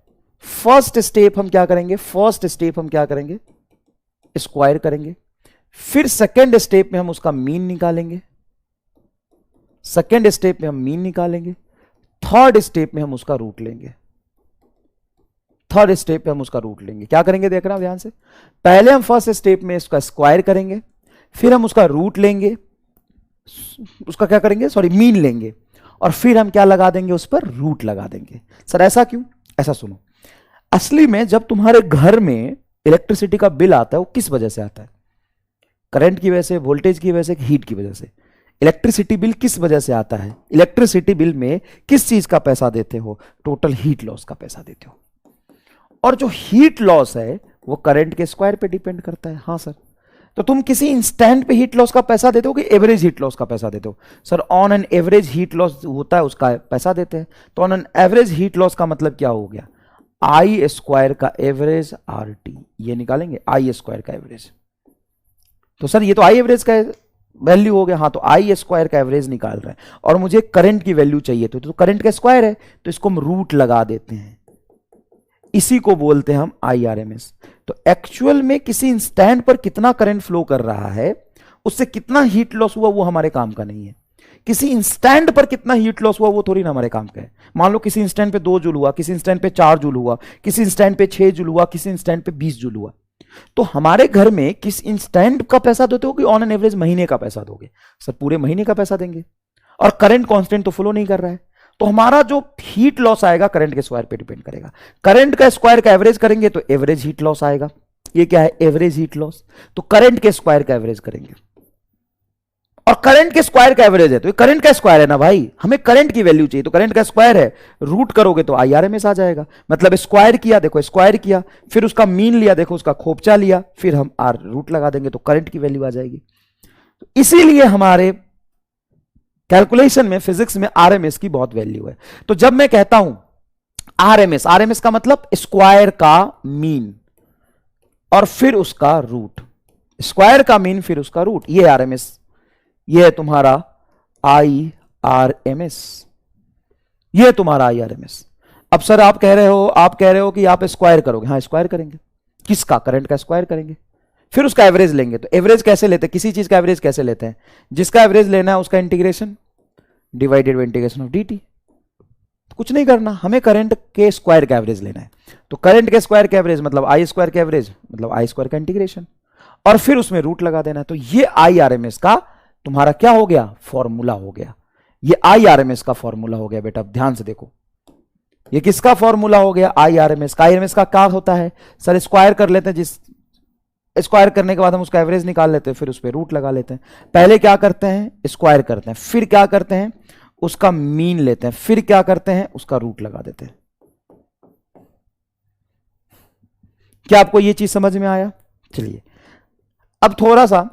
फर्स्ट स्टेप हम क्या करेंगे? स्क्वायर करेंगे। फिर सेकेंड स्टेप में हम उसका मीन निकालेंगे, थर्ड स्टेप में हम उसका रूट लेंगे। क्या करेंगे देखना ध्यान से, पहले हम फर्स्ट स्टेप में इसका स्क्वायर करेंगे, फिर हम उसका रूट लेंगे, उसका क्या करेंगे? मीन लेंगे, और फिर हम क्या लगा देंगे? उस पर रूट लगा देंगे। सर ऐसा क्यों? ऐसा सुनो, असली में जब तुम्हारे घर में इलेक्ट्रिसिटी का बिल आता है, वो किस वजह से आता है? करंट की वजह से, वोल्टेज की वजह से, हीट की वजह से। इलेक्ट्रिसिटी बिल किस वजह से आता है? इलेक्ट्रिसिटी बिल में किस चीज का पैसा देते हो? टोटल हीट लॉस का पैसा देते हो, और जो हीट लॉस है वो करंट के स्क्वायर पे डिपेंड करता है। हाँ सर, तो तुम किसी इंस्टेंट पे हीट लॉस का पैसा देते हो कि एवरेज हीट लॉस का पैसा देते हो? Sir on an average heat loss होता है, उसका पैसा देते हैं। तो on an average heat loss का मतलब क्या हो गया? आई स्क्वायर का एवरेज RT, ये निकालेंगे आई स्क्वायर का एवरेज। तो सर ये तो आई एवरेज का वैल्यू हो गया। हाँ, तो आई स्क्वायर का एवरेज निकाल रहे हैं, और मुझे करंट की वैल्यू चाहिए, तो करंट का स्क्वायर है, तो इसको हम रूट लगा देते हैं, इसी को बोलते हैं हम IRMS। तो एक्चुअल में किसी इंस्टेंट पर कितना करंट फ्लो कर रहा है, उससे कितना हीट लॉस हुआ, वो हमारे काम का नहीं है। किसी इंस्टेंट पर कितना हीट लॉस हुआ, वो थोड़ी ना हमारे काम का है। मान लो किसी इंस्टेंट पे 2 जूल हुआ, किसी इंस्टेंट पे 4 जूल हुआ, किसी इंस्टेंट पे 6 जूल हुआ, किसी इंस्टेंट पे 20 जूल हुआ। तो हमारे घर में किस इंस्टेंट का पैसा देते हो कि ऑन एन एवरेज महीने का पैसा दोगे? सर पूरे महीने का पैसा देंगे, और करंट कांस्टेंट तो फ्लो नहीं कर रहा है। तो हमारा जो हीट लॉस आएगा करंट के स्क्वायर पे डिपेंड करेगा। करंट का स्क्वायर का एवरेज करेंगे तो एवरेज हीट लॉस आएगा। ये क्या है? Average heat loss. तो करंट के स्क्वायर का एवरेज करेंगे, और करंट के स्क्वायर का एवरेज है तो ये करंट का स्क्वायर है ना भाई, हमें करंट की वैल्यू चाहिए, तो करंट का स्क्वायर है, रूट करोगे तो आईआरएमएस आ जाएगा। मतलब स्क्वायर किया, देखो स्क्वायर किया, फिर उसका मीन लिया, देखो उसका खोपचा लिया, फिर हम आर रूट लगा देंगे तो करंट की वैल्यू आ जाएगी। तो इसीलिए हमारे कैलकुलेशन में, फिजिक्स में आरएमएस की बहुत वैल्यू है। तो जब मैं कहता हूं आरएमएस, आरएमएस का मतलब स्क्वायर का मीन और फिर उसका रूट, स्क्वायर का मीन फिर उसका रूट, ये आरएमएस, ये है तुम्हारा आईआरएमएस, ये है तुम्हारा आईआरएमएस। अब सर आप कह रहे हो कि आप स्क्वायर करोगे, हाँ स्क्वायर करेंगे, किसका? करंट का स्क्वायर करेंगे, फिर उसका एवरेज लेंगे। तो एवरेज कैसे लेते हैं? किसी चीज का एवरेज कैसे लेते हैं? जिसका एवरेज लेना है उसका integration divided by integration of dt। कुछ नहीं करना, हमें करंट के स्क्वायर का एवरेज लेना है। तो करंट के स्क्वायर का एवरेज मतलब आई स्क्वायर का एवरेज, मतलब आई स्क्वायर का इंटीग्रेशन, और फिर उसमें रूट लगा देना है। तो ये आईआरएमएस का तुम्हारा क्या हो गया? फॉर्मूला हो गया। ये आईआरएमएस का फॉर्मूला हो गया बेटा। अब ध्यान से देखो, ये किसका फॉर्मूला हो गया? आईआरएमएस का। आईआरएमएस का क्या होता है? सर स्क्वायर कर लेते हैं, जिस स्क्वायर करने के बाद हम उसका एवरेज निकाल लेते हैं, फिर उस पर रूट लगा लेते हैं। पहले क्या करते हैं? स्क्वायर करते हैं, फिर क्या करते हैं? उसका मीन लेते हैं, फिर क्या करते हैं? उसका रूट लगा देते हैं। क्या आपको यह चीज समझ में आया? चलिए अब थोड़ा सा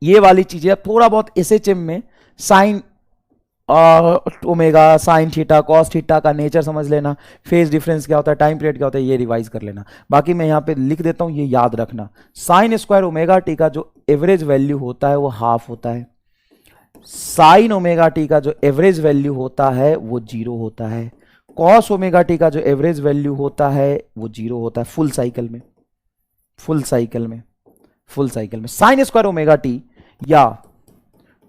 ये वाली चीजें, अब थोड़ा बहुत एसएचएम में sine omega, sine theta, cos theta का नेचर समझ लेना, फेज डिफरेंस क्या होता है, टाइम पीरियड क्या होता है, ये रिवाइज कर लेना। बाकी मैं यहां पे लिख देता हूं, ये याद रखना। साइन स्क्वायर ओमेगा टी का जो एवरेज वैल्यू होता है वो हाफ होता है। साइन ओमेगा टी का जो एवरेज वैल्यू होता है वो 0 होता है। कॉस ओमेगा टी का जो एवरेज वैल्यू होता है वो 0 होता है। फुल साइकिल में, फुल साइकिल में, फुल साइकिल में साइन स्क्वायर ओमेगा टी या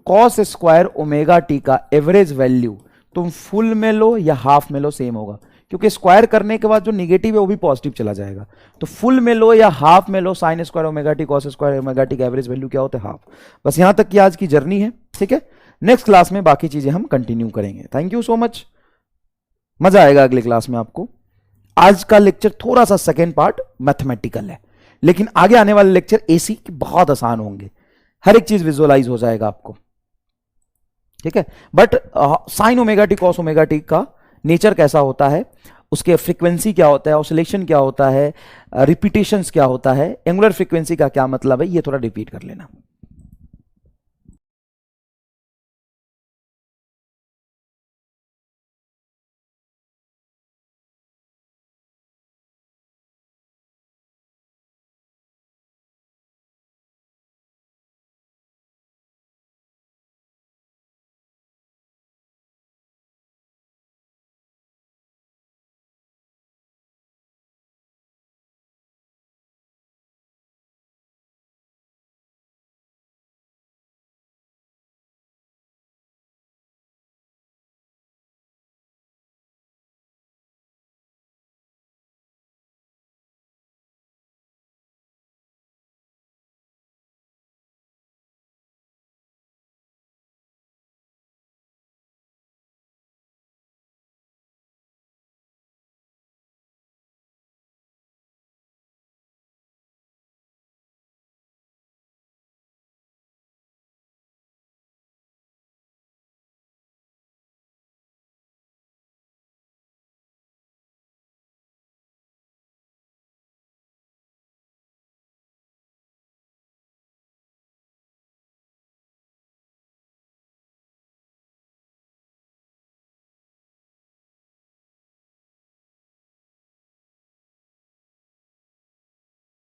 कॉस स्क्वायर ओमेगा टी का एवरेज वैल्यू तुम फुल में लो या हाफ में लो, सेम होगा, क्योंकि स्क्वायर करने के बाद जो निगेटिव है वो भी पॉजिटिव चला जाएगा। तो फुल में लो या हाफ में लो, sine square omega t, cos square omega t का एवरेज वैल्यू क्या होता है? हाफ। बस यहां तक की आज की जर्नी है, ठीक है। नेक्स्ट क्लास में बाकी चीजें हम कंटिन्यू करेंगे। थैंक यू सो मच, मजा आएगा अगली क्लास में आपको। आज का लेक्चर थोड़ा सा सेकेंड पार्ट मैथमेटिकल है, लेकिन आगे आने वाले लेक्चर एसी के बहुत आसान होंगे, हर एक चीज विजुअलाइज हो जाएगा आपको, ठीक है। But sign omega t, cos omega t का नेचर कैसा होता है, उसके फ्रीक्वेंसी क्या होता है, ऑसिलेशन क्या होता है, रिपीटेशंस क्या होता है, एंगुलर फ्रीक्वेंसी का क्या मतलब है, ये थोड़ा रिपीट कर लेना।